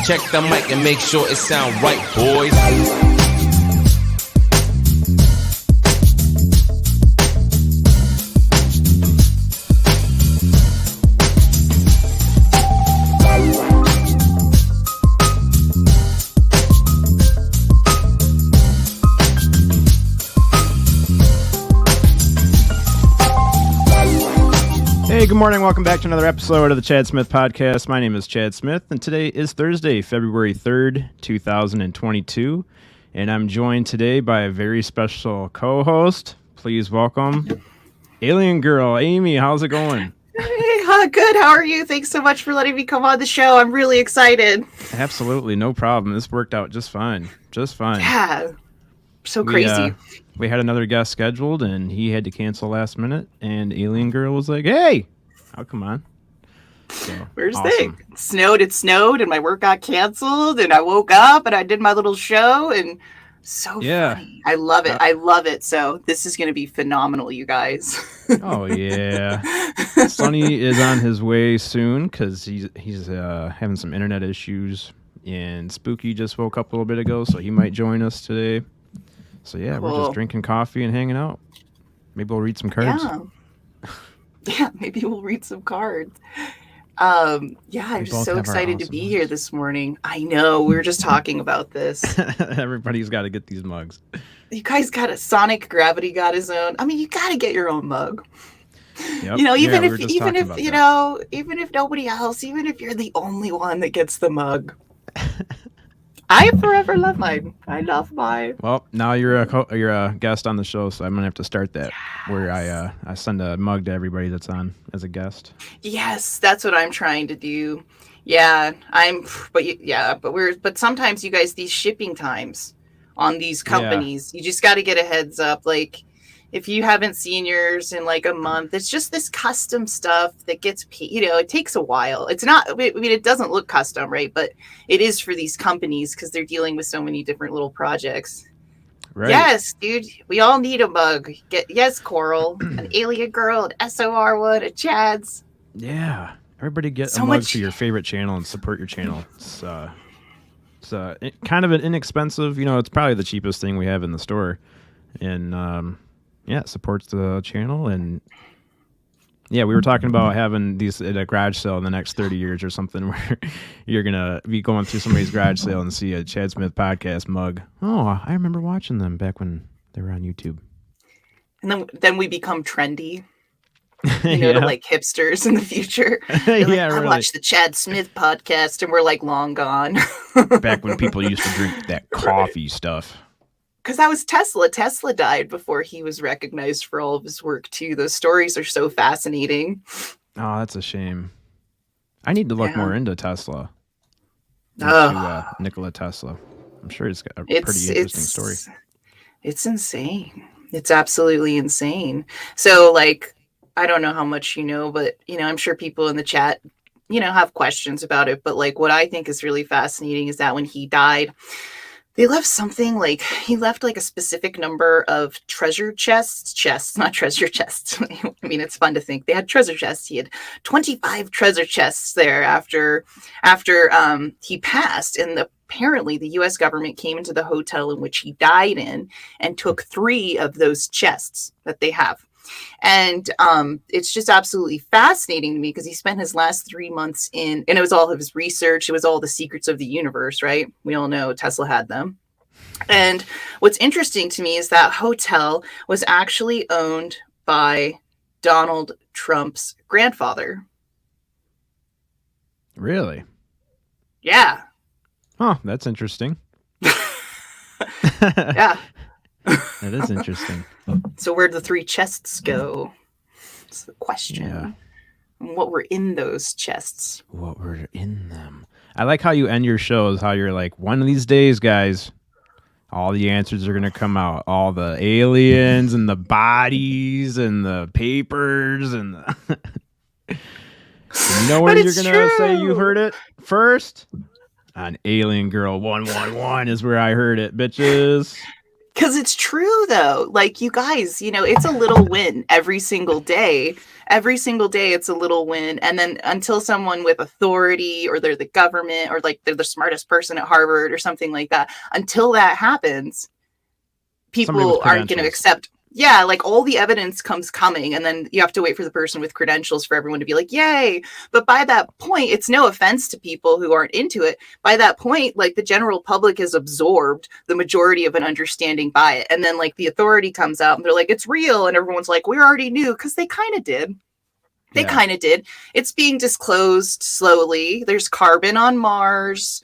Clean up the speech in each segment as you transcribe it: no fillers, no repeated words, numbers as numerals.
Check the mic and make sure it sound right, boys. Hey, good morning. Welcome back to another episode of the Chad Smith Podcast. My name is Chad Smith, and today is Thursday, February 3rd, 2022, and I'm joined today by a very special co-host. Please welcome Aliengirl. Amy, how's it going? Hey, good. How are you? Thanks so much for letting me come on the show. I'm really excited. Absolutely, no problem. This worked out just fine. Just fine. Yeah, so crazy. We had another guest scheduled, and he had to cancel last minute, and Aliengirl was like, hey, oh, come on. So, Where's awesome. It snowed, and my work got canceled, and I woke up, and I did my little show, and funny. I love it. I love it. So this is going to be phenomenal, you guys. Oh, yeah. Sonny is on his way soon because he's having some internet issues, and Spooky just woke up a little bit ago, so he might join us today. So, yeah, Cool. We're just drinking coffee and hanging out. Maybe we'll read some cards. Yeah, maybe we'll read some cards. I'm just so excited to be here this morning. I know, we were just talking about this. Everybody's got to get these mugs. You guys got Sonic Gravity got his own. I mean, you got to get your own mug. Yep. You know, even if nobody else, even if you're the only one that gets the mug. I forever love mine. I love mine. Well, now you're a guest on the show, so I'm gonna have to start that where I send a mug to everybody that's on as a guest. Yes, that's what I'm trying to do. Yeah, but sometimes you guys, these shipping times on these companies, you just got to get a heads up. Like, if you haven't seen yours in like a month, it's just this custom stuff that gets, it takes a while. It's not, I mean, it doesn't look custom, right? But it is for these companies because they're dealing with so many different little projects. Right. Yes, dude. We all need a mug. Yes, Coral, an Aliengirl, an SOR1, a Chad's. Yeah. Everybody get a mug for your favorite channel and support your channel. It's kind of an inexpensive, it's probably the cheapest thing we have in the store. And, yeah, it supports the channel, and yeah, we were talking about having these at a garage sale in the next 30 years or something, where you're gonna be going through somebody's garage sale and see a Chad Smith Podcast mug. Oh, I remember watching them back when they were on YouTube. And then we become trendy, to like hipsters in the future. Yeah, I watched the Chad Smith Podcast, and we're like long gone. Back when people used to drink that coffee stuff. Because that was Tesla. Tesla died before he was recognized for all of his work, too. Those stories are so fascinating. Oh, that's a shame. I need to look more into Tesla. Nikola Tesla. I'm sure it's got a pretty interesting story. It's insane. It's absolutely insane. So, like, I don't know how much you know, but, I'm sure people in the chat, have questions about it. But, like, what I think is really fascinating is that when he died, they left something like, he left like a specific number of treasure chests, not treasure chests. I mean, it's fun to think they had treasure chests. He had 25 treasure chests there after he passed. And apparently the US government came into the hotel in which he died in and took 3 of those chests that they have. And it's just absolutely fascinating to me because he spent his last 3 months and it was all of his research. It was all the secrets of the universe, right? We all know Tesla had them. And what's interesting to me is that hotel was actually owned by Donald Trump's grandfather. Really? Yeah. Oh, that's interesting. Yeah. That is interesting. So where'd the 3 chests go? That's the question. Yeah. And what were in those chests? What were in them? I like how you end your shows, how you're like, one of these days, guys, all the answers are going to come out. All the aliens and the bodies and the papers and the... You know where you're going to say you heard it first? On Aliengirl111 is where I heard it, bitches. Because it's true, though. Like, you guys, it's a little win every single day. Every single day, it's a little win. And then until someone with authority, or they're the government, or like they're the smartest person at Harvard or something like that, until that happens, people aren't going to accept. Yeah, like all the evidence coming, and then you have to wait for the person with credentials for everyone to be like, yay. But by that point, it's no offense to people who aren't into it. By that point, like the general public has absorbed the majority of an understanding by it. And then like the authority comes out and they're like, it's real. And everyone's like, we already knew, because they kind of did. They kind of did. It's being disclosed slowly. There's carbon on Mars.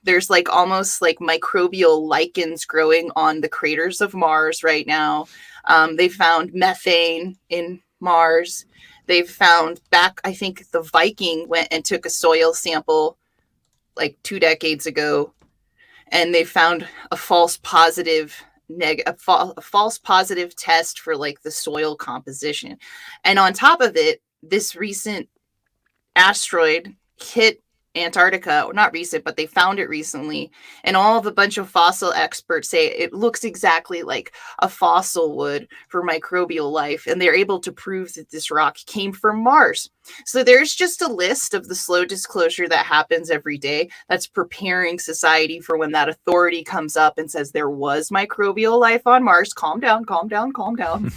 There's like almost like microbial lichens growing on the craters of Mars right now. They found methane in Mars. They've found I think the Viking went and took a soil sample like 2 decades ago, and they found a false positive test for like the soil composition. And on top of it, this recent asteroid hit Antarctica, or not recent, but they found it recently, and all of a bunch of fossil experts say it looks exactly like a fossil would for microbial life, and they're able to prove that this rock came from Mars. So there's just a list of the slow disclosure that happens every day that's preparing society for when that authority comes up and says there was microbial life on Mars. Calm down, calm down, calm down.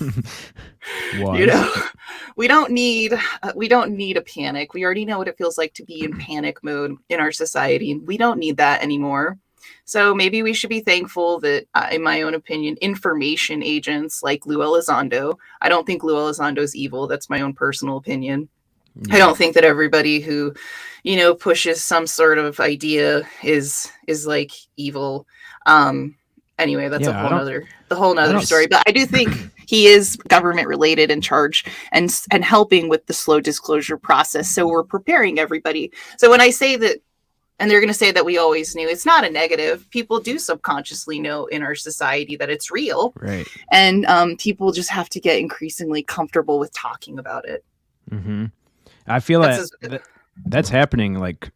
We don't need a panic. We already know what it feels like to be in panic mode in our society. We don't need that anymore. So maybe we should be thankful that, in my own opinion, information agents like Lou Elizondo. I don't think Lou Elizondo is evil. That's my own personal opinion. Yeah. I don't think that everybody who, pushes some sort of idea is like evil. Anyway, that's a whole nother story. But I do think he is government related and charged and helping with the slow disclosure process. So we're preparing everybody. So when I say that, and they're going to say that we always knew, it's not a negative. People do subconsciously know in our society that it's real. Right. And people just have to get increasingly comfortable with talking about it. Mm-hmm. I feel that's happening like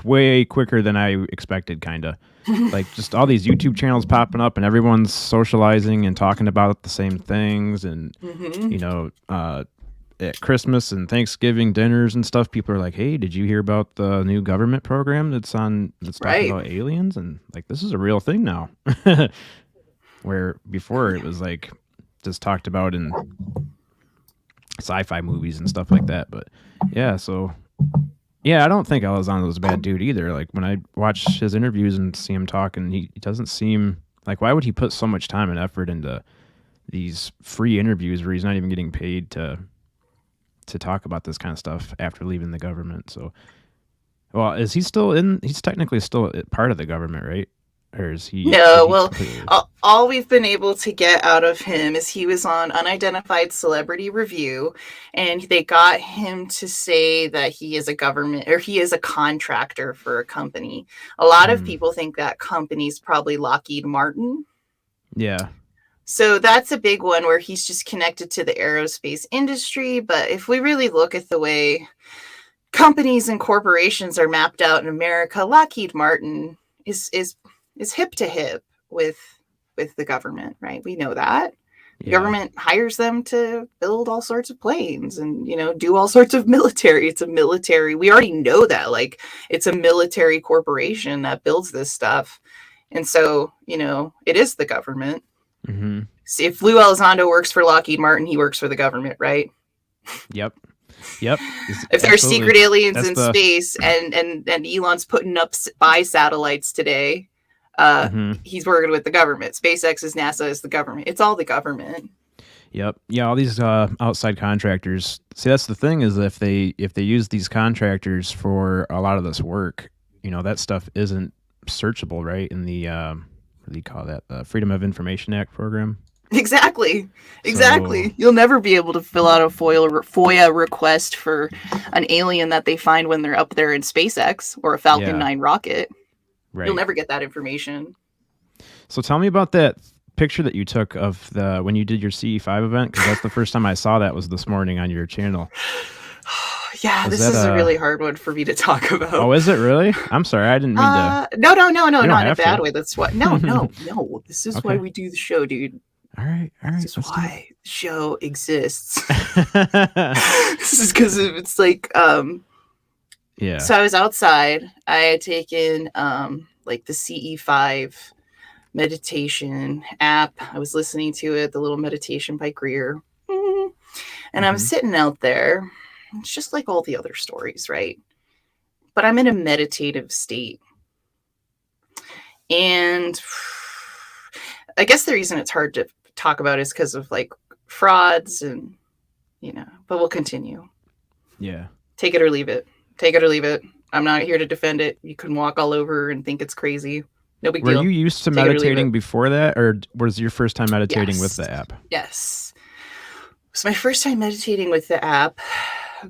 way quicker than I expected, kind of. Like just all these YouTube channels popping up and everyone's socializing and talking about the same things. And, at Christmas and Thanksgiving dinners and stuff, people are like, hey, did you hear about the new government program that's talking about aliens? And like, this is a real thing now. Where before it was like just talked about in sci-fi movies and stuff like that. But yeah, so yeah, I don't think Elizondo was a bad dude either. Like when I watch his interviews and see him talk, and he doesn't seem like, why would he put so much time and effort into these free interviews where he's not even getting paid to talk about this kind of stuff after leaving the government? So, well, is he still he's technically still part of the government, right? Or is he? No, well, all we've been able to get out of him is he was on Unidentified Celebrity Review, and they got him to say that he is a government, or he is a contractor for a company. A lot of people think that company's probably Lockheed Martin. Yeah. So that's a big one where he's just connected to the aerospace industry. But if we really look at the way companies and corporations are mapped out in America, Lockheed Martin is hip to hip with the government, right? We know that. The government hires them to build all sorts of planes and, do all sorts of military. It's a military. We already know that. Like, it's a military corporation that builds this stuff. And so, it is the government. Mm-hmm. See, if Lou Elizondo works for Lockheed Martin, he works for the government, right? Yep. If there's secret aliens in space and Elon's putting up spy satellites today, he's working with the government. SpaceX is NASA, is the government. It's all the government. Yep. Yeah, all these outside contractors. See, that's the thing, is if they use these contractors for a lot of this work, that stuff isn't searchable, right? In the what do you call that? The Freedom of Information Act program. Exactly. So, you'll never be able to fill out a FOIA request for an alien that they find when they're up there in SpaceX or a Falcon 9 rocket. Right. You'll never get that information. So tell me about that picture that you took of when you did your CE5 event, because that's the first time I saw that was this morning on your channel. Yeah, this is a really hard one for me to talk about. Oh, is it really? I'm sorry, I didn't mean to. No, not in a bad to. way. That's what. No. This is why we do the show, dude. All right. This is why the show exists. This is because it's like, yeah. So I was outside. I had taken like the CE5 meditation app. I was listening to it, the little meditation by Greer. And I'm sitting out there. It's just like all the other stories, right? But I'm in a meditative state. And I guess the reason it's hard to talk about is because of like frauds and, but we'll continue. Yeah. Take it or leave it. Take it or leave it. I'm not here to defend it. You can walk all over and think it's crazy. No big deal. Were you used to meditating before that, or was your first time meditating with the app? Yes. It was my first time meditating with the app.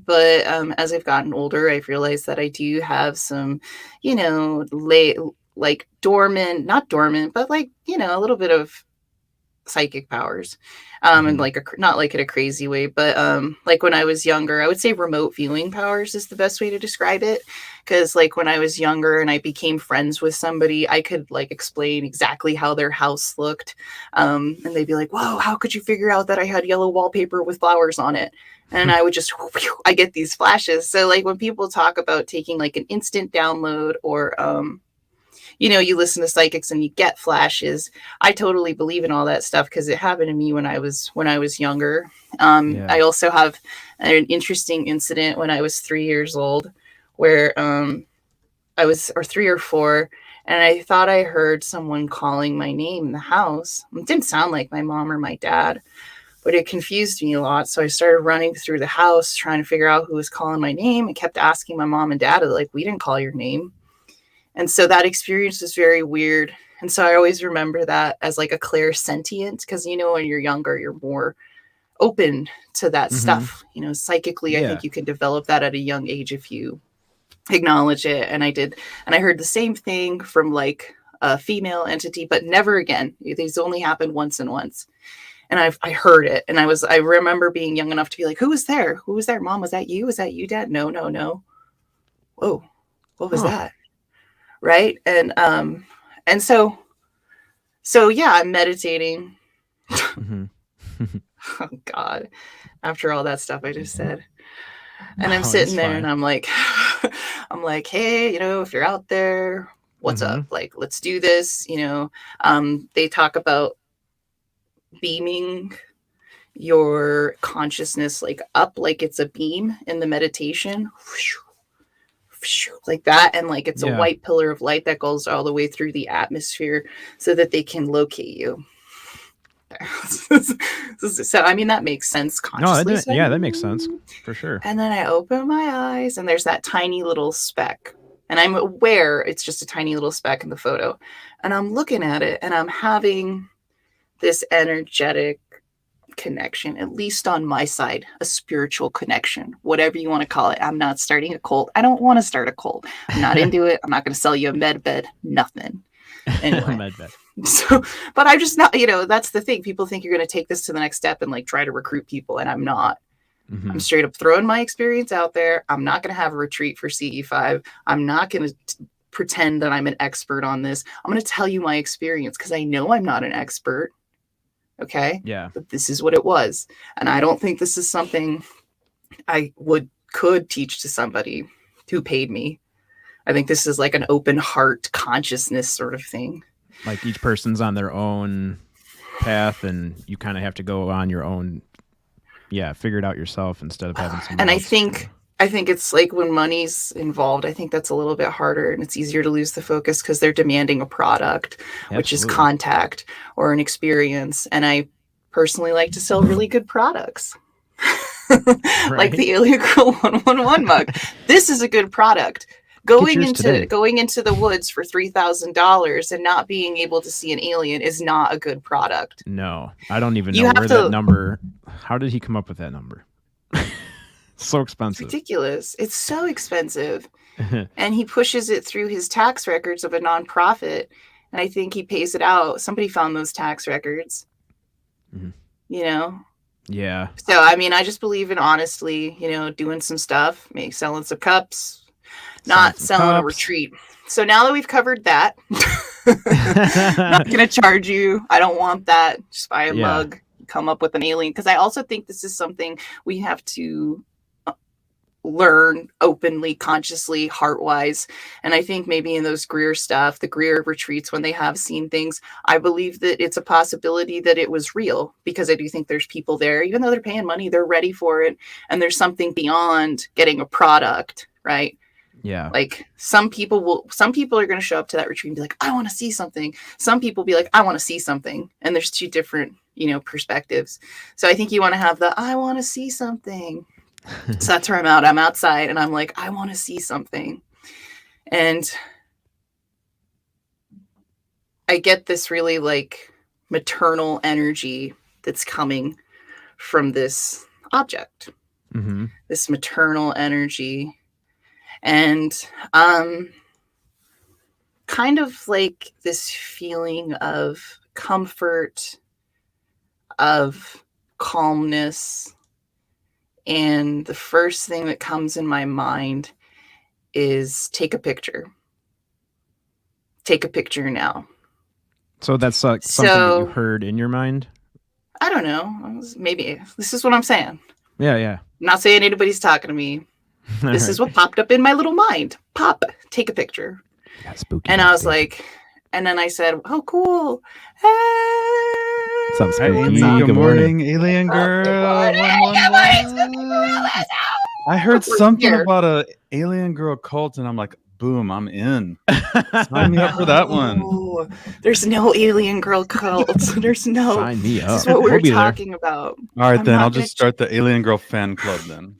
But as I've gotten older, I've realized that I do have some, like dormant, not dormant, but like, a little bit of psychic powers. And like not like in a crazy way, but like when I was younger, I would say remote viewing powers is the best way to describe it. Because like when I was younger and I became friends with somebody, I could like explain exactly how their house looked. And they'd be like, whoa, how could you figure out that I had yellow wallpaper with flowers on it? And I would just, I get these flashes. So like when people talk about taking like an instant download or, you listen to psychics and you get flashes. I totally believe in all that stuff because it happened to me when I was younger. I also have an interesting incident when I was 3 years old where I was, or 3 or 4, and I thought I heard someone calling my name in the house. It didn't sound like my mom or my dad, but it confused me a lot. So I started running through the house trying to figure out who was calling my name and kept asking my mom and dad, like, we didn't call your name. And so that experience was very weird. And so I always remember that as like a clairsentient, because, when you're younger, you're more open to that stuff. Psychically, I think you can develop that at a young age if you acknowledge it. And I did. And I heard the same thing from like a female entity, but never again. These only happened once and once. And I heard it. And I remember being young enough to be like, who was there? Who was there? Mom, was that you? Was that you, Dad? No. Whoa, what was that? Right. And so yeah, I'm meditating. Oh God, after all that stuff I just said. And I'm sitting there and I'm like, hey, if you're out there, what's up? Like, let's do this. They talk about beaming your consciousness like up, like it's a beam in the meditation. Like that, and like it's a white pillar of light that goes all the way through the atmosphere so that they can locate you. So I mean that makes sense consciously. No, that makes sense for sure. And then I open my eyes and there's that tiny little speck, and I'm aware it's just a tiny little speck in the photo, and I'm looking at it and I'm having this energetic connection, at least on my side, a spiritual connection, whatever you want to call it. I'm not starting a cult. I don't want to start a cult. I'm not into it. I'm not going to sell you a med bed. Nothing. Anyway. Med bed. So, but I'm just not, that's the thing. People think you're going to take this to the next step and like try to recruit people. And I'm not. I'm straight up throwing my experience out there. I'm not going to have a retreat for CE5. I'm not going to pretend that I'm an expert on this. I'm going to tell you my experience because I know I'm not an expert. Okay. Yeah. But this is what it was. And I don't think this is something I could teach to somebody who paid me. I think this is like an open heart consciousness sort of thing. Like each person's on their own path and you kind of have to go on your own. Yeah. Figure it out yourself instead of having someone else. I think it's like when money's involved, I think that's a little bit harder and it's easier to lose the focus because they're demanding a product, which is contact or an experience. And I personally like to sell really good products. Like the Aliengirl111 mug. This is a good product. Going into the woods for $3,000 and not being able to see an alien is not a good product. No, I don't even know where that number. How did he come up with that number? So expensive. It's ridiculous. It's so expensive. And he pushes it through his tax records of a nonprofit. And I think he pays it out. Somebody found those tax records. Yeah. So, I mean, I just believe in honestly, doing some stuff, maybe selling some cups, not selling a retreat. So now that we've covered that, I'm not going to charge you. I don't want that. Just buy a mug, come up with an alien. Because I also think this is something we have to learn openly, consciously, heart-wise. And I think maybe in those Greer stuff, the Greer retreats, when they have seen things, I believe that it's a possibility that it was real, because I do think there's people there, even though they're paying money, they're ready for it. And there's something beyond getting a product, right? Yeah. Like some people are going to show up to that retreat and be like, I want to see something. Some people be like, I want to see something. And there's two different, perspectives. So I think you want to have the, I want to see something. So that's where I'm out. I'm outside and I'm like, I want to see something. And I get this really like maternal energy that's coming from this object, this maternal energy. And kind of like this feeling of comfort, of calmness. And the first thing that comes in my mind is take a picture. Take a picture now. So that's something that you heard in your mind? I don't know. Maybe this is what I'm saying. Yeah. I'm not saying anybody's talking to me. This is what popped up in my little mind. Take a picture. Yeah, spooky. And I was like, and then I said, oh, cool. Hey, sounds spooky. Good morning, Alien Girl. I heard something about a Alien Girl cult, and I'm like, boom, I'm in. Sign me up for that one. There's no Alien Girl cult. There's no. Sign me up. This is what we were talking about. All right, then I'll just start the Alien Girl fan club then.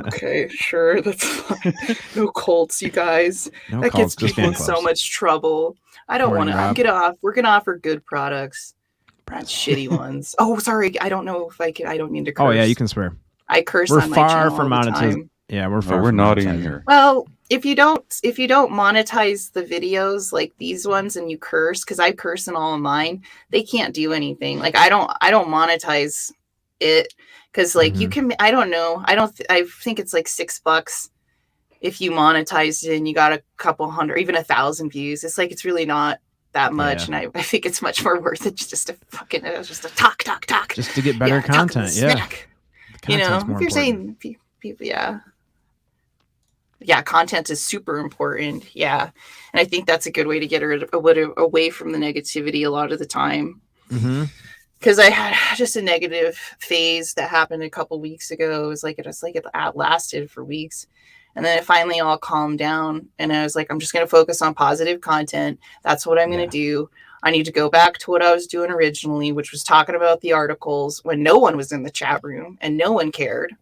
Okay, sure, that's fine. No cults, you guys. No that cults, gets people in so much trouble. I don't want to. We're gonna offer good products, not shitty ones. Oh, sorry. I don't know if I can. I don't mean to curse. Oh yeah, you can swear. I curse. We're on my far from monetization. Yeah, we're far. We're naughty in here. Well, if you don't monetize the videos like these ones and you curse, because I curse in all of mine, they can't do anything. Like I don't monetize it. Because like you can, I don't know. I think it's like $6 if you monetize it and you got a couple hundred, even 1,000 views. It's like, it's really not that much. Yeah. And I think it's much more worth it just to talk. Just to get better content. Yeah. If you're saying people, yeah, content is super important. Yeah. And I think that's a good way to get away from the negativity a lot of the time. Because I had just a negative phase that happened a couple weeks ago. It was like it lasted for weeks. And then it finally all calmed down. And I was like, I'm just going to focus on positive content. That's what I'm going to do. I need to go back to what I was doing originally, which was talking about the articles when no one was in the chat room and no one cared.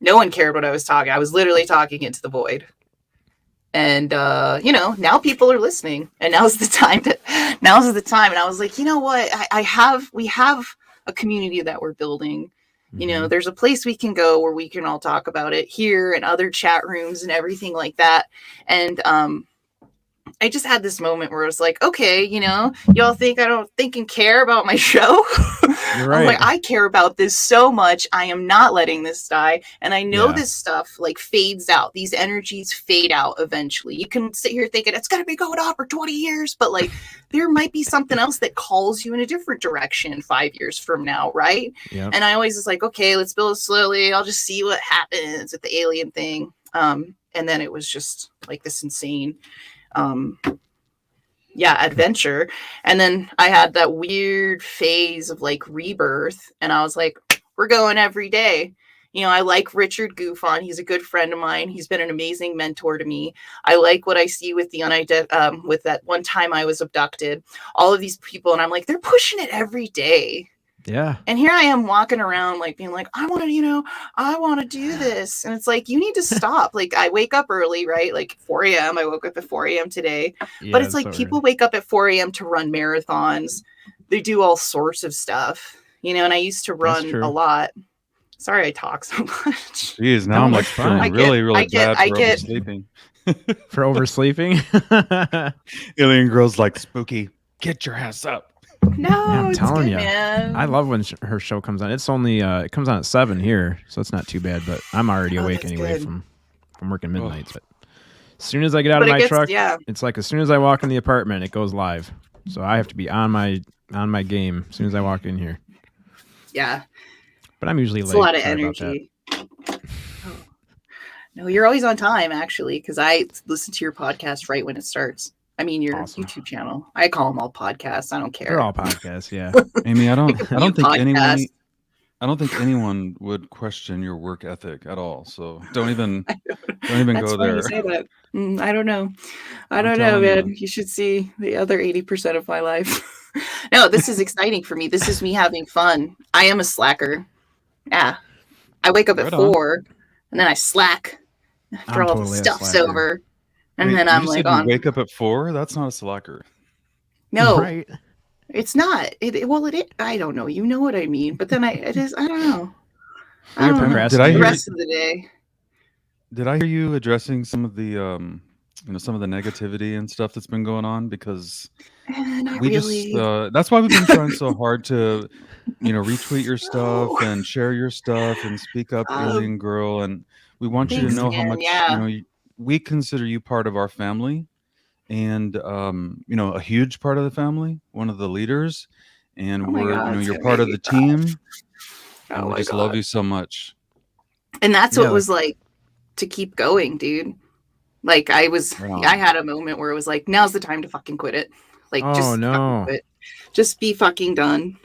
No one cared what I was talking. I was literally talking into the void. And, now people are listening, and now's the time. And I was like, you know what? We have a community that we're building. There's a place we can go where we can all talk about it here and other chat rooms and everything like that. And, I just had this moment where I was like, okay, y'all think I don't think and care about my show. You're right. I'm like, I care about this so much. I am not letting this die. And I know this stuff like fades out. These energies fade out eventually. You can sit here thinking it's going to be going on for 20 years, but like there might be something else that calls you in a different direction 5 years from now. Right. Yep. And I always was like, okay, let's build it slowly. I'll just see what happens with the alien thing. And then it was just like this insane adventure. And then I had that weird phase of like rebirth, and I was like, we're going every day. I like Richard Goofon. He's a good friend of mine. He's been an amazing mentor to me. I like what I see with with that one time I was abducted, all of these people, and I'm like, they're pushing it every day. Yeah. And here I am walking around like being like, I want to do this. And it's like, you need to stop. Like I wake up early, right? Like 4 a.m. I woke up at 4 a.m. today. Yeah, but it's like people wake up at 4 a.m. to run marathons. They do all sorts of stuff, and I used to run a lot. Sorry I talk so much. Jeez, now I'm like feeling really bad for oversleeping. For oversleeping? Alien Girl's like, spooky, get your ass up. No, Yeah, I'm it's telling good, you. man. I love when her show comes on. It's only it comes on at 7 here, so it's not too bad. But I'm already awake that's anyway good. from working midnights. But as soon as I get out of But it my gets- truck, yeah. it's like as soon as I walk in the apartment, it goes live. So I have to be on my game as soon as I walk in here. Yeah. But I'm usually It's late. a lot of Sorry about that. energy. Oh. No, you're always on time, actually, because I listen to your podcast right when it starts. I mean, your Awesome. YouTube channel. I call them all podcasts. I don't care. They're all podcasts, yeah. Amy, I don't think podcast. anyone would question your work ethic at all. So don't even That's go funny there. you say that. I don't know. I I'm don't know, telling man. You should see the other 80% of my life. No, this is exciting for me. This is me having fun. I am a slacker. Yeah. I wake up at Right on. 4 and then I slack after I'm all totally the a stuff's slacker. over. And Wait, then I'm you like said you on. wake up at 4? That's not a slacker. No, Right. it's not. Well, it is. I don't know. You know what I mean. But then it is. I don't know. You're know. procrastinating. Did I The hear rest of the day. Did I hear you addressing some of the some of the negativity and stuff that's been going on? Because Not we really. just that's why we've been trying so hard to retweet your stuff No. and share your stuff and speak up, Alien Girl, and we want you to Thanks, know how man. much Yeah. we consider you part of our family, and a huge part of the family, one of the leaders, and Oh my we're God, it's you're gonna part make of me the cry. team, and Oh we my just love God. you so much. And that's Yeah, what was like to keep going, dude. Like I had a moment where it was like, now's the time to fucking quit it. Like, Oh, just no. fucking quit. Just be fucking done.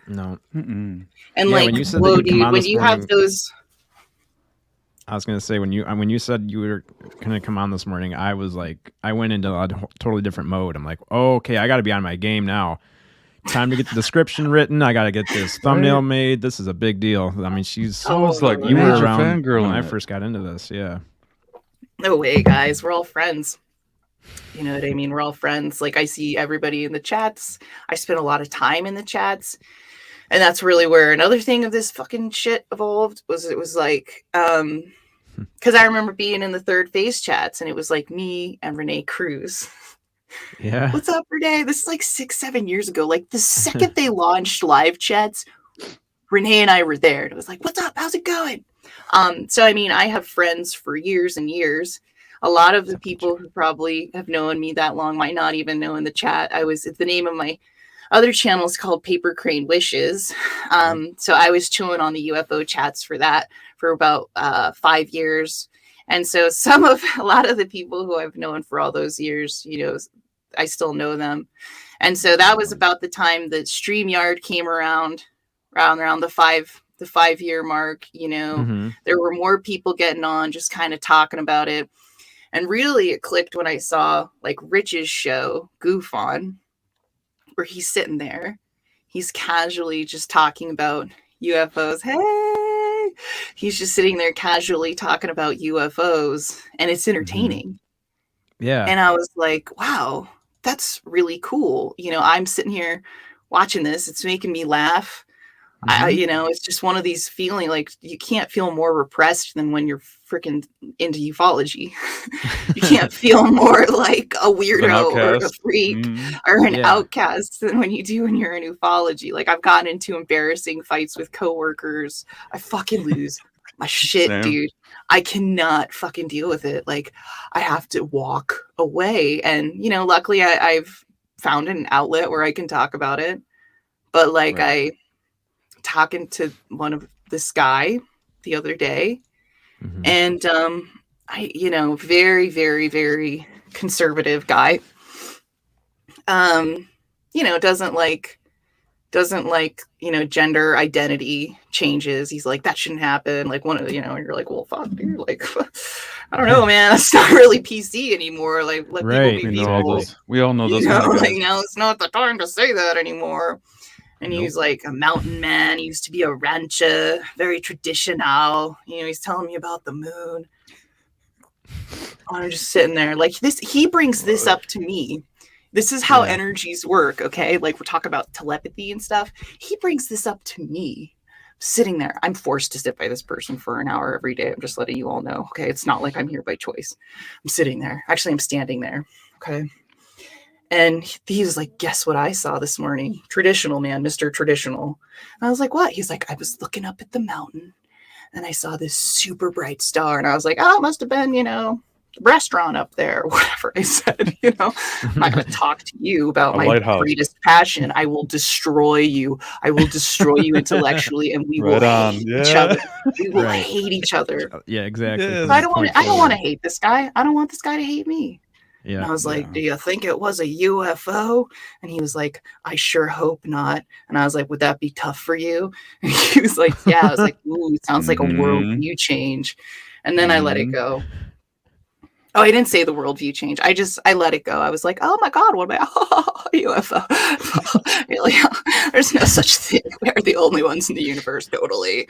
No. Mm-mm. And Yeah, like, when you said that whoa, you'd come dude, on when this you morning- have those. I was gonna say when you said you were gonna come on this morning, I was like, I went into a totally different mode. I'm like, oh, okay, I got to be on my game now. Time to get the description written. I got to get this thumbnail made. This is a big deal. I mean, Sounds like you were major around fangirl when in I it. first got into this. Yeah. No way, guys. We're all friends. You know what I mean? We're all friends. Like I see everybody in the chats. I spend a lot of time in the chats. And that's really where another thing of this fucking shit evolved was it was like, because I remember being in the third phase chats and it was like me and Renee Cruz. Yeah. What's up, Renee? This is like 6-7 years ago. Like the second they launched live chats, Renee and I were there. And it was like, what's up? How's it going? So, I mean, I have friends for years and years. A lot of the people who probably have known me that long might not even know in the chat. The name of my other channel is called Paper Crane Wishes. So I was chilling on the UFO chats for that for about 5 years. And so a lot of the people who I've known for all those years, I still know them. And so that was about the time that StreamYard came around the 5-year mark. Mhm. There were more people getting on, just kind of talking about it. And really it clicked when I saw like Rich's show, Goof On, where he's sitting there. He's casually just talking about UFOs. Hey, he's just sitting there casually talking about UFOs and it's entertaining. Yeah. And I was like, wow, that's really cool. I'm sitting here watching this. It's making me laugh. It's just one of these feeling like you can't feel more repressed than when you're freaking into ufology. You can't feel more like a weirdo or a freak or an outcast than when you do when you're in ufology. Like I've gotten into embarrassing fights with coworkers. I fucking lose my shit, Same. dude. I cannot fucking deal with it. Like I have to walk away. And, luckily I've found an outlet where I can talk about it. But like Right. talking to this guy the other day, and very, very, very conservative guy. Doesn't like gender identity changes. He's like, that shouldn't happen. Like and you're like, well, fuck, dude. Like, I don't know, man. That's not really PC anymore. Like, let Right. people be We know all people. those. We all know those kind of guys. Like now it's not the time to say that anymore. And he was like a mountain man. He used to be a rancher, very traditional. He's telling me about the moon. I'm just sitting there like this. He brings this up to me. This is how energies work. Okay. Like we're talking about telepathy and stuff. He brings this up to me. Sitting there. I'm forced to sit by this person for an hour every day. I'm just letting you all know. Okay. It's not like I'm here by choice. I'm sitting there. Actually, I'm standing there. Okay. And he was like, guess what I saw this morning? Traditional, man, Mr. Traditional. And I was like, what? He's like, I was looking up at the mountain and I saw this super bright star. And I was like, oh, it must have been, restaurant up there, or whatever I said. I'm not going to talk to you about my lighthouse. greatest passion. I will destroy you. I will destroy you intellectually, and we will hate each other. We will hate each other. Yeah, exactly. Yeah. I don't want to hate this guy. I don't want this guy to hate me. Yeah. And I was like, do you think it was a UFO? And he was like, I sure hope not. And I was like, would that be tough for you? And he was like, yeah. I was like, ooh, it sounds like a worldview change. And then I let it go. Oh, I didn't say the worldview change. I let it go. I was like, oh my God, what am I? UFO. Really? There's no such thing. We are the only ones in the universe, totally.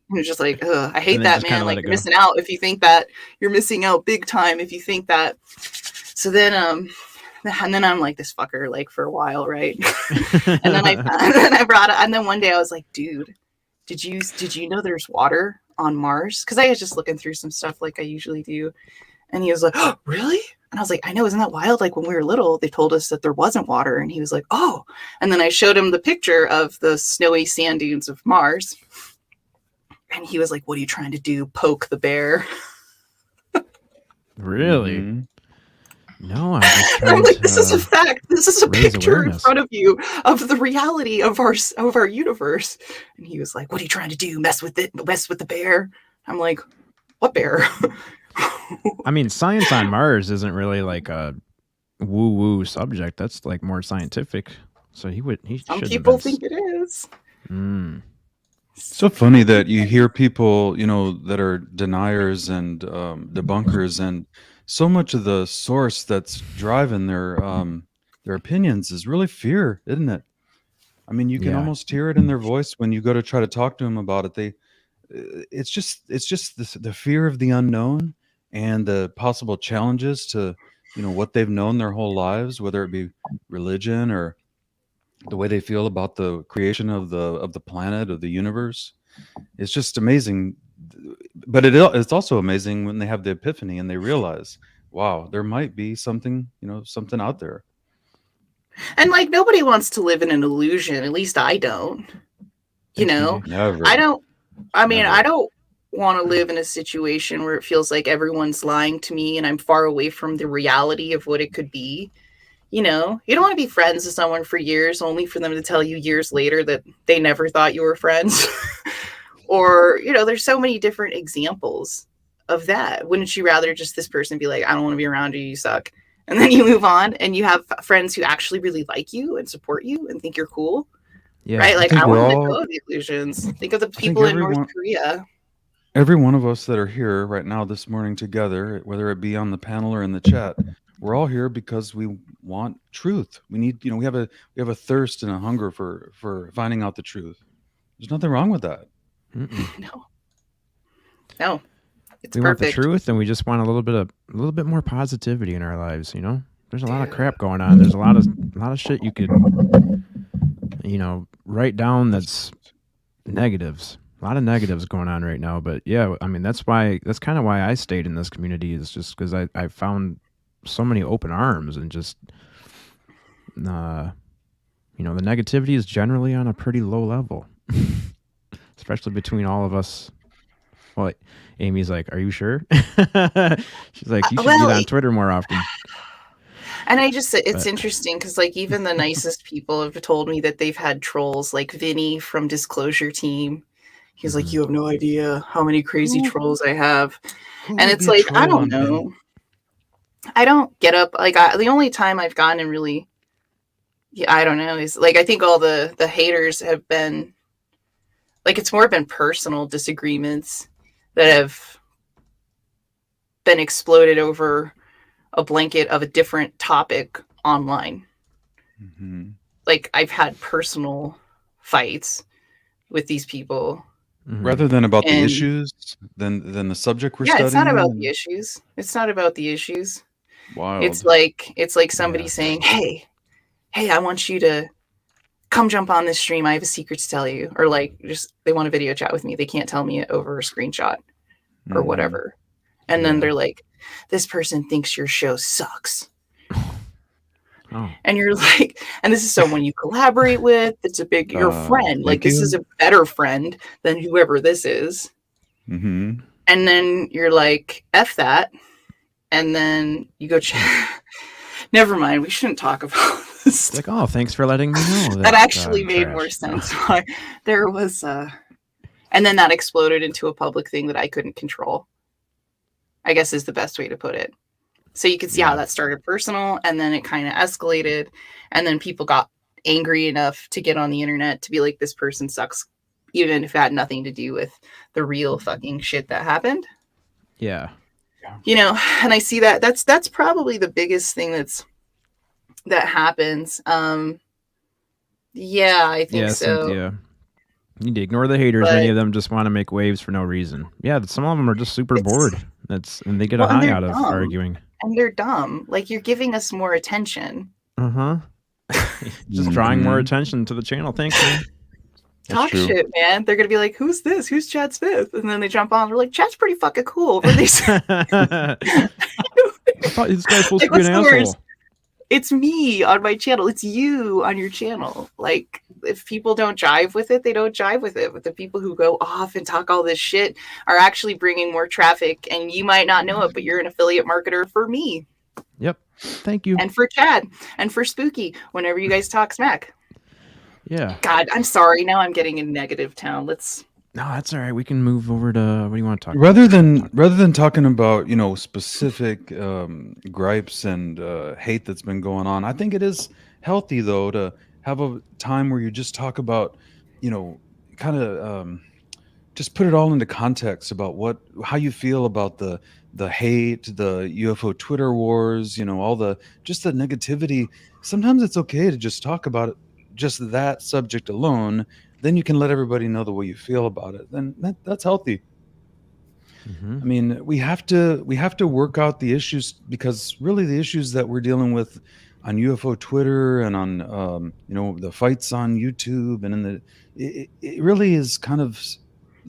You're just like, ugh, I hate that, man. Like, you're missing out if you think that. You're missing out big time if you think that. So then, and then I'm like this fucker, like, for a while, right? And then I brought it, and then one day I was like, dude, did you know there's water on Mars? Because I was just looking through some stuff like I usually do. And he was like, oh, really? And I was like, I know, isn't that wild? Like, when we were little, they told us that there wasn't water. And he was like, oh. And then I showed him the picture of the snowy sand dunes of Mars. And he was like, what are you trying to do? Poke the bear? Really? Mm-hmm. No, I'm just trying I'm like, this is a fact. This is a picture in front of you of the reality of our universe. And he was like, what are you trying to do? Mess with the bear? I'm like, what bear? I mean, science on Mars isn't really like a woo-woo subject. That's like more scientific. So Some people think it is. So funny that you hear people, that are deniers and debunkers, and so much of the source that's driving their opinions is really fear, isn't it? I mean, you can almost hear it in their voice when you go to try to talk to them about it. It's just the fear of the unknown and the possible challenges to, what they've known their whole lives, whether it be religion or the way they feel about the creation of the planet, of the universe. It's just amazing. But it's also amazing when they have the epiphany and they realize, wow, there might be something, something out there. And like, nobody wants to live in an illusion. At least I don't. Never. I don't want to live in a situation where it feels like everyone's lying to me and I'm far away from the reality of what it could be. You don't want to be friends with someone for years only for them to tell you years later that they never thought you were friends. Or, there's so many different examples of that. Wouldn't you rather just this person be like, I don't want to be around you, you suck. And then you move on and you have friends who actually really like you and support you and think you're cool. Yeah, right? Like, I want to let go of the illusions. Think of the people in North Korea. Every one of us that are here right now this morning together, whether it be on the panel or in the chat, we're all here because we want truth. We need, we have a thirst and a hunger for finding out the truth. There's nothing wrong with that. No, it's we want the truth, and we just want a little bit more positivity in our lives. There's a lot of crap going on. There's a lot of shit you could, write down that's negatives. A lot of negatives going on right now. But yeah, I mean, that's kind of why I stayed in this community, is just because I found so many open arms, and just the negativity is generally on a pretty low level. Especially between all of us. Well, Amy's like, are you sure? She's like, you should get on Twitter more often. And it's interesting because, like, even the nicest people have told me that they've had trolls, like Vinny from Disclosure Team. He's like, you have no idea how many crazy trolls I have. And it's like, I don't know. I don't get up. Like, the only time I've gotten in really, I don't know, is like, I think all the haters have been, like, it's more been personal disagreements that have been exploded over a blanket of a different topic online. Mm-hmm. Like, I've had personal fights with these people. Rather than about the issues, than the subject we're studying. Yeah, it's not about the issues. It's not about the issues. Wild. It's like somebody saying, hey, I want you to come jump on this stream. I have a secret to tell you. Or like, just they want a video chat with me. They can't tell me it over a screenshot or whatever. And then they're like, this person thinks your show sucks. Oh. And you're like, and this is someone you collaborate with. It's a big, your friend. Like, this is a better friend than whoever this is. Mm-hmm. And then you're like, F that. And then you go check. Never mind. We shouldn't talk about this. It's like, oh, thanks for letting me know. That actually made more sense. Why there was and then that exploded into a public thing that I couldn't control, I guess is the best way to put it. So you could see how that started personal, and then it kind of escalated, and then people got angry enough to get on the internet to be like, this person sucks, even if it had nothing to do with the real fucking shit that happened. Yeah. You know, and I see that's probably the biggest thing that happens. Yeah, I think so. Yeah. You need to ignore the haters. Many of them just want to make waves for no reason. Yeah, some of them are just super bored. And they get a high out of arguing. And they're dumb. Like, you're giving us more attention. Just drawing more attention to the channel. Thanks, man. Talk shit, man. They're gonna be like, "Who's this? Who's Chad Smith?" And then they jump on. They're like, "Chad's pretty fucking cool." But they say, I thought this guy's supposed to be an asshole. It's me on my channel. It's you on your channel. Like, if people don't jive with it, they don't jive with it. But the people who go off and talk all this shit are actually bringing more traffic, and you might not know it, but you're an affiliate marketer for me. Yep. Thank you. And for Chad and for Spooky. Whenever you guys talk smack. Yeah. God, I'm sorry. Now I'm getting in negative town. No, that's all right. We can move over to what do you want to talk rather about? Rather than talking about, specific gripes and hate that's been going on. I think it is healthy though to have a time where you just talk about, kind of just put it all into context about how you feel about the hate, the UFO Twitter wars, all the negativity. Sometimes it's okay to just talk about it. Just that subject alone, then you can let everybody know the way you feel about it. Then that's healthy. I mean, we have to work out the issues, because really the issues that we're dealing with on UFO Twitter and on the fights on YouTube and it really is kind of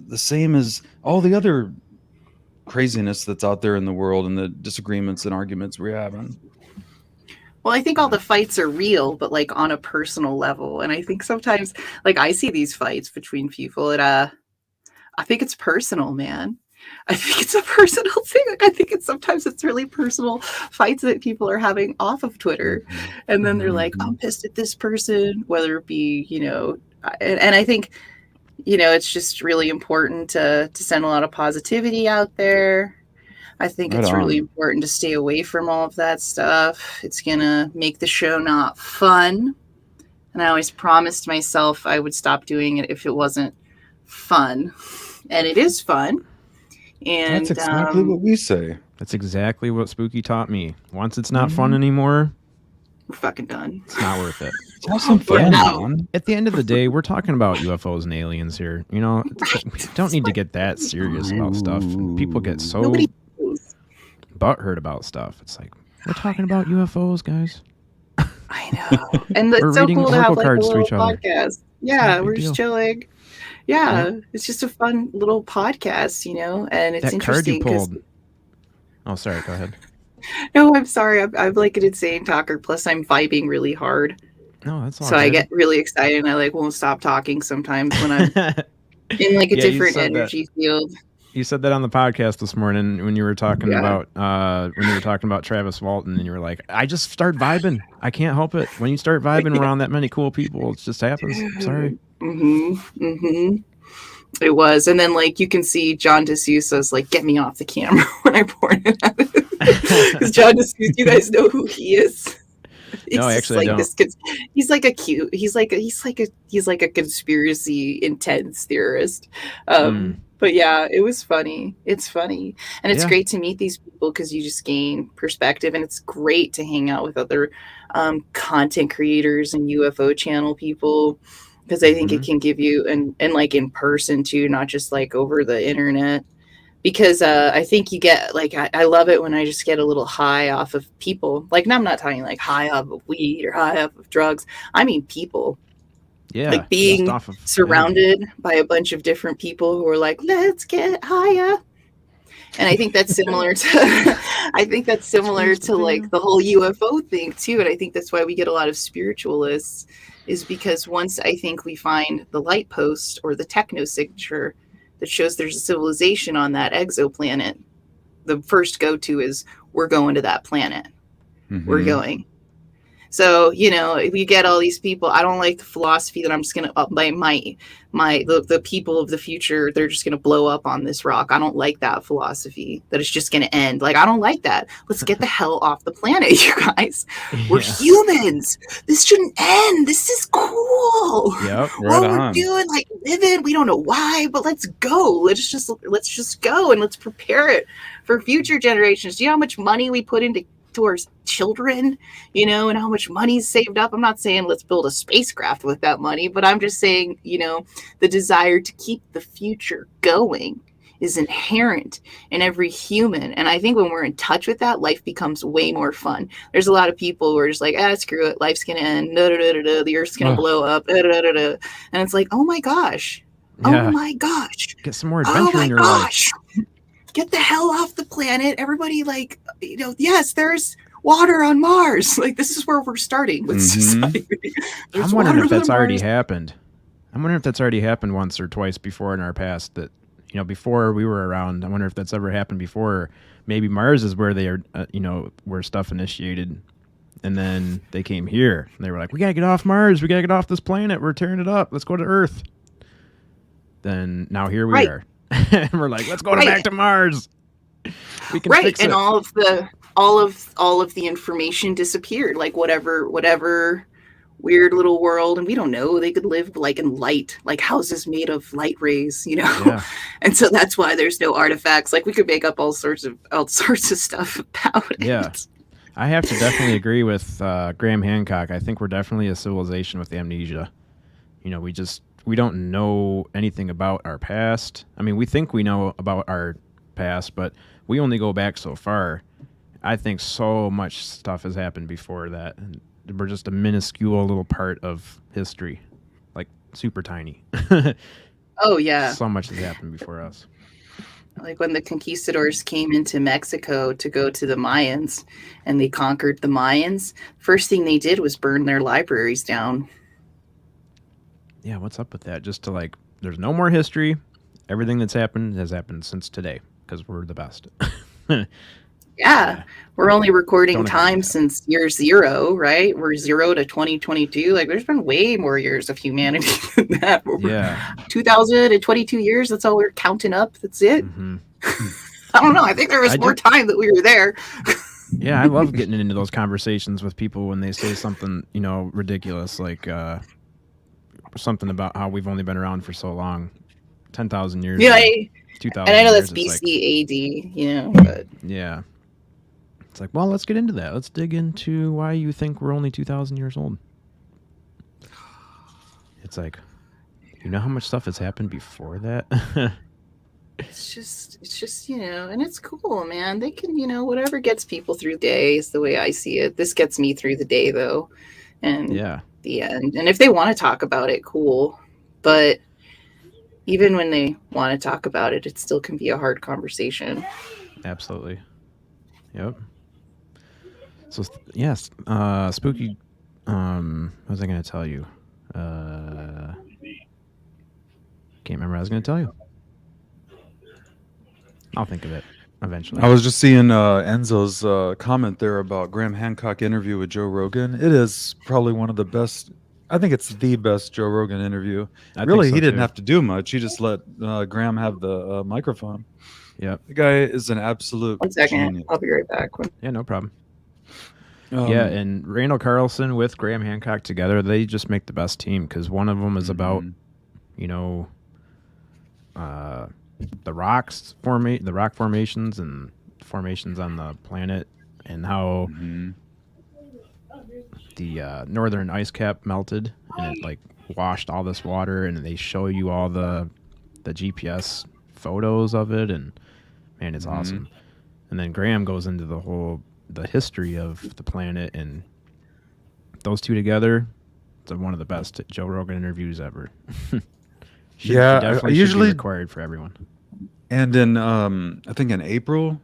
the same as all the other craziness that's out there in the world and the disagreements and arguments we're having. Well, I think all the fights are real, but like on a personal level. And I think sometimes, like, I see these fights between people, and I think it's personal, man. I think it's a personal thing. Like, I think sometimes it's really personal fights that people are having off of Twitter. And then they're like, I'm pissed at this person, whether it be, and I think, it's just really important to send a lot of positivity out there. I think it's really important to stay away from all of that stuff. It's going to make the show not fun. And I always promised myself I would stop doing it if it wasn't fun. And it is fun. And that's exactly what we say. That's exactly what Spooky taught me. Once it's not fun anymore, we're fucking done. It's not worth it. Have some fun, man. At the end of the day, we're talking about UFOs and aliens here. We don't need to get that serious about stuff. People get so butthurt about stuff. It's like, we're talking about UFOs, guys. I know. And it's so cool to have like a little podcast. Yeah, we're just chilling. Yeah, it's just a fun little podcast, and it's interesting. Card you pulled. Oh, sorry. Go ahead. No, I'm sorry. I'm like an insane talker. Plus, I'm vibing really hard. No, that's all. So I get really excited, and I won't stop talking sometimes when I'm in like a different energy field. You said that on the podcast this morning when you were talking about Travis Walton, and you were like, I just start vibing. I can't help it. When you start vibing around that many cool people, it just happens. Sorry. It was. And then like you can see John DeSouza's like, get me off the camera when I pointed at it. Because John DeSouza, you guys know who he is. No, actually, like I don't. He's like a conspiracy intense theorist. But yeah, it was funny. It's funny. And it's great to meet these people because you just gain perspective. And it's great to hang out with other content creators and UFO channel people, because I think it can give you, and like in person too, not just like over the internet. Because I think you get, like, I love it when I just get a little high off of people. Like, I'm not talking like high off of weed or high off of drugs. I mean people. Yeah, like being surrounded by a bunch of different people who are like, let's get higher. And I think that's similar to like the whole UFO thing too. And I think that's why we get a lot of spiritualists, is because once I think we find the light post or the techno signature that shows there's a civilization on that exoplanet, the first go-to is we're going to that planet. We're going. So, you know, if you get all these people, I don't like the philosophy that I'm just going to up the people of the future, they're just going to blow up on this rock. I don't like that philosophy that it's just going to end. Like, I don't like that. Let's get the hell off the planet, you guys. We're humans. This shouldn't end. This is cool. Yep, what we're doing, like living, we don't know why, but let's go. Let's just go and let's prepare it for future generations. Do you know how much money we put into our children, you know, and how much money's saved up? I'm not saying let's build a spacecraft with that money, but I'm just saying, you know, the desire to keep the future going is inherent in every human. And I think when we're in touch with that, life becomes way more fun. There's a lot of people who are just like, screw it, life's gonna end, the earth's gonna blow up, and it's like, oh my gosh, get some more adventure in your life. Get the hell off the planet. Everybody, like, you know, yes, there's water on Mars. Like, this is where we're starting with society. I'm wondering if that's already happened. I'm wondering if that's already happened once or twice before in our past, that, you know, before we were around. I wonder if that's ever happened before. Maybe Mars is where they are, you know, where stuff initiated. And then they came here and they were like, we got to get off Mars. We got to get off this planet. We're tearing it up. Let's go to Earth. Then now here we are. And we're like, let's go back to Mars. We can fix it. And all of the information disappeared. Like whatever weird little world, and we don't know. They could live like in light, like houses made of light rays, you know. Yeah. And so that's why there's no artifacts. Like we could make up all sorts of stuff about it. Yeah. I have to definitely agree with Graham Hancock. I think we're definitely a civilization with amnesia. You know, we don't know anything about our past. I mean, we think we know about our past, but we only go back so far. I think so much stuff has happened before that. And we're just a minuscule little part of history, like super tiny. Oh, yeah. So much has happened before us. Like when the conquistadors came into Mexico to go to the Mayans and they conquered the Mayans, first thing they did was burn their libraries down. Yeah, what's up with that? Just to like, there's no more history. Everything that's happened has happened since today because we're the best. Yeah, we're only recording time since year 0, right? We're 0 to 2022. Like, there's been way more years of humanity than that. Yeah. 2022 years, that's all we're counting up. That's it. Mm-hmm. I don't know. I think there was more time that we were there. Yeah, I love getting into those conversations with people when they say something, you know, ridiculous, like something about how we've only been around for so long, 10,000 years. Yeah, 2,000 and I know years, that's BC AD, you know, but yeah. It's like, well, let's get into that. Let's dig into why you think we're only 2,000 years old. It's like, you know how much stuff has happened before that? It's just, you know, and it's cool, man. They can, you know, whatever gets people through the day is the way I see it. This gets me through the day, though. And the end. And if they want to talk about it, cool. But even when they want to talk about it, it still can be a hard conversation. Absolutely. Yep. So, yes, spooky. What was I going to tell you? Can't remember what I was going to tell you. I'll think of it eventually. I was just seeing Enzo's comment there about Graham Hancock interview with Joe Rogan. It is probably one of the best. I think it's the best Joe Rogan interview. Really, he didn't have to do much. He just let Graham have the microphone. Yep. The guy is an absolute 1 second. genius. I'll be right back. Yeah, no problem. Yeah, and Randall Carlson with Graham Hancock together, they just make the best team because one of them is about, you know, the rock formations and formations on the planet and how the northern ice cap melted and it like washed all this water, and they show you all the GPS photos of it, and man, it's awesome. And then Graham goes into the history of the planet, and those two together, it's one of the best Joe Rogan interviews ever. I usually required for everyone. And in I think in April,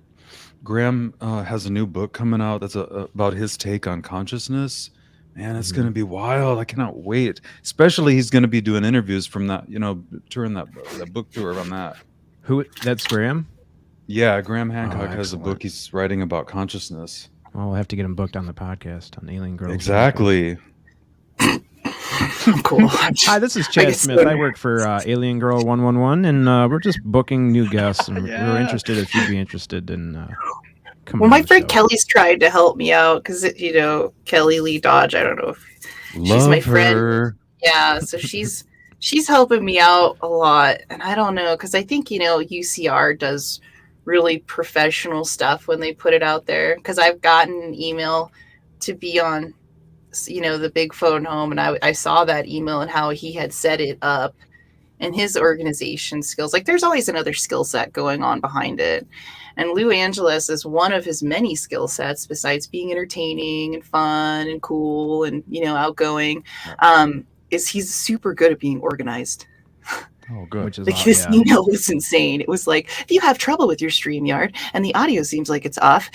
Graham has a new book coming out that's about his take on consciousness. Man, it's going to be wild. I cannot wait. Especially he's going to be doing interviews from that, touring that book tour on that. Who? That's Graham? Yeah, Graham Hancock has a excellent. book he's writing about consciousness. Well, we'll have to get him booked on the podcast, on Alien Girls. Exactly. Cool. Hi, this is I Chad guess Smith. so. I work for Aliengirl111, and we're just booking new guests, and we're interested if you'd be interested in coming Well, on my the friend show. Kelly's tried to help me out because, Kelly Lee Dodge, I don't know if she's my friend. Her. Yeah, so she's helping me out a lot. And I don't know, because I think, UCR does really professional stuff when they put it out there. Because I've gotten an email to be on, the big phone home, and I saw that email and how he had set it up and his organization skills. Like, there's always another skill set going on behind it. And Lou Angeles is one of his many skill sets, besides being entertaining and fun and cool and, outgoing, is he's super good at being organized. Oh, good. Which is Like, his yeah. email was insane. It was like, if you have trouble with your StreamYard and the audio seems like it's off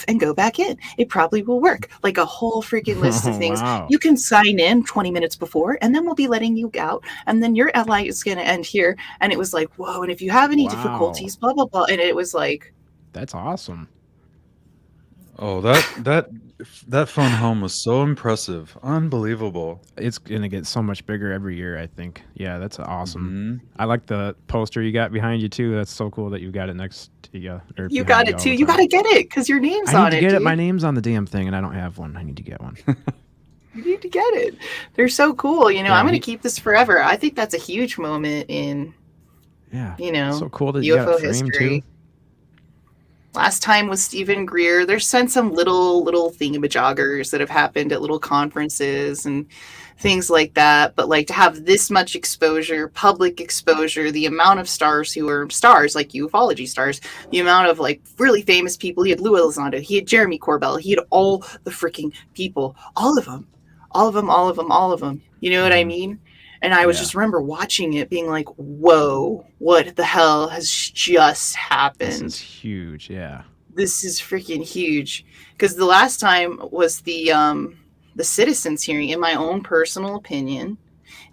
and go back in. It probably will work. Like a whole freaking list of things. Wow. You can sign in 20 minutes before, and then we'll be letting you out. And then your ally is going to end here. And it was like, whoa. And if you have any difficulties, blah, blah, blah. And it was like, that's awesome. Oh, that phone home was so impressive. Unbelievable. It's gonna get so much bigger every year, I think. Yeah, that's awesome. Mhm. I like the poster you got behind you too. That's so cool that you got it next to you. Or you behind got you it all too. the You got time. to get it because your name's I on need to it. get it. Dude. My name's on the damn thing, and I don't have one. I need to get one. You need to get it. They're so cool. Yeah, I'm going to keep this forever. I think that's a huge moment in, Yeah, so cool that UFO you got it framed history. too. Last time was Stephen Greer. There's been some little thingamajoggers that have happened at little conferences and things like that. But like to have this much exposure, public exposure, the amount of stars who are stars, like ufology stars, the amount of like really famous people. He had Lou Elizondo, he had Jeremy Corbell, he had all the freaking people, all of them. You know what I mean? And I was just remember watching it being like, whoa, what the hell has just happened? This is huge, yeah. This is freaking huge. Because the last time was the citizens hearing, in my own personal opinion,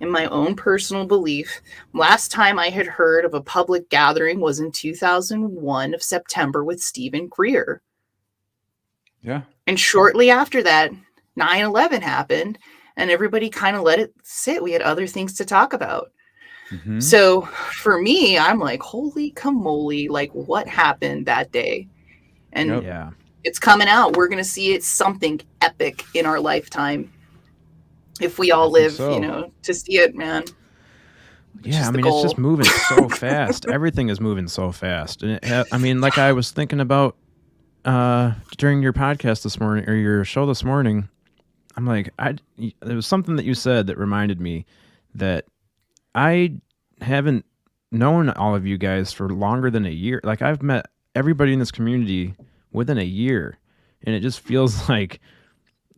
in my own personal belief. Last time I had heard of a public gathering was in 2001 of September with Stephen Greer. Yeah. And shortly after that, 9/11 happened. And everybody kind of let it sit. We had other things to talk about. Mm-hmm. So for me, I'm like, holy camole, like what happened that day? And yeah, it's coming out. We're going to see it something epic in our lifetime. If we all live, to see it, man. Yeah, I mean, it's just moving so fast. Everything is moving so fast. And I mean, like I was thinking about during your podcast this morning, or your show this morning, I'm like, there was something that you said that reminded me that I haven't known all of you guys for longer than a year. Like I've met everybody in this community within a year, and it just feels like,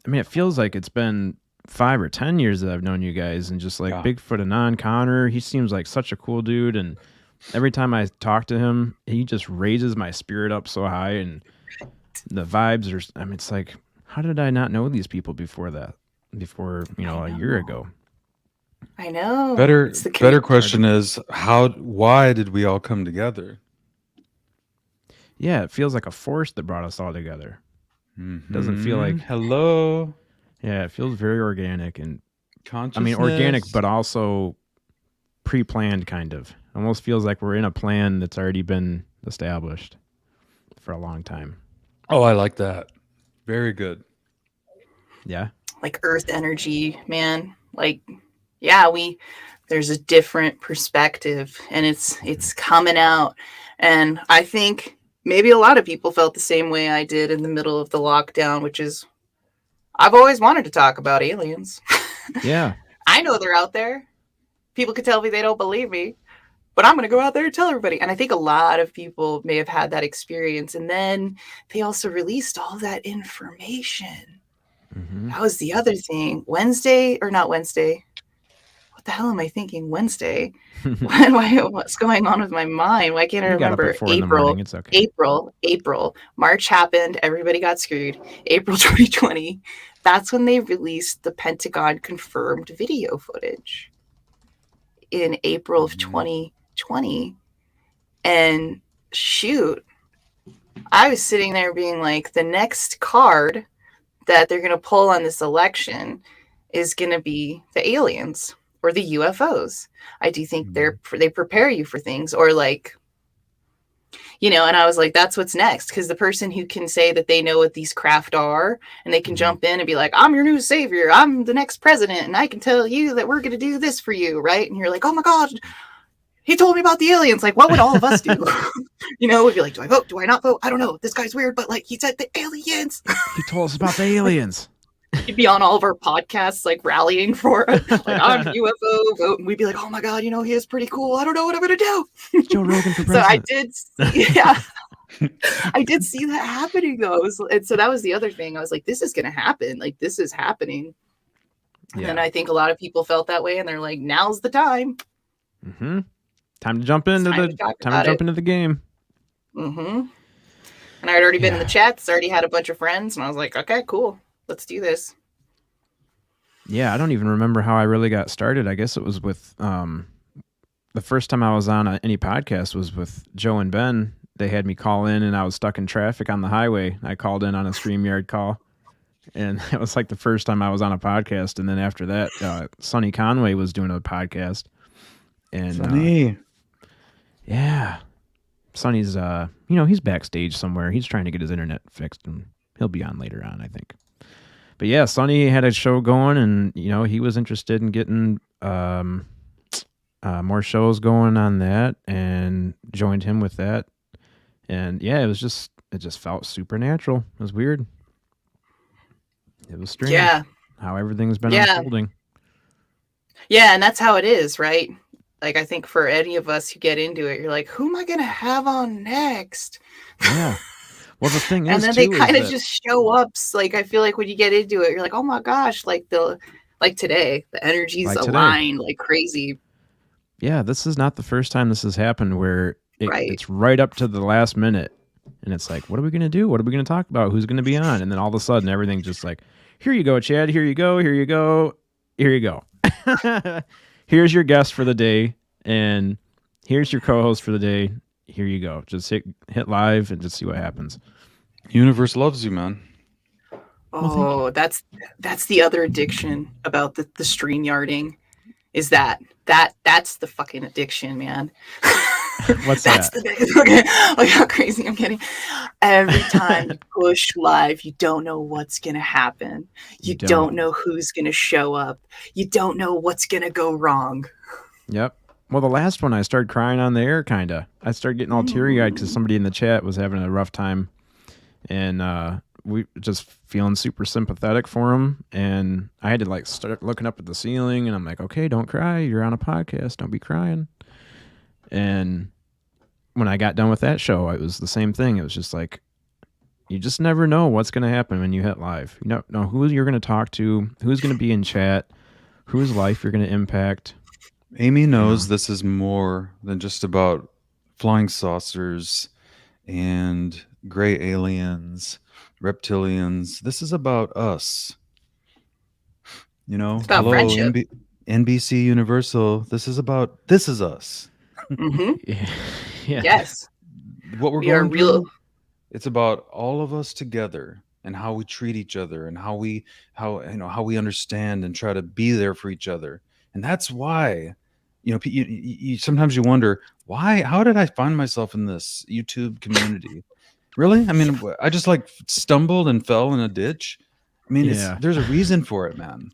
it feels like it's been 5 or 10 years that I've known you guys. And just like Bigfoot Anon Connor, he seems like such a cool dude, and every time I talk to him, he just raises my spirit up so high, and the vibes are, it's like, how did I not know these people before that? Before, a year ago. I know. Better question is why did we all come together? Yeah, it feels like a force that brought us all together. Mm-hmm. Doesn't feel like hello. Yeah, it feels very organic and consciousness. Organic, but also pre-planned kind of. Almost feels like we're in a plan that's already been established for a long time. Oh, I like that. Very good. Yeah. Like earth energy, man. Like, yeah, there's a different perspective, and it's coming out. And I think maybe a lot of people felt the same way I did in the middle of the lockdown, which is I've always wanted to talk about aliens. Yeah. I know they're out there. People could tell me they don't believe me, but I'm going to go out there and tell everybody. And I think a lot of people may have had that experience. And then they also released all that information. Mm-hmm. That was the other thing. What what the hell am I thinking? Wednesday? What's going on with my mind? Why can't I You got up remember? at 4 in the morning. It's okay. April. March happened. Everybody got screwed. April 2020. That's when they released the Pentagon confirmed video footage in April of 2020. And shoot, I was sitting there being like, the next card that they're going to pull on this election is going to be the aliens or the UFOs. I do think they prepare you for things, or like, you know, and I was like, that's what's next. Because the person who can say that they know what these craft are and they can jump in and be like, I'm your new savior, I'm the next president, and I can tell you that we're going to do this for you, right? And you're like, oh my God, he told me about the aliens. Like, what would all of us do? You know, we'd be like, do I vote? Do I not vote? I don't know. This guy's weird, but like, he said the aliens. He told us about the aliens. He'd be on all of our podcasts, like rallying for it. Like, I'm UFO vote. And we'd be like, oh my God, you know, he is pretty cool. I don't know what I'm going to do. Joe Rogan for president. So I did see, yeah. I did see that happening though. And so that was the other thing. I was like, this is going to happen. Like, this is happening. Yeah. And I think a lot of people felt that way. And they're like, now's the time. Mm-hmm. Time to jump into the game. Mm-hmm. And I had already been in the chats, already had a bunch of friends, and I was like, okay, cool. Let's do this. Yeah, I don't even remember how I really got started. I guess it was with the first time I was on any podcast was with Joe and Ben. They had me call in, and I was stuck in traffic on the highway. I called in on a StreamYard call, and it was like the first time I was on a podcast. And then after that, Sonny Conway was doing a podcast. And Sonny. Yeah. Sonny's, he's backstage somewhere. He's trying to get his internet fixed, and he'll be on later on, I think. But yeah, Sonny had a show going, and, he was interested in getting more shows going on that, and joined him with that. And yeah, it just felt supernatural. It was weird. It was strange. Yeah. How everything's been unfolding. Yeah, and that's how it is, right? Like, I think for any of us who get into it, you're like, who am I going to have on next? Yeah. Well, the thing is, and then they kind of just show up. Like, I feel like when you get into it, you're like, oh my gosh, like today, the energy's aligned like crazy. Yeah, this is not the first time this has happened where it's right up to the last minute. And it's like, what are we going to do? What are we going to talk about? Who's going to be on? And then all of a sudden, everything's just like, here you go, Chad. Here you go. Here you go. Here you go. Here's your guest for the day, and here's your co-host for the day. Here you go. Just hit live and just see what happens. Universe loves you, man. Oh, that's the other addiction about the StreamYarding is that's the fucking addiction, man. What's that's that? Look how crazy I'm getting. Every time you push live, you don't know what's going to happen. You don't know who's going to show up. You don't know what's going to go wrong. Yep. Well, the last one, I started crying on the air, kind of. I started getting all teary-eyed because somebody in the chat was having a rough time. And we just feeling super sympathetic for him. And I had to start looking up at the ceiling, and I'm like, okay, don't cry. You're on a podcast. Don't be crying. And when I got done with that show, it was the same thing. It was just like, you just never know what's going to happen when you hit live. You don't know who you're going to talk to, who's going to be in chat, whose life you're going to impact. Amy knows this is more than just about flying saucers and gray aliens, reptilians. This is about us. It's about friendship. NBC Universal. This is us. Mm-hmm. Yeah. Yes. What we're going through, it's about all of us together and how we treat each other and how we understand and try to be there for each other. And that's why, you sometimes you wonder, how did I find myself in this YouTube community? Really? I mean, I just stumbled and fell in a ditch. I mean, there's a reason for it, man.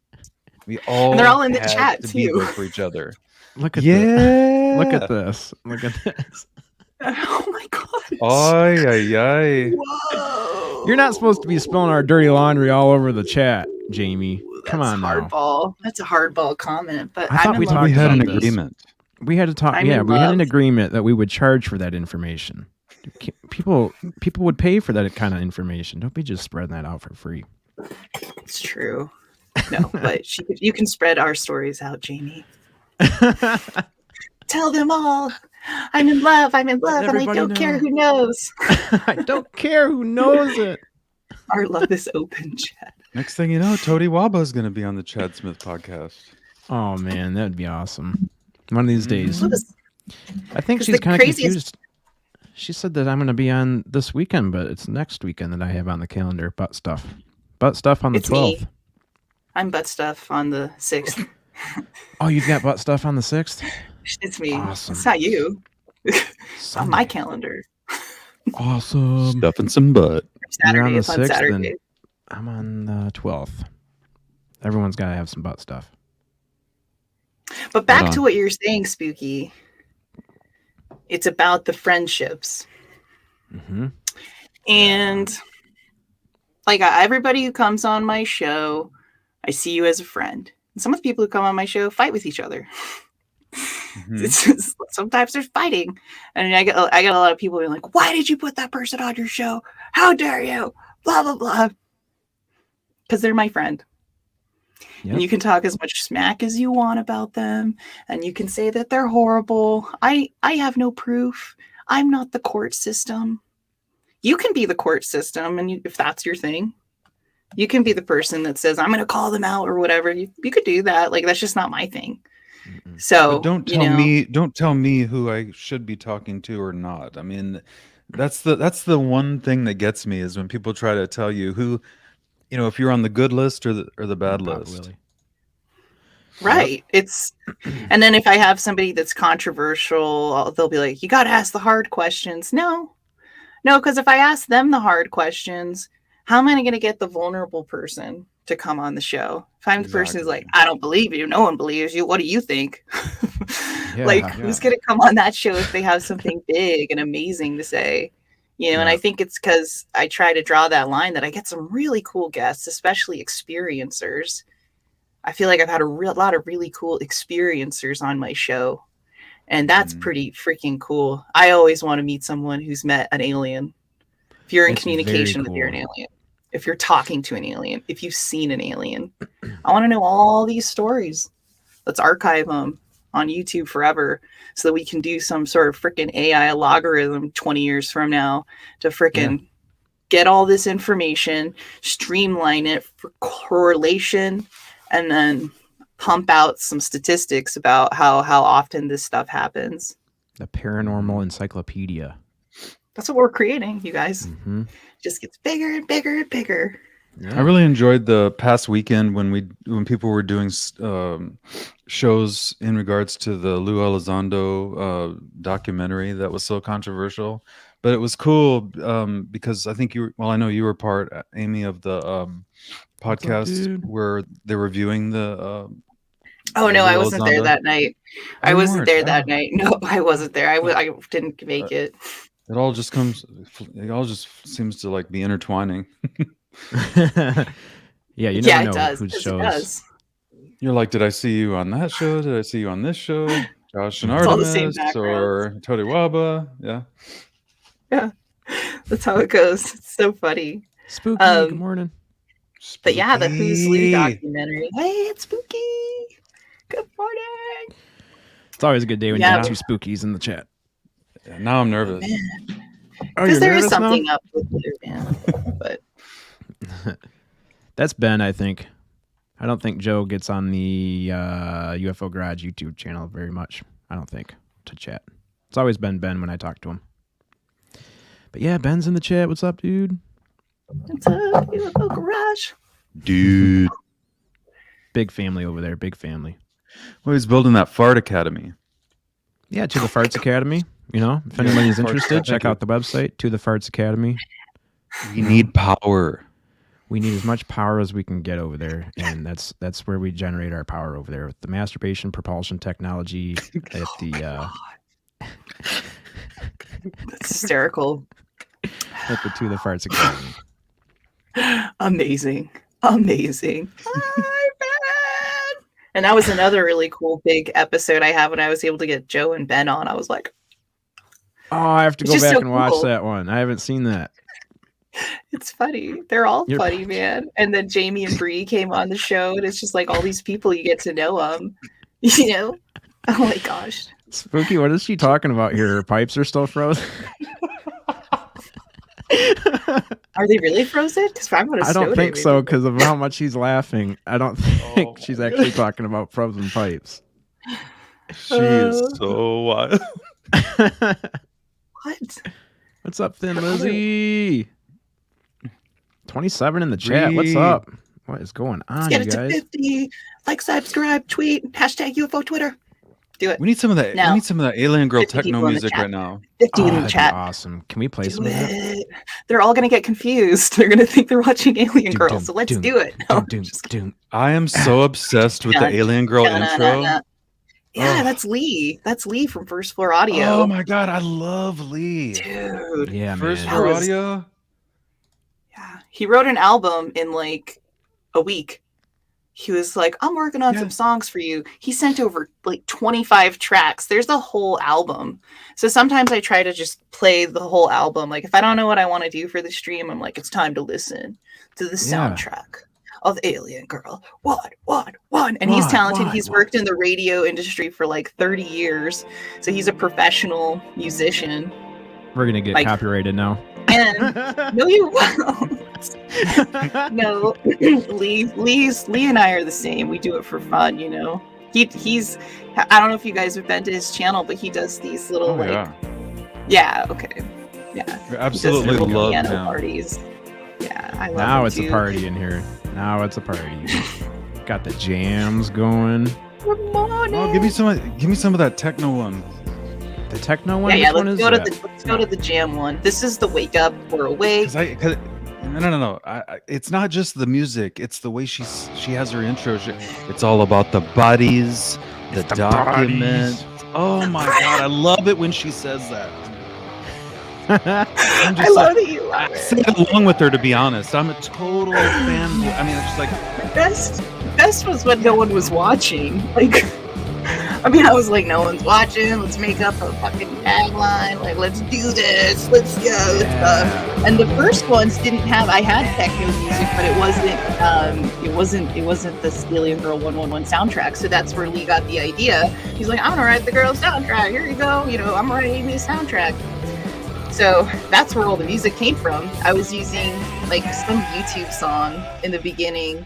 We all and they're all in the chat to too. Be there for each other. Look at Look at this. Look at this. Oh my god. Ay, ay, ay. Whoa. You're not supposed to be spilling our dirty laundry all over the chat, Jamie. Come on now. Hardball. That's a hardball comment. But I thought we had an about agreement. We had to talk. We had an agreement that we would charge for that information. People would pay for that kind of information. Don't be just spreading that out for free. It's true. No, but you can spread our stories out, Jamie. Tell them all. I'm in love, and I don't care who knows. I don't care who knows it. Our love is open, Chad. Next thing you know, Toady Waba is going to be on the Chad Smith podcast. Oh man, that'd be awesome. One of these days. I think 'Cause she's the kind of craziest- confused. She said that I'm going to be on this weekend, but it's next weekend that I have on the calendar. Butt stuff on the It's me. 12th. I'm butt stuff on the 6th. Oh, you've got butt stuff on the 6th? It's me. Awesome. It's not you. It's on my Sunday. calendar. Awesome. Stuffing some butt. You're on Saturday. the It's on 6th, Saturday. then I'm on the 12th. Everyone's got to have some butt stuff. But back Hold to on. what you're saying, Spooky. It's about the friendships. Mm-hmm. And like everybody who comes on my show, I see you as a friend. And some of the people who come on my show fight with each other. Mhm. It's just, sometimes there's fighting, and I get a lot of people being like, "Why did you put that person on your show? How dare you?" Blah blah blah. Because they're my friend. Yep. And you can talk as much smack as you want about them, and you can say that they're horrible. I have no proof. I'm not the court system. You can be the court system, and if that's your thing, you can be the person that says, I'm going to call them out or whatever. You could do that. Like, that's just not my thing. Mm-mm. So But don't tell me who I should be talking to or not. I mean, that's the one thing that gets me is when people try to tell you who, if you're on the good list or the bad Pop list. Willie. Right. It's, and then if I have somebody that's controversial, they'll be like, you got to ask the hard questions. No, because if I ask them the hard questions, how am I going to get the vulnerable person to come on the show? If I'm the person who's like, I don't believe you, no one believes you, what do you think? Who's going to come on that show if they have something big and amazing to say? And I think it's because I try to draw that line that I get some really cool guests, especially experiencers. I feel like I've had a lot of really cool experiencers on my show. And that's pretty freaking cool. I always want to meet someone who's met an alien. If you're in communication with an alien, if you're talking to an alien, if you've seen an alien, I want to know all these stories. Let's archive them on YouTube forever so that we can do some sort of freaking AI logarithm 20 years from now to freaking get all this information, streamline it for correlation, and then pump out some statistics about how often this stuff happens. The Paranormal Encyclopedia. That's what we're creating, you guys. Mm-hmm. Just gets bigger and bigger and bigger. Yeah. I really enjoyed the past weekend when people were doing shows in regards to the Lou Elizondo documentary that was so controversial. But it was cool because I think I know you were part, Amy, of the podcast where they were viewing the. Oh no, Lou I wasn't there Elizondo. that night. Oh, I you wasn't weren't? there that Oh. night. No, I wasn't there. I didn't make it. It all just seems to like be intertwining. Yeah, you never Yeah, know it does. whose It shows. does. You're like, did I see you on that show? Did I see you on this show? Josh and It's all the same Artemis backgrounds. or Toady Waba? Yeah. That's how it goes. It's so funny. Spooky, good morning. But yeah, the Who's Lou Spooky. documentary. Hey, it's spooky. Good morning. It's always a good day when Yeah. you have two spookies in the chat. Yeah, now I'm nervous. Oh, Because you're there is nervous now? something up with you, man. But That's Ben, I think. I don't think Joe gets on the UFO Garage YouTube channel very much. I don't think, to chat. It's always been Ben when I talk to him. But yeah, Ben's in the chat. What's up, dude? what's up, UFO Garage? Dude. Big family over there. Big family. Well, he's building that fart academy. Yeah, To the Farts Academy. If anybody's Farts interested, Academy. check out the website, To the Farts Academy. We need power. We need as much power as we can get over there, and that's where we generate our power over there with the masturbation propulsion technology at the That's hysterical. at the To the Farts Academy. Amazing. Hi, Ben. And that was another really cool big episode I have when I was able to get Joe and Ben on. I was like, Oh, I have to It's go just back so and watch cool. that one. I haven't seen that. it's funny. They're all You're- funny, man. And then Jamie and Bree came on the show, and it's just like all these people you get to know them. Oh my gosh. Spooky, what is she talking about here? Her pipes are still frozen? Are they really frozen? Because I'm gonna. I don't think so because of how much he's laughing. I don't think she's actually talking about frozen pipes. She is so wild. What? What's up, Thin Lizzie? 27 in the chat. What's up? What is going on, Let's get you guys? it to 50. Like, subscribe, tweet, hashtag UFO Twitter. Do it. We need some of that. Now, we need some of that Alien Girl 50 techno people in the music chat. right now. 50 in the that'd chat. be awesome. Can we play Do some of that? it. They're all gonna get confused. They're gonna think they're watching Alien Girl. So let's do it. No, I am so obsessed with the Alien Girl intro. Yeah, that's Lee. That's Lee from First Floor Audio. Oh my god, I love Lee. Dude. Yeah, First man. Floor Audio. Yeah. He wrote an album in like a week. He was like, I'm working on some songs for you. He sent over like 25 tracks. There's a whole album. So sometimes I try to just play the whole album. Like if I don't know what I want to do for the stream, I'm like, it's time to listen to the soundtrack of Alien Girl. One. And he's talented. He's worked in the radio industry for like 30 years. So he's a professional musician. We're going to get copyrighted now. And no, you won't. No, Lee and I are the same. We do it for fun, you know. He's I don't know if you guys have been to his channel, but he does these little okay. Yeah. I absolutely love piano him. Parties. Yeah, I love Now him it's too. a party in here. Now it's a party. Got the jams going. Good morning. Oh, give me some of that techno one. The techno one? Yeah, Which let's go to the jam one. This is the wake up. We're awake. No. It's not just the music. It's the way she has her intro. It's all about the bodies, the document. Oh my god, I love it when she says that. I love that you love it. Sing along with her, to be honest. I'm a total fanboy. I mean, it's just like the best was when no one was watching. Like. I mean, I was like, no one's watching. Let's make up a fucking tagline. Like, let's do this. Let's go. Yeah. And the first ones didn't have. I had techno music, but it wasn't the Aliengirl111 soundtrack. So that's where Lee got the idea. He's like, I'm gonna write the girl soundtrack. Here you go. You know, I'm writing this soundtrack. So that's where all the music came from. I was using like some YouTube song in the beginning,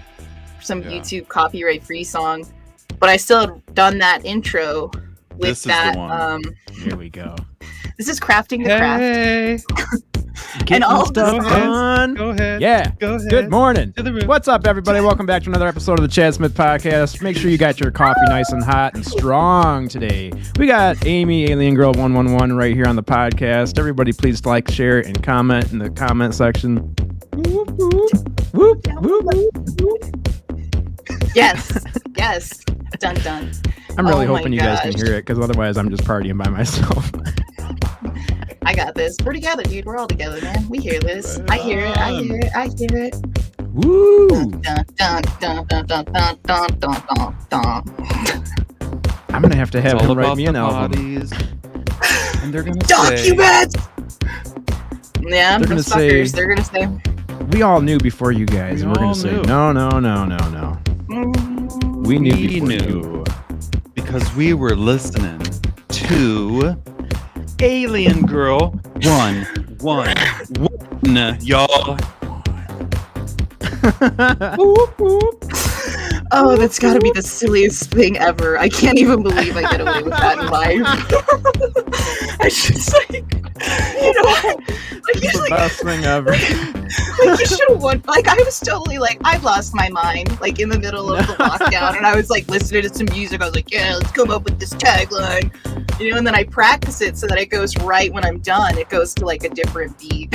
some YouTube copyright-free song. But I still had done that intro with this that. Is the one. Here we go. This is Crafting the Craft. And all stuff on. Go ahead. Yeah. Go ahead. Good morning. What's up, everybody? Welcome back to another episode of the Chad Smith Podcast. Make sure you got your coffee nice and hot and strong today. We got Amy, Aliengirl111, right here on the podcast. Everybody, please like, share, and comment in the comment section. Whoop, whoop, whoop, whoop, whoop. Yes. Dun. I'm really hoping you guys can hear it, because otherwise I'm just partying by myself. I got this. We're together, dude. We're all together, man. We hear this. I hear it. Woo! Dun, dun, dun, dun, dun, dun, dun, dun, dun. I'm gonna have to have him write me an album. And they're gonna document. Yeah, they're gonna say. They're gonna say. We all knew before you guys, and we're gonna say no. We knew before you. Because we were listening to Alien Girl 111, y'all. Oh, that's got to be the silliest thing ever. I can't even believe I get away with that in life. I just like, you know, like it's the best thing ever. Like you should have won. Like I was totally like, I've lost my mind. Like in the middle of the lockdown, and I was like listening to some music. I was like, yeah, let's come up with this tagline, you know. And then I practice it so that it goes right when I'm done. It goes to like a different beat.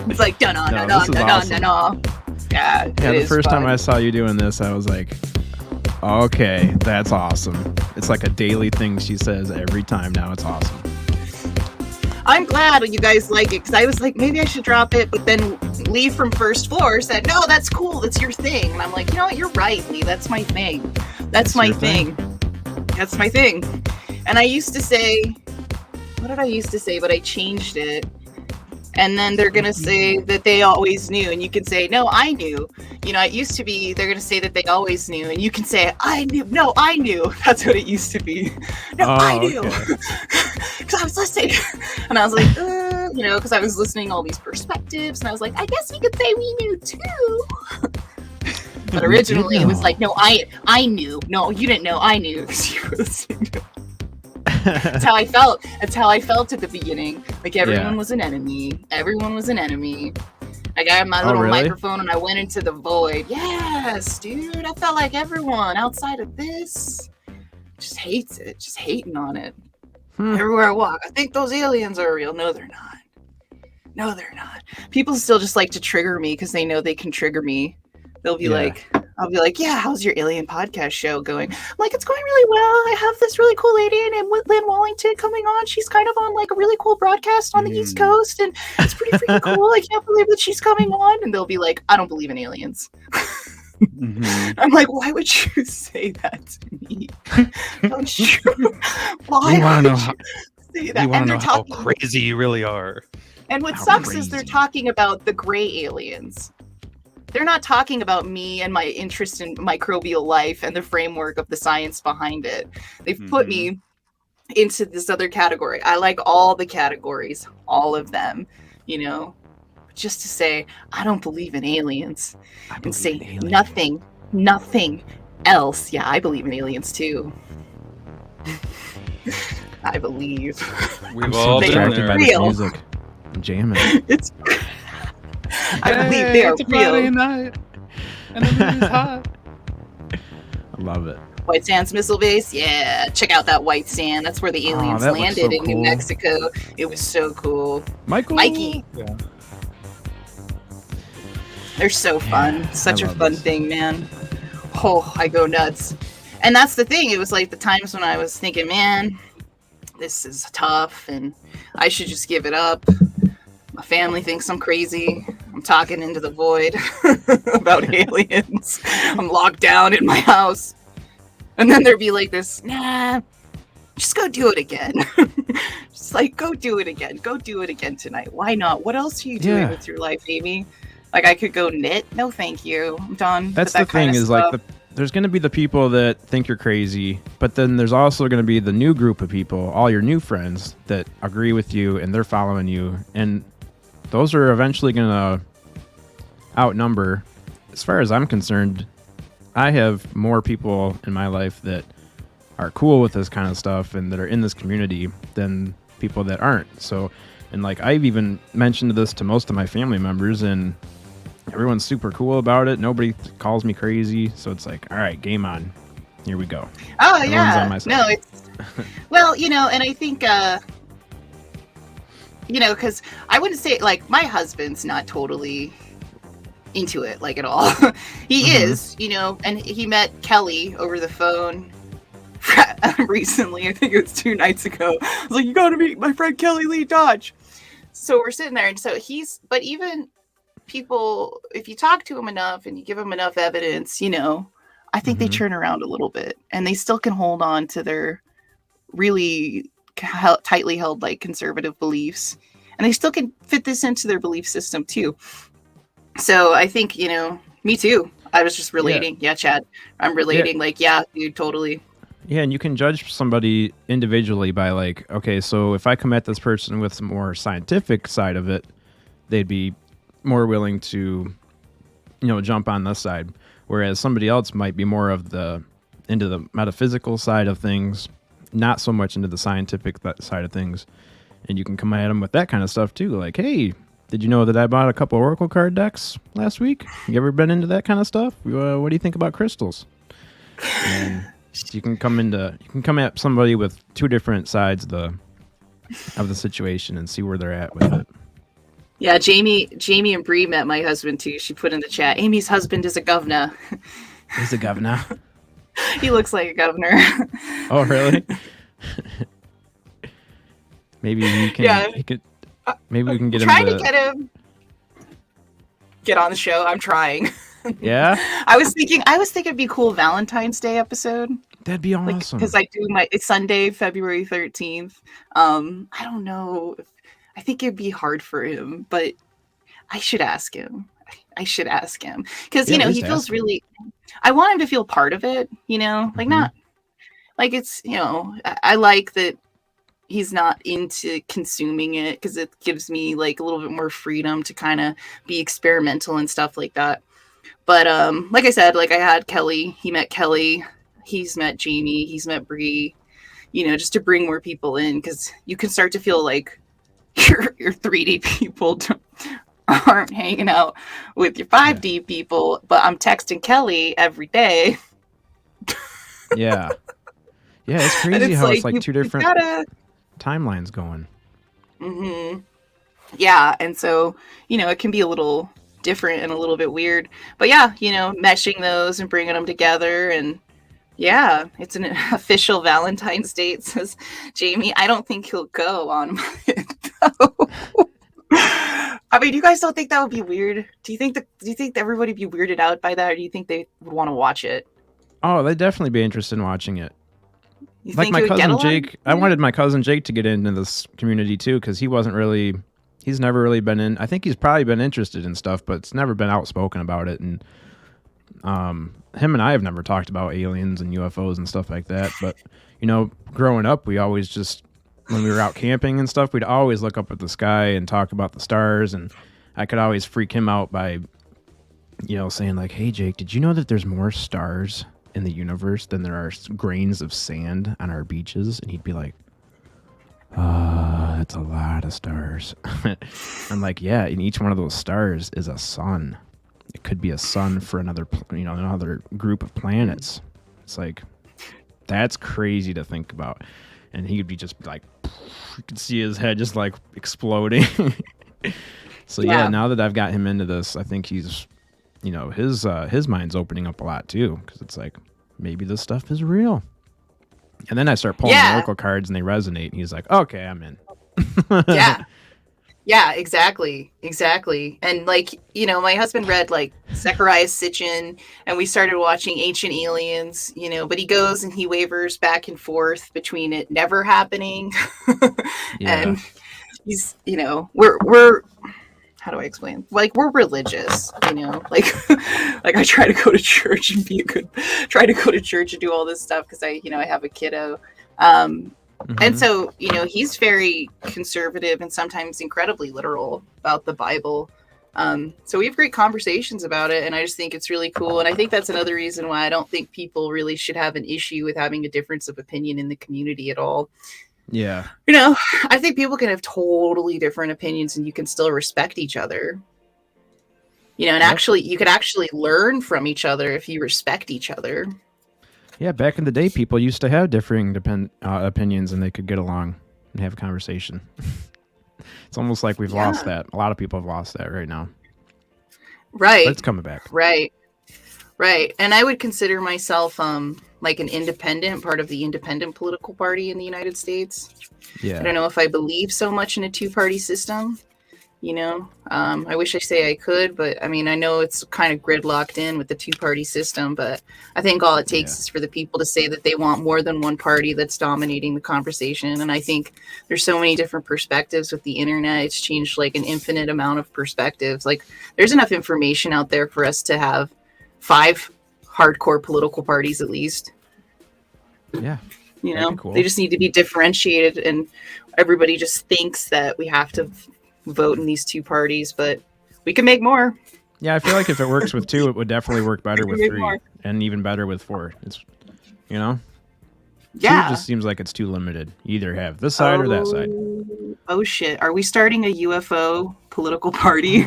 It's like dun dun dun dun dun dun. Yeah, the first time I saw you doing this, I was like, okay, that's awesome. It's like a daily thing she says every time now. It's awesome. I'm glad you guys like it, because I was like, maybe I should drop it, but then Lee from First Floor said, no, that's cool, that's your thing. And I'm like, you know what, you're right, Lee, that's my thing. That's my thing. That's my thing. And I used to say, what did I used to say, but I changed it. And then they're going to say that they always knew. And you can say, no, I knew. You know, it used to be, they're going to say that they always knew. And you can say, I knew. No, I knew. That's what it used to be. No, I knew. Because I was listening. And I was like, you know, because I was listening to all these perspectives. And I was like, I guess you could say we knew too. But originally it was like, no, I knew. No, you didn't know. I knew because you were listening to it. That's how I felt. That's how I felt at the beginning. Like everyone was an enemy. Everyone was an enemy. I got my little microphone and I went into the void. Yes, dude. I felt like everyone outside of this just hates it. Just hating on it. Everywhere I walk. I think those aliens are real. No, they're not. No, they're not. People still just like to trigger me because they know they can trigger me. They'll be like, I'll be like, yeah, how's your alien podcast show going? I'm like, it's going really well. I have this really cool lady in Lynn Wallington coming on. She's kind of on like a really cool broadcast on the East Coast. And it's pretty freaking cool. I can't believe that she's coming on. And they'll be like, I don't believe in aliens. I'm like, why would you say that to me? Don't you? Why you want to know say that? You want to know how crazy you really are. And what sucks is they're talking about the gray aliens. They're not talking about me and my interest in microbial life and the framework of the science behind it. They've put me into this other category. I like all the categories, all of them, you know, just to say, I don't believe in aliens and say nothing else. Yeah, I believe in aliens too. I believe. I'm so distracted by this music. I'm jamming. It's I believe they are real. Night, and the moon is hot. I love it. White Sands Missile Base, yeah. Check out that White Sand. That's where the aliens landed in New Mexico. It was so cool. Mikey. Yeah. They're so fun. Such a fun thing, man. Oh, I go nuts. And that's the thing. It was like the times when I was thinking, man, this is tough and I should just give it up. My family thinks I'm crazy. I'm talking into the void about aliens. I'm locked down in my house. And then there'd be like this, nah, just go do it again. Just like, go do it again. Go do it again tonight. Why not? What else are you doing with your life, Amy? Like, I could go knit. No, thank you. I'm done. That's the thing is like, there's going to be the people that think you're crazy, but then there's also going to be the new group of people, all your new friends that agree with you and they're following you. And those are eventually going to outnumber. As far as I'm concerned, I have more people in my life that are cool with this kind of stuff and that are in this community than people that aren't. So, and like I've even mentioned this to most of my family members and everyone's super cool about it. Nobody calls me crazy. So it's like, all right, game on. Here we go. Oh, everyone's yeah. No, it's, well, you know, and I think, you know, because I wouldn't say, like, my husband's not totally into it, like, at all. He is, you know, and he met Kelly over the phone recently. I think it was 2 nights ago. I was like, you gotta meet my friend Kelly Lee Dodge. So we're sitting there, and so but even people, if you talk to him enough and you give them enough evidence, you know, I think they turn around a little bit, and they still can hold on to their really tightly held, like, conservative beliefs, and they still can fit this into their belief system too. So I think, you know, me too. I was just relating. Yeah, Chad, I'm relating. Yeah. Like, yeah, dude, totally. Yeah, and you can judge somebody individually by like, okay, so if I come at this person with some more scientific side of it, they'd be more willing to, you know, jump on this side. Whereas somebody else might be more of into the metaphysical side of things, not so much into the scientific side of things. And you can come at them with that kind of stuff too. Like, hey, did you know that I bought a couple Oracle card decks last week? You ever been into that kind of stuff? What do you think about crystals? And you can come at somebody with 2 different sides of the situation and see where they're at with it. Yeah, Jamie and Bree met my husband too. She put in the chat, Amy's husband is a governor. He's a governor. He looks like a governor. Oh, really? Maybe he can. Yeah. Maybe we can get him. Trying to get him. Get on the show. I'm trying. Yeah. I was thinking it'd be a cool Valentine's Day episode. That'd be awesome. Because I do it's Sunday, February 13th. I don't know. I think it'd be hard for him, but I should ask him. Because Yeah, at he least feels ask him. really. I want him to feel part of it. Like Mhm. not like it's I like that he's not into consuming it because it gives me like a little bit more freedom to kind of be experimental and stuff like that. But like I said, like I had Kelly, he met Kelly, he's met Jamie, he's met Bree, just to bring more people in because you can start to feel like your 3D people aren't hanging out with your 5D people, but I'm texting Kelly every day. Yeah. Yeah, it's And crazy it's how like it's like you two different gotta. timelines going. Yeah, and so it can be a little different and a little bit weird, but yeah, meshing those and bringing them together, and yeah, it's an official Valentine's date, says Jamie. I don't think he'll go on it though. I mean, you guys don't think that would be weird? Do you think everybody would be weirded out by that, or do you think they would want to watch it? Oh, they'd definitely be interested in watching it. You Like think my it would get a cousin lot of Jake, I wanted my cousin Jake to get into this community too because he's never really been in. I think he's probably been interested in stuff, but it's never been outspoken about it. And him and I have never talked about aliens and UFOs and stuff like that. But growing up, we always just when we were out camping and stuff, we'd always look up at the sky and talk about the stars. And I could always freak him out by saying like, "Hey Jake, did you know that there's more stars in the universe than there are grains of sand on our beaches?" And he'd be like, that's a lot of stars. I'm like, yeah, and each one of those stars is a sun. It could be a sun for another group of planets. It's like, that's crazy to think about. And he would be just like, you could see his head just like exploding. So yeah, now that I've got him into this, I think he's, his mind's opening up a lot too, because it's like, maybe this stuff is real. And then I start pulling oracle cards and they resonate, and he's like, okay, I'm in. Yeah, exactly. And like, my husband read like Zechariah Sitchin, and we started watching Ancient Aliens, but he goes and he wavers back and forth between it never happening and he's, we're how do I explain? Like, we're religious, like I try to go to church and try to go to church and do all this stuff because I have a kiddo. And so, he's very conservative and sometimes incredibly literal about the Bible. So we have great conversations about it, and I just think it's really cool. And I think that's another reason why I don't think people really should have an issue with having a difference of opinion in the community at all. Yeah. I think people can have totally different opinions and you can still respect each other. And actually, you could actually learn from each other if you respect each other. Yeah, back in the day, people used to have differing opinions and they could get along and have a conversation. It's almost like we've lost that. A lot of people have lost that right now. Right. But it's coming back. Right. And I would consider myself like an independent, part of the independent political party in the United States. Yeah. I don't know if I believe so much in a two-party system. I wish I say I could, but I mean, I know it's kind of gridlocked in with the two-party system, but I think all it takes is for the people to say that they want more than one party that's dominating the conversation. And I think there's so many different perspectives with the internet. It's changed like an infinite amount of perspectives. Like, there's enough information out there for us to have 5 hardcore political parties at least. Yeah. Cool. They just need to be differentiated, and everybody just thinks that we have to vote in these 2 parties, but we can make more. Yeah, I feel like if it works with 2, it would definitely work better with 3 and even better with 4. It's Yeah. 2 just seems like it's too limited. You either have this side or that side. Oh shit. Are we starting a UFO political party?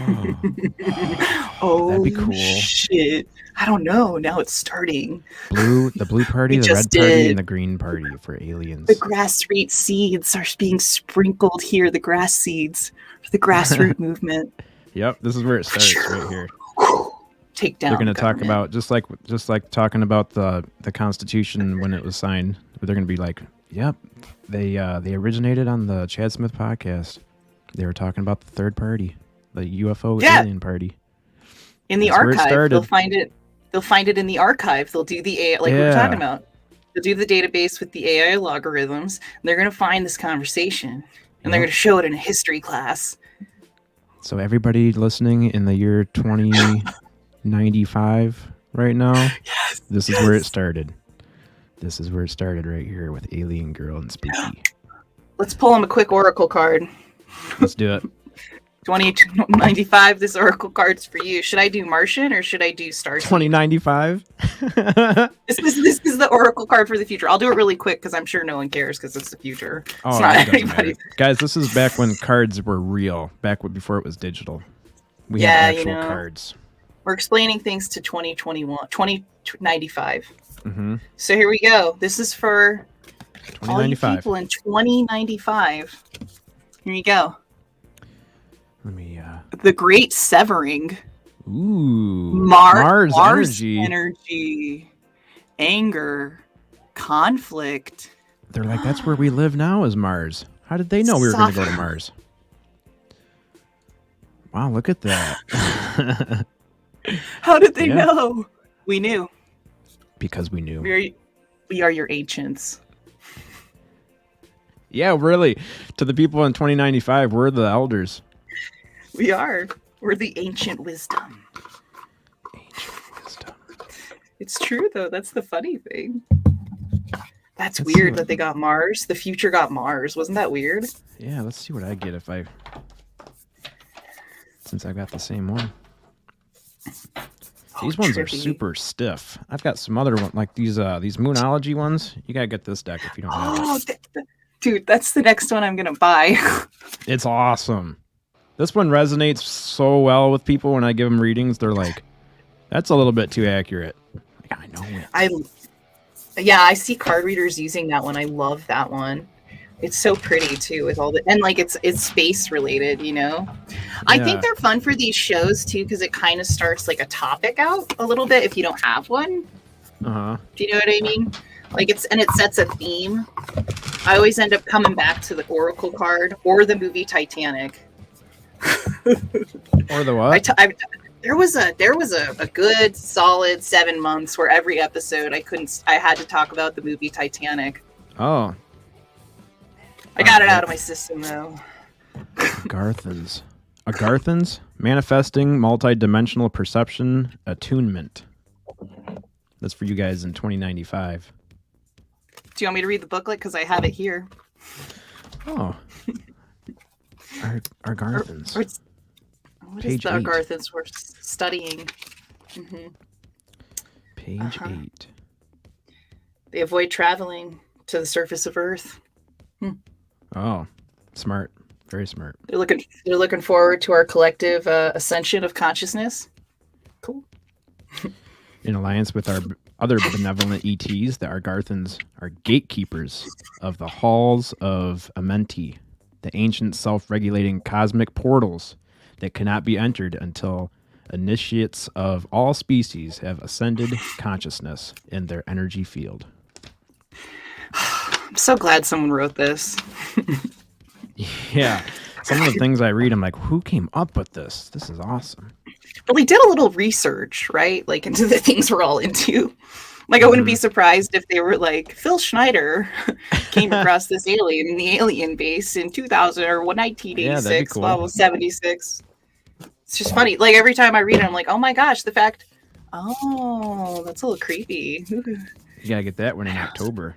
Oh, that'd be cool. Shit. I don't know. Now it's starting. The blue party, the red party, and the green party for aliens. The grassroots seeds are being sprinkled here. The grass seeds for the grassroots movement. Yep, this is where it starts right here. Take down. They're going to talk about just like talking about the Constitution when it was signed. They're going to be like, "Yep, they originated on the Chad Smith podcast. They were talking about the third party, the UFO alien party." In the archive, they'll find it. They'll find it in the archive. They'll do the AI, like we were talking about. They'll do the database with the AI logarithms. And they're going to find this conversation. and they're going to show it in a history class. So everybody listening in the year 2095 right now, this is where it started. This is where it started right here with Alien Girl and Spooky. Let's pull him a quick oracle card. Let's do it. 2095, this oracle card's for you. Should I do Martian or should I do Star? 2095? This is the oracle card for the future. I'll do it really quick because I'm sure no one cares because it's the future. Oh, it's not it doesn't anybody. matter. Guys, this is back when cards were real, before it was digital. We Yeah, had you actual know. cards. We're explaining things to 2095. Mm-hmm. So here we go. This is for all you 2095. people in 2095. Here you go. Let me, The Great Severing. ooh. Mars energy. energy. Anger. Conflict. They're like, that's where we live now is Mars. How did they know we were going to go to Mars? Wow, look at that. How did they Yeah. know? We knew. Because we knew. We are your ancients. Yeah, really. To the people in 2095, we're the elders. We are. We're the ancient wisdom. Ancient wisdom. It's true, though. That's the funny thing. That's Let's see weird what- that they got Mars. The future got Mars. Wasn't that weird? Yeah, let's see what I get since I got the same one. These ones are trippy. super stiff. I've got some other ones, like these Moonology ones. You gotta get this deck if you don't have it. Dude, that's the next one I'm gonna buy. It's awesome. This one resonates so well with people when I give them readings. They're like, that's a little bit too accurate. Like, I know it. I see card readers using that one. I love that one. It's so pretty too, with all the and like it's space related, you know. I Yeah. think they're fun for these shows too because it kind of starts like a topic out a little bit if you don't have one. Uh-huh. Do you know what I mean? Like it sets a theme. I always end up coming back to the Oracle card or the movie Titanic. Or the what? There was a good solid 7 months where every episode I had to talk about the movie Titanic. Oh, I got it out of my system though. Garthans. Garthans? Manifesting multi-dimensional perception attunement. That's for you guys in 2095. Do you want me to read the booklet? Because I have it here. Oh. Our Garthans. What is Page the 8. Garthans we're studying? Mm-hmm. Page 8. They avoid traveling to the surface of Earth. Oh, smart. Very smart. They're looking forward to our collective ascension of consciousness. Cool. In alliance with our other benevolent ETs, the Argarthans are gatekeepers of the halls of Amenti, the ancient self-regulating cosmic portals that cannot be entered until initiates of all species have ascended consciousness in their energy field. I'm so glad someone wrote this. Yeah. Some of the things I read, I'm like, who came up with this? This is awesome. Well, they did a little research, right? Like into the things we're all into. Like I wouldn't be surprised if they were like, Phil Schneider came across this alien in the alien base in 2000 or 1986, cool. blah, blah, 76. It's just funny. Like every time I read it, I'm like, oh my gosh, that's a little creepy. You gotta get that one in October.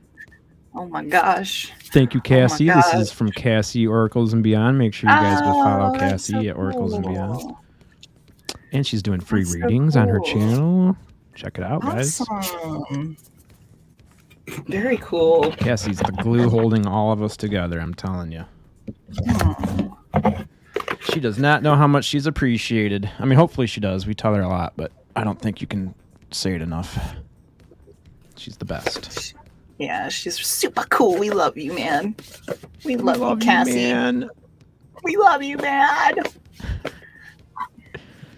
Oh my gosh. Thank you, Cassie. This gosh. is from Cassie Oracles and Beyond. Make sure you guys go follow that's Cassie so at Oracles and cool. Beyond. And she's doing free That's so readings on her cool. channel. Check it out, guys. Awesome. Very cool. Cassie's the glue holding all of us together, I'm telling you. Oh. She does not know how much she's appreciated. I mean, hopefully she does. We tell her a lot, but I don't think you can say it enough. She's the best. Yeah, she's super cool. We love you, man. We love you, Cassie. man. We love you, man.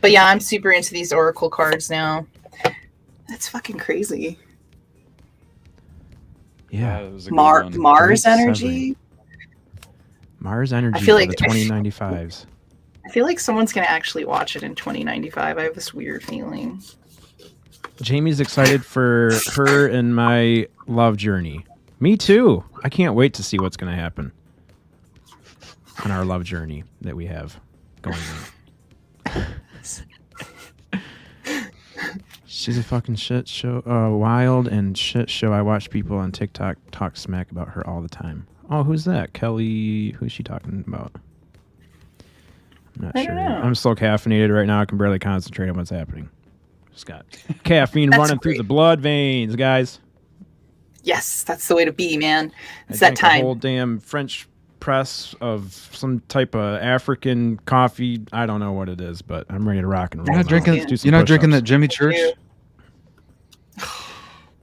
But yeah, I'm super into these Oracle cards now. That's fucking crazy. Yeah. it was a good one. Mars Great energy. Mars energy I feel for like- the 2095s. I feel like someone's gonna actually watch it in 2095. I have this weird feeling. Jamie's excited for her and my love journey. Me too. I can't wait to see what's going to happen. on our love journey that we have going on. She's a fucking shit show, wild and shit show. I watch people on TikTok talk smack about her all the time. Oh, who's that? Kelly? Who's she talking about? I'm not sure. I'm so caffeinated right now. I can barely concentrate on what's happening. Just got caffeine running through the blood veins, guys. Yes, that's the way to be, man. It's I that time. A whole damn French press of some type of African coffee. I don't know what it is, but I'm ready to rock and roll. You're not drinking that Jimmy Church?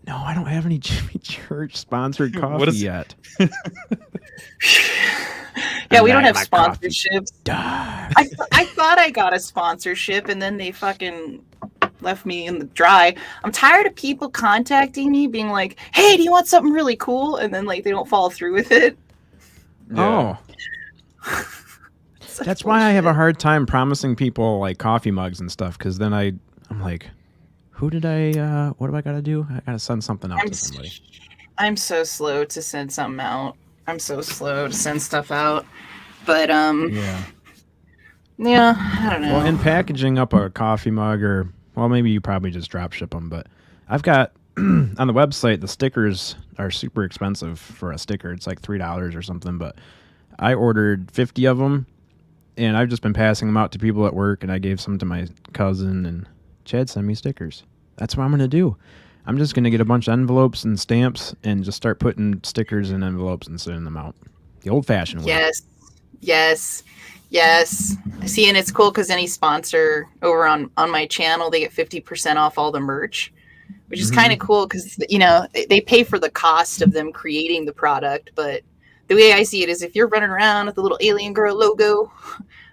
No, I don't have any Jimmy Church sponsored coffee yet. Yeah, we don't have sponsorships. I thought I got a sponsorship, and then they fucking left me in the dry. I'm tired of people contacting me, being like, "Hey, do you want something really cool?" And then like they don't follow through with it. Yeah. Oh, that's why I have a hard time promising people like coffee mugs and stuff. Because then I'm like, who did I? What do I gotta do? I gotta send something out to somebody. I'm so slow to send something out. I'm so slow to send stuff out. But yeah, I don't know. Well, in packaging up a coffee mug, or well, maybe you probably just drop ship them. But I've got on the website, the stickers are super expensive for a sticker. It's like $3 or something. But I ordered 50 of them, and I've just been passing them out to people at work. And I gave some to my cousin, and Chad sent me stickers. That's what I'm gonna do. I'm just gonna get a bunch of envelopes and stamps and just start putting stickers in envelopes and sending them out the old-fashioned way. Yes. See, and it's cool because any sponsor over on my channel, they get 50% off all the merch, which is kind of cool because, you know, they pay for the cost of them creating the product. But the way I see it is if you're running around with the little Alien Girl logo,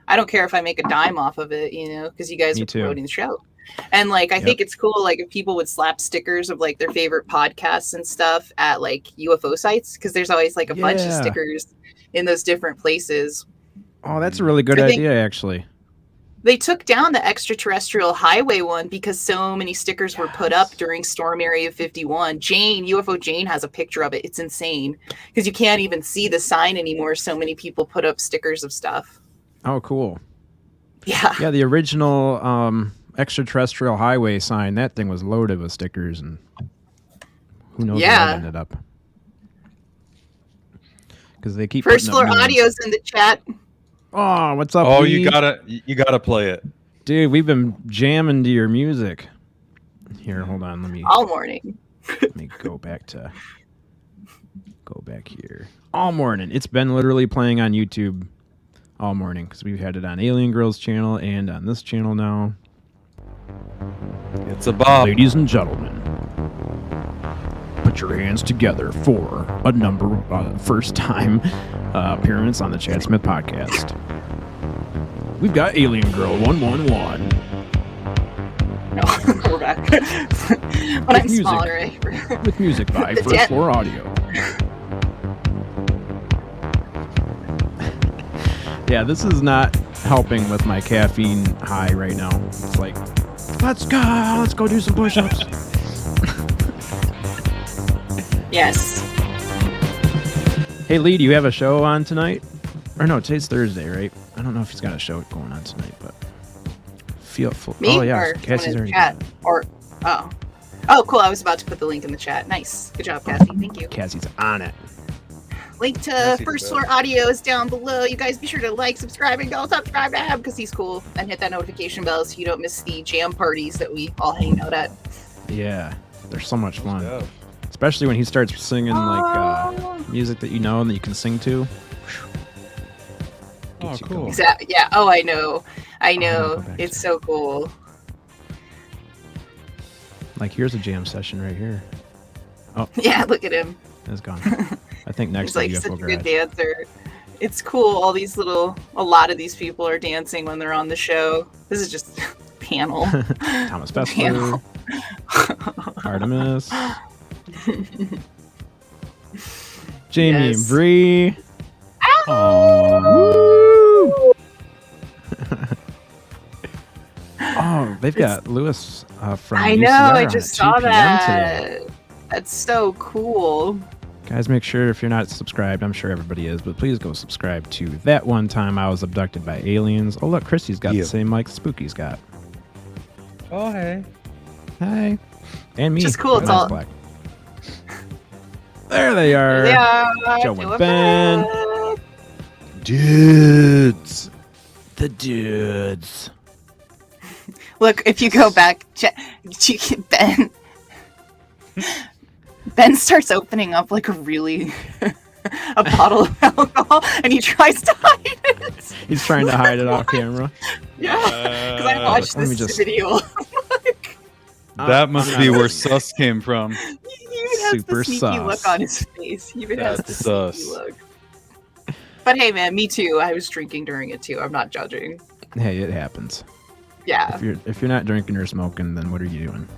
I don't care if I make a dime off of it, you know, because you guys are promoting the show. And like, I think it's cool, like if people would slap stickers of like their favorite podcasts and stuff at like UFO sites, because there's always like a bunch of stickers in those different places. Oh, that's a really good idea, actually. They took down the extraterrestrial highway one because so many stickers were put up during Storm Area 51. UFO Jane has a picture of it. It's insane because you can't even see the sign anymore. So many people put up stickers of stuff. Oh, cool. Yeah. Yeah, the original extraterrestrial highway sign, that thing was loaded with stickers, and who knows where it ended up. Because they keep First Floor Audio's in the chat. Oh, what's up? Oh, you gotta play it, dude. We've been jamming to your music. Here, hold on. Let me all morning. Let me go back here. All morning. It's been literally playing on YouTube all morning because we've had it on Alien Girl's channel and on this channel now. It's a Bob. Ladies and gentlemen, put your hands together for a first time appearance on the Chad Smith podcast. We've got Aliengirl111. No, we're back. When I'm smaller, with music by First Floor Audio. Yeah, this is not helping with my caffeine high right now. It's like, let's go do some push-ups. Yes. Hey, Lee, do you have a show on tonight? Or no, today's Thursday, right? I don't know if he's got a show going on tonight, but feel full. Me? Oh, yeah, or Cassie's already chat. Oh, cool. I was about to put the link in the chat. Nice. Good job, Cassie. Thank you. Cassie's on it. Link to First Floor Audio is down below. You guys be sure to like, subscribe, and go subscribe to him because he's cool. And hit that notification bell so you don't miss the jam parties that we all hang out at. Yeah, they're so much fun. Yeah. Especially when he starts singing like music that you know and that you can sing to. Oh, cool. Exactly. Yeah. Oh, I know. It's so cool. Like, here's a jam session right here. Oh. Yeah, look at him. It's gone. I think next He's like UFO such a Garage. good dancer. It's cool. A lot of these people are dancing when they're on the show. This is just panel. Thomas Fessler. Artemis. Jamie and Bree. Oh, oh, they've got Lewis from I UCR know. I just saw that. today. That's so cool. Guys, make sure if you're not subscribed, I'm sure everybody is, but please go subscribe to That One Time I Was Abducted by Aliens. Oh, look, Christy's got the same mic Spooky's got. Oh, hey. Hi. And me. Just cool. It's all black. There they are. Joe and Ben. Dudes. The dudes. Look, if you go back, Ben starts opening up like a bottle of alcohol, and he tries to hide it. He's trying to hide it off camera. Yeah, because I watched this video. That must be where sus came from. He even has Super the sneaky sus. look on his face. He even has the That's sneaky sus. look. But hey, man, me too. I was drinking during it too. I'm not judging. Hey, it happens. Yeah. If you're not drinking or smoking, then what are you doing?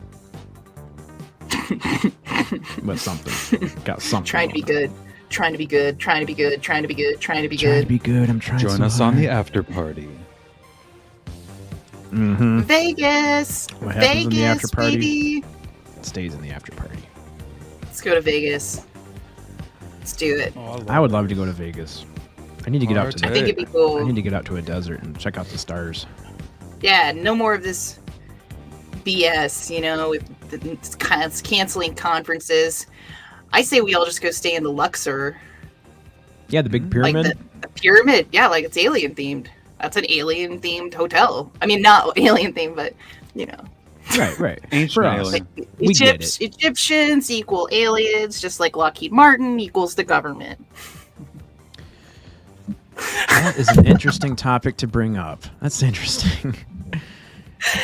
But something. Got something. Trying to be good. Trying to be good. Trying to be good. Trying to be good. Trying to be Trying to good. be good. I'm trying. Join so us on the hard. after party. Mm-hmm. Vegas. What happens in the after party? Baby. It stays in the after party. Let's go to Vegas. Let's do it. I would love to go to Vegas. I need to get out to I think it'd be I cool. need to get out to a desert and check out the stars. Yeah, no more of this BS, with the canceling conferences. I say we all just go stay in the Luxor. Yeah, the big pyramid. Like the pyramid. Yeah, like it's alien themed. That's an alien themed hotel. I mean, not alien themed, but, Right. Ancient For us. alien. We get it. Egyptians equal aliens, just like Lockheed Martin equals the government. That is an interesting topic to bring up. That's interesting.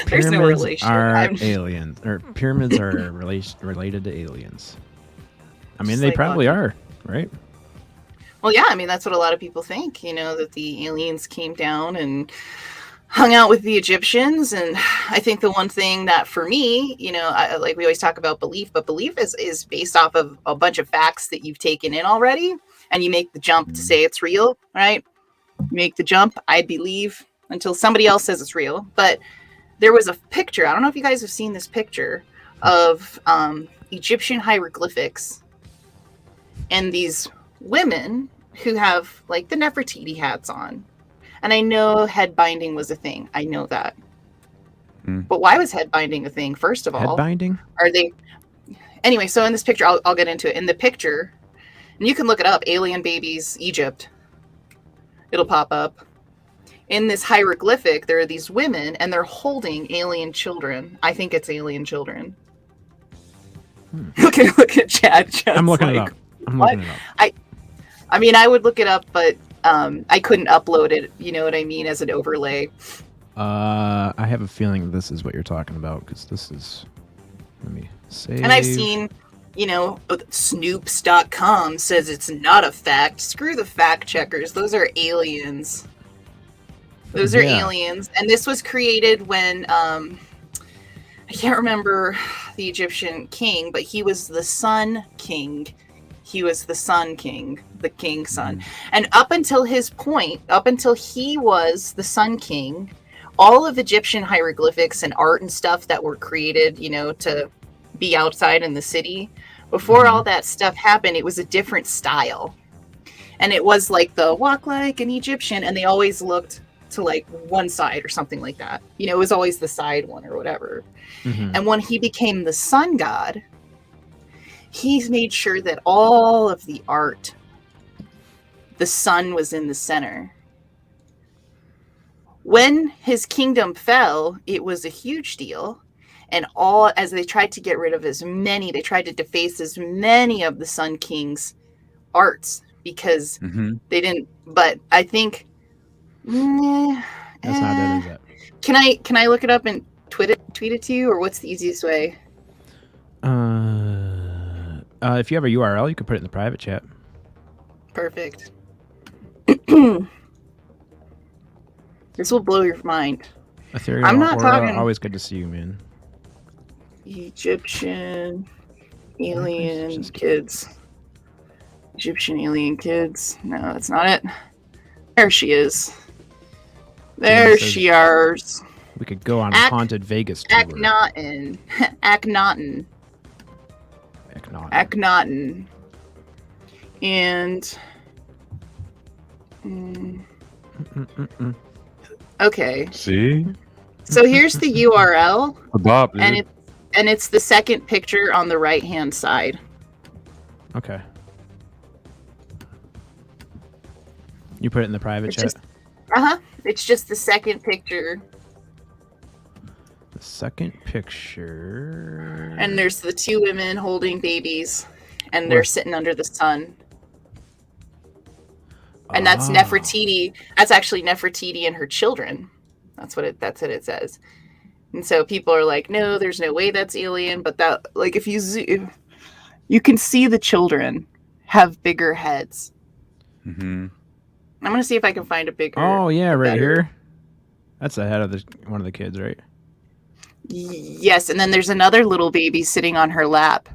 There's no Pyramids relation. are I'm- aliens, or pyramids are related to aliens. I mean, Just they like probably Lockheed. are, right? Well, yeah, I mean, that's what a lot of people think, that the aliens came down and hung out with the Egyptians. And I think the one thing that for me, like we always talk about belief, but belief is based off of a bunch of facts that you've taken in already. And you make the jump to say it's real, right? You make the jump, I believe, until somebody else says it's real. But there was a picture, I don't know if you guys have seen this picture of Egyptian hieroglyphics and these women who have like the Nefertiti hats on. And I know head binding was a thing. I know that. But why was head binding a thing, first of all? Head binding? Are they... Anyway, so in this picture, I'll get into it. In the picture, and you can look it up, Alien Babies, Egypt. It'll pop up. In this hieroglyphic, there are these women, and they're holding alien children. I think it's alien children. Look at Chad. Chad's I'm looking it like, up. I'm what? looking it up. I mean, I would look it up, but I couldn't upload it, you know what I mean, as an overlay. I have a feeling this is what you're talking about, because this is... Let me save. And I've seen, Snoops.com says it's not a fact. Screw the fact checkers. Those are aliens. Those are aliens. And this was created when, I can't remember the Egyptian king, but he was the Sun King. He was the Sun King, the King Sun. And up until his point, up until he was the Sun King, all of Egyptian hieroglyphics and art and stuff that were created, to be outside in the city, before all that stuff happened, it was a different style. And it was like the walk like an Egyptian, and they always looked to like one side or something like that. It was always the side one or whatever. And when he became the sun god, he's made sure that all of the art, the sun was in the center. When his kingdom fell, it was a huge deal. And as they tried to get rid of they tried to deface as many of the Sun King's arts because they didn't, but I think, That's not it, is it? Can I look it up and tweet it to you, or what's the easiest way? If you have a URL, you can put it in the private chat. Perfect. This will blow your mind. Ethereal, I'm not talking- always good to see you, man. Egyptian alien Just- kids. Egyptian alien kids. No, that's not it. There she is. There says- she is. We could go on a haunted Vegas tour. Akhenaten. Akhenaten. Akhenaten. Akhenaten. And okay. See? So here's the URL, Bob, dude. and it's the second picture on the right-hand side. Okay. You put it in the private chat? It's just the second picture. The second picture. And there's the two women holding babies, and they're sitting under the sun. And that's Nefertiti. That's actually Nefertiti and her children. That's what it says. And so people are like, no, there's no way that's alien. But that, like, if you can see the children have bigger heads. Mm-hmm. I'm gonna see if I can find a bigger. Oh yeah, right better. here. That's the head of one of the kids, right? Yes, and then there's another little baby sitting on her lap,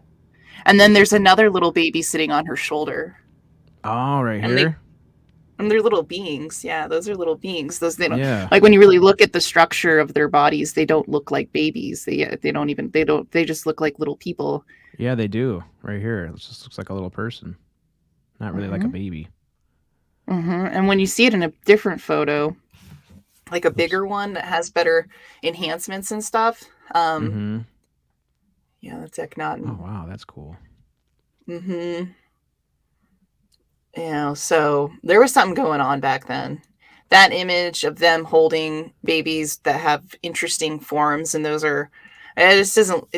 and then there's another little baby sitting on her shoulder. Oh, right And here. And they're little beings. Yeah, those are little beings. Those they don't Yeah. like when you really look at the structure of their bodies. They don't look like babies. They just look like little people. Yeah, they do. Right here. It just looks like a little person. Not really like a baby. And when you see it in a different photo, like a bigger one that has better enhancements and stuff. Yeah, that's Eknaton. Oh wow, that's cool. Yeah, so there was something going on back then. That image of them holding babies that have interesting forms, and it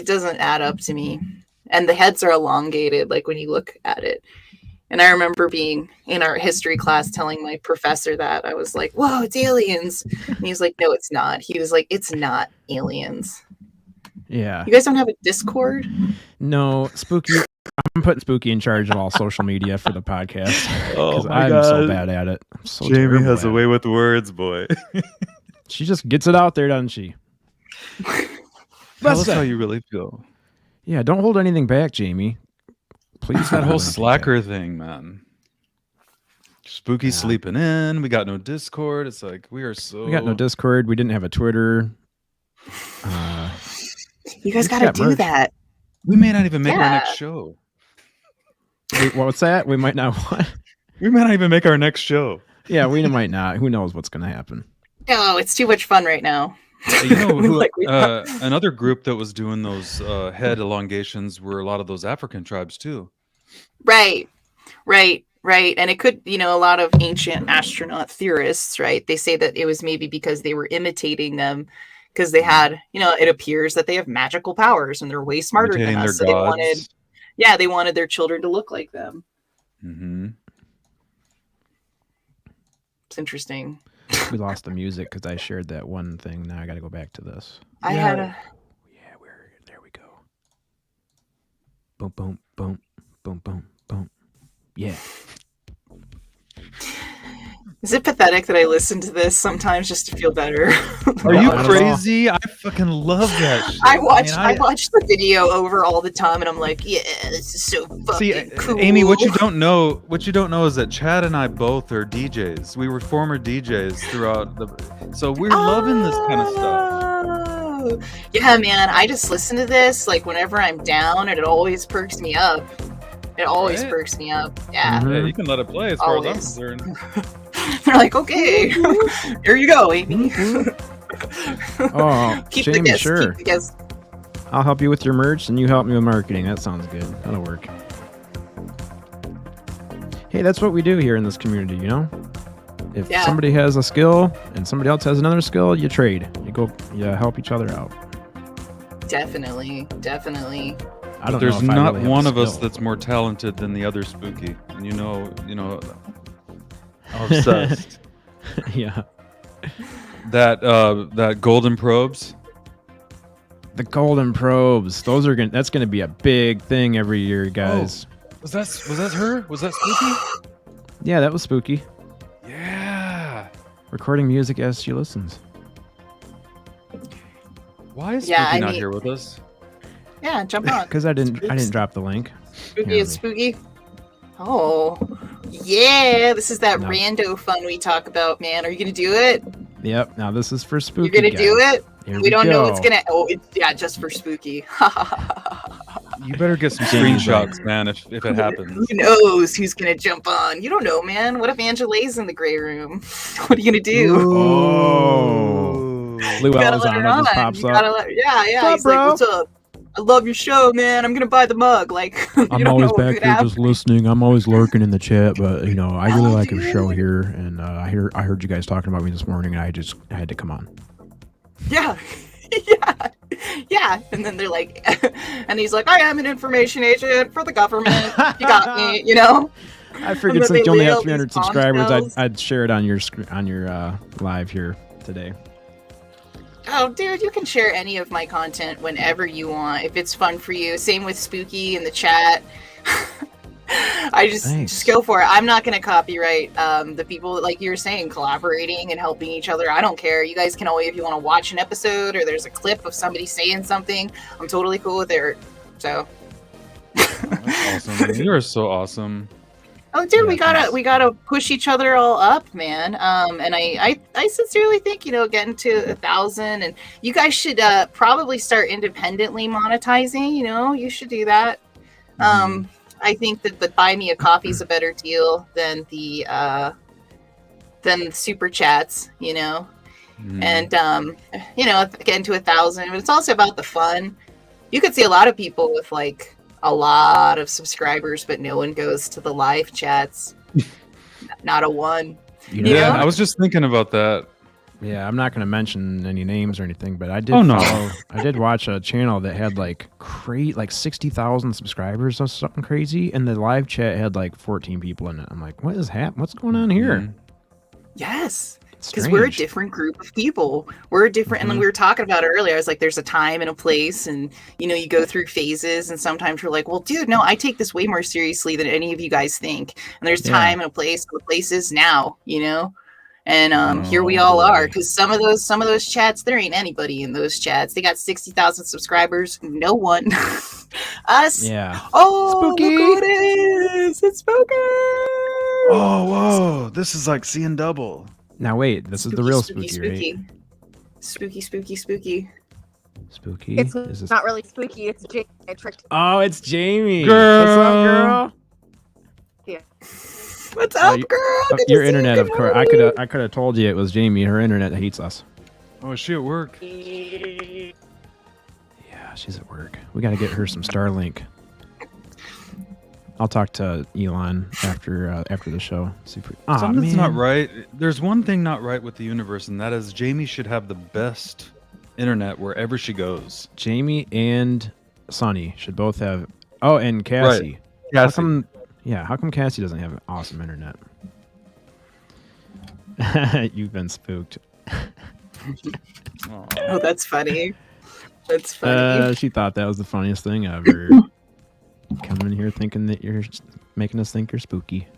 doesn't add up to me. And the heads are elongated, like when you look at it. And I remember being in our history class telling my professor that. I was like, whoa, it's aliens. And he was like, no, it's not. He was like, it's not aliens. Yeah. You guys don't have a Discord? No, Spooky. I'm putting Spooky in charge of all social media for the podcast. Oh my I'm God. so bad at it. I'm so Jamie terrible has at a it. way with words, boy. She just gets it out there, doesn't she? Tell us how you really feel. Yeah, don't hold anything back, Jamie. Please. That whole slacker thing, man. Spooky sleeping in. We got no Discord. It's like we got no Discord. We didn't have a Twitter. You guys got to do merch. that. We may not even make our next show. Wait, what's that? We might not. What? We might not even make our next show. Yeah, we might not. Who knows what's going to happen? No, it's too much fun right now. You know, who, another group that was doing those head elongations were a lot of those African tribes too. Right. And it could, a lot of ancient astronaut theorists, right? They say that it was maybe because they were imitating them because they had, it appears that they have magical powers and they're way smarter than us. So they wanted their children to look like them. Mm-hmm. It's interesting. We lost the music because I shared that one thing. Now I got to go back to this. Yeah, there we go. Boom, boom, boom, boom, boom, boom. Yeah. Is it pathetic that I listen to this sometimes just to feel better? Are you crazy? I fucking love that shit. I watch the video over all the time, and I'm like, yeah, this is so fucking cool. Amy, what you don't know is that Chad and I both are DJs. We were former DJs so we're loving this kind of stuff. Yeah, man, I just listen to this like whenever I'm down, and it always perks me up. It always perks me up. Yeah. Yeah, you can let it play as far as I'm concerned. They're like, okay, here you go, Amy. Oh, keep Jamie, the guest, sure. Keep the guest. I'll help you with your merch, and you help me with marketing. That sounds good. That'll work. Hey, that's what we do here in this community, If somebody has a skill and somebody else has another skill, you trade. You help each other out. Definitely. I don't There's know if not I really one have of a us skill. that's more talented than the other Spooky. And I'm obsessed. Yeah. That golden probes. The golden probes. That's gonna be a big thing every year, guys. Oh, was that her? Was that Spooky? Yeah, that was Spooky. Yeah. Recording music as she listens. Why is Spooky not here with us? Yeah, jump on. Because I didn't drop the link. Spooky is spooky. Oh, yeah. This is that rando fun we talk about, man. Are you going to do it? Yep. Now this is for Spooky. You're going to do it? Here We don't go. know what's going to... Oh, just for Spooky. You better get some screenshots, man, if it happens. Who knows who's gonna jump on? You don't know, man. What if Angela's in the gray room? What are you gonna do? Oh, Lou Elizondo just pops up. Yeah. What's up, He's bro? like, "What's up? I love your show, man. I'm gonna buy the mug." Like, I'm always back here just listening. I'm always lurking in the chat, but I really like your show here, and I heard you guys talking about me this morning, and I had to come on. Yeah. Yeah. And then they're like, and he's like, I am an information agent for the government. You got me, I figured since you only have 300 subscribers, I'd share it on your live here today. Oh, dude, you can share any of my content whenever you want if it's fun for you. Same with Spooky in the chat. Just go for it. I'm not going to copyright the people, like you were saying, collaborating and helping each other. I don't care. You guys can always, if you want to watch an episode or there's a clip of somebody saying something, I'm totally cool with it. So. That's awesome. You are so awesome. Oh, dude, we gotta push each other all up, man. And I sincerely think, getting to 1,000, and you guys should probably start independently monetizing. You should do that. I think that the buy me a coffee is a better deal than the super chats. And getting to 1,000, but it's also about the fun. You could see a lot of people with like a lot of subscribers, but no one goes to the live chats. Not a one. Yeah, I was just thinking about that. Yeah, I'm not going to mention any names or anything, but I did follow. I did watch a channel that had like 60,000 subscribers or something crazy, and the live chat had like 14 people in it. I'm like, what is happening? What's going on here? Yes. Because we're a different group of people. We're a different, and we were talking about it earlier. I was like, there's a time and a place, and you go through phases, and sometimes you're like, well, dude, no, I take this way more seriously than any of you guys think. And there's time and a place. The place is now, And here we all are, because some of those chats, there ain't anybody in those chats. They got 60,000 subscribers. No one. Us. Yeah. Oh, Spooky. Look who it is. It's Spooky. Oh, whoa. This is like seeing double. Now wait, this is the real spooky, right? Spooky. Spooky. It's not really spooky. It's Jamie. I tricked. Oh, it's Jamie. Girl. What's up, girl? Yeah. What's up, girl? Good Your to see you. internet, Good of course. I could have told you it was Jamie. Her internet hates us. Oh, is she at work? Yeah, she's at work. We got to get her some Starlink. I'll talk to Elon after the show. Something's not right. There's one thing not right with the universe, and that is Jamie should have the best internet wherever she goes. Jamie and Sonny should both have. Oh, and Cassie. Right. How come Cassie doesn't have awesome internet? You've been spooked. Oh, that's funny. That's funny. She thought that was the funniest thing ever. Coming here thinking that you're making us think you're spooky.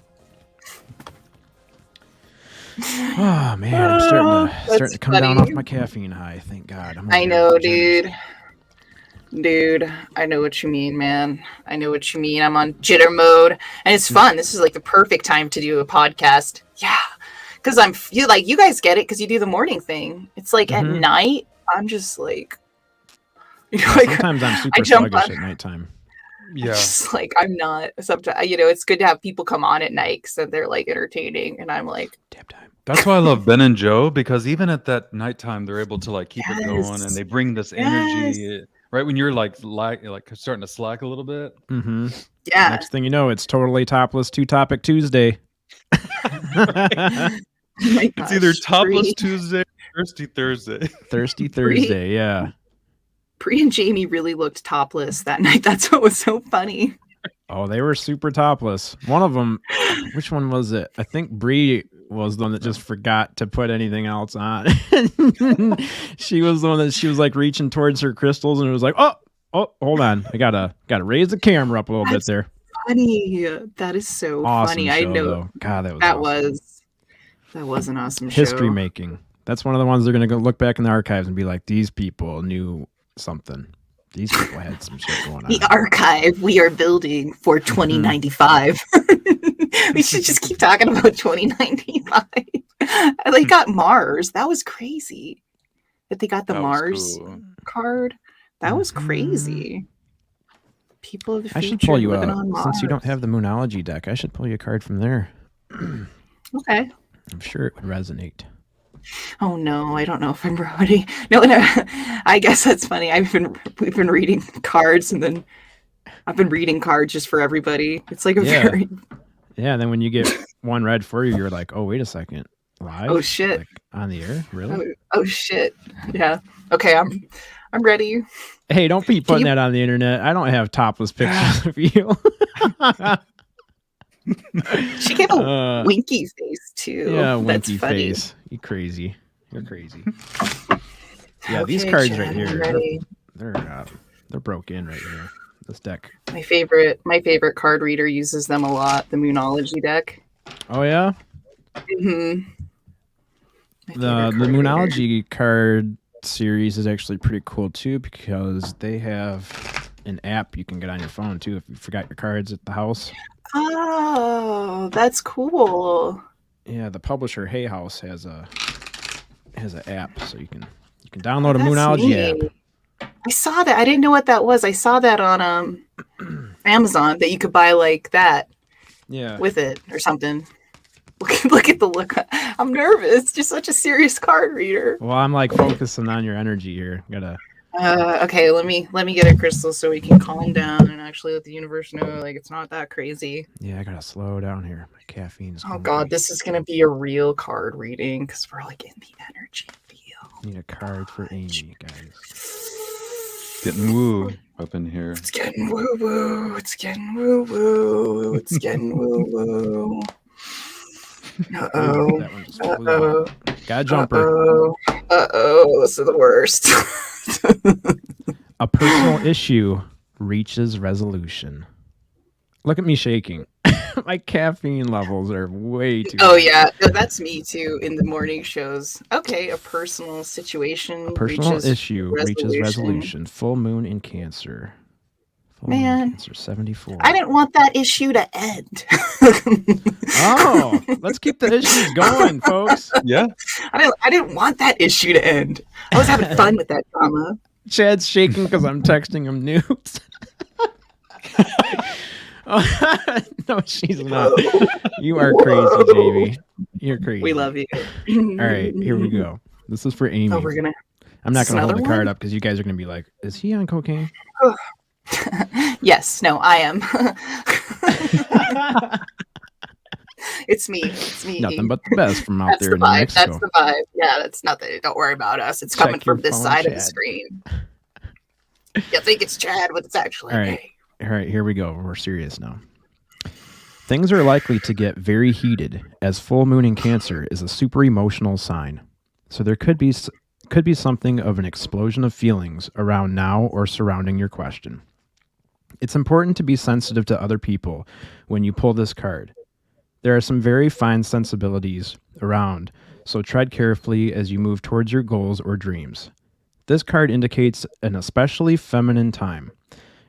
Oh man, I'm starting to come down off my caffeine high. Thank God. I know, dude. Dude, I know what you mean, man. I know what you mean. I'm on jitter mode, and it's fun. This is like the perfect time to do a podcast. Yeah, because you guys get it because you do the morning thing. It's like at night, I'm just like, sometimes I'm super sluggish at nighttime. Yeah, just like I'm not. Sometimes it's good to have people come on at night because they're like entertaining, and I'm like, damn time. That's why I love Ben and Joe, because even at that nighttime, they're able to like keep it going, and they bring this energy. Right when you're like starting to slack a little bit. Mm-hmm. Yeah. Next thing you know, it's totally topless 2-Topic Tuesday. It's either topless Tuesday, or thirsty Thursday. Thirsty Thursday, yeah. Bree and Jamie really looked topless that night. That's what was so funny. Oh, they were super topless. One of them, which one was it? I think Bree was the one that just forgot to put anything else on. She was the one that she was like reaching towards her crystals, and it was like, oh, hold on, I gotta raise the camera up a little bit there. Funny, that is so awesome funny. Show, I know. Though. God, that was an awesome history show. making. That's one of the ones they're gonna go look back in the archives and be like, these people knew something. These people had some shit going on. The archive we are building for 2095. We should just keep talking about 2095. They got Mars. That was crazy. That they got the Mars card. That was crazy. People of the I future should pull you living up on Mars. since you don't have the Moonology deck. I should pull you a card from there. Okay. I'm sure it would resonate. Oh no, I don't know if I'm ready. No, no. I guess that's funny. We've been reading cards, and then I've been reading cards just for everybody. It's like a very Yeah, and then when you get one read for you, you're like, oh, wait a second. Live? Oh shit. Like, on the air? Really? Oh shit. Yeah. Okay, I'm ready. Hey, don't be putting that on the internet. I don't have topless pictures of you. She gave a winky face too. Yeah, That's winky funny. face. You crazy. You're crazy. Yeah, Okay, these cards Chad, right I'm here, ready. they're broke in right here. This deck. My favorite card reader uses them a lot. The Moonology deck. Oh yeah. Mm-hmm. The Moonology card series is actually pretty cool too because they have an app you can get on your phone too if you forgot your cards at the house. Oh, that's cool. Yeah, the publisher Hay House has an app, so you can download a Moonology app. I saw that. I didn't know what that was. I saw that on Amazon that you could buy like that. Yeah. With it or something. Look at the look. I'm nervous. Just such a serious card reader. Well, I'm like focusing on your energy here. Okay, let me get a crystal so we can calm down and actually let the universe know like it's not that crazy. Yeah, I gotta slow down here. My caffeine's. Oh god, this is gonna be a real card reading because we're like in the energy field. Need a card for Amy, guys. Getting woo up in here. It's getting woo woo. It's getting woo woo. It's getting woo woo. Uh-oh. That one just flew out. Got a jumper. Uh-oh. This is the worst. A personal issue reaches resolution. Look at me shaking. My caffeine levels are way too high. Yeah. No, that's me too in the morning shows. Okay, a personal situation. A personal issue reaches resolution. Full moon in Cancer. Full moon in Cancer 74. I didn't want that issue to end. Oh, let's keep the issues going, folks. Yeah. I didn't want that issue to end. I was having fun with that drama. Chad's shaking because I'm texting him nudes. Oh, no, she's not. You are crazy, Jamie. You're crazy. We love you. All right, here we go. This is for Amy. Oh, I'm not going to hold the card up because you guys are going to be like, is he on cocaine? Yes. No, I am. It's me. Nothing but the best from out there in vibe. Mexico. That's the vibe. Yeah, that's nothing. Don't worry about us. It's coming from this side of the screen. You think it's Chad, but it's actually me. All right, here we go. We're serious now. Things are likely to get very heated as full moon in Cancer is a super emotional sign. So there could be something of an explosion of feelings around now or surrounding your question. It's important to be sensitive to other people when you pull this card. There are some very fine sensibilities around, so tread carefully as you move towards your goals or dreams. This card indicates an especially feminine time.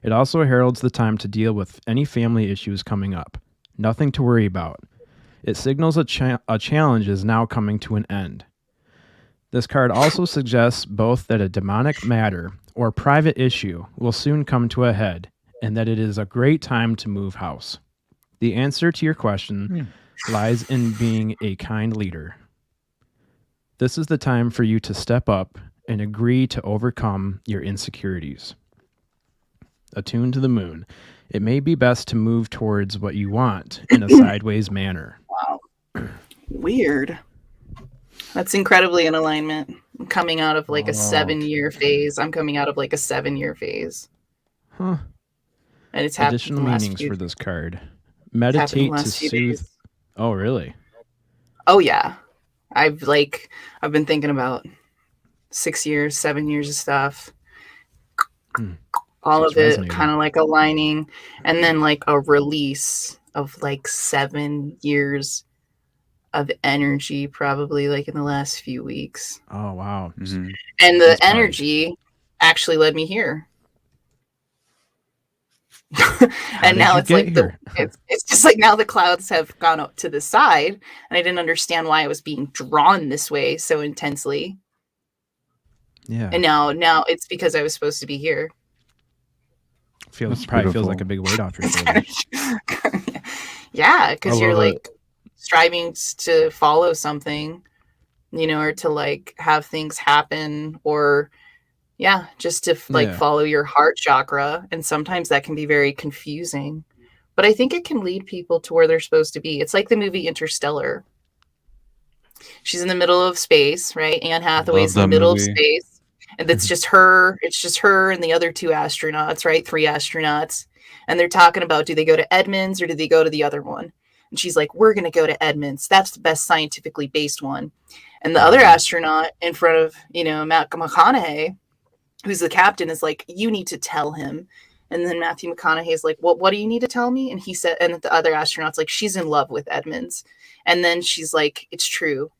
It also heralds the time to deal with any family issues coming up. Nothing to worry about. It signals a challenge is now coming to an end. This card also suggests both that a demonic matter or private issue will soon come to a head, and that it is a great time to move house. The answer to your question lies in being a kind leader. This is the time for you to step up and agree to overcome your insecurities. Attuned to the moon, it may be best to move towards what you want in a sideways manner. Wow. Weird. That's incredibly in alignment. I'm coming out of like a 7-year phase. I'm coming out of like a 7-year phase. Huh. And it's happened. Additional meanings for this card. Meditate to soothe. Oh, really? Oh, yeah. I've been thinking about 6 years, 7 years of stuff. All of it kind of like aligning. And then like a release of like 7 years of energy, probably like in the last few weeks. Oh, wow. Mm-hmm. And the energy actually led me here. And now it's like it's just like now the clouds have gone up to the side, and I didn't understand why I was being drawn this way so intensely. Yeah. And now it's because I was supposed to be here. Probably feels like a big weight off your shoulders. Yeah, because you're love like striving to follow something, or to like have things happen, or just to like follow your heart chakra. And sometimes that can be very confusing, but I think it can lead people to where they're supposed to be. It's like the movie Interstellar. She's in the middle of space, right? Anne Hathaway's in the middle of space, and it's just her and the other 2 astronauts, right? 3 astronauts. And they're talking about, do they go to Edmonds or do they go to the other one? And she's like, we're going to go to Edmonds. That's the best scientifically based one. And the other astronaut in front of, Matt McConaughey, who's the captain, is like, you need to tell him. And then Matthew McConaughey is like, what do you need to tell me? And he said, and the other astronaut's like, she's in love with Edmonds. And then she's like, it's true.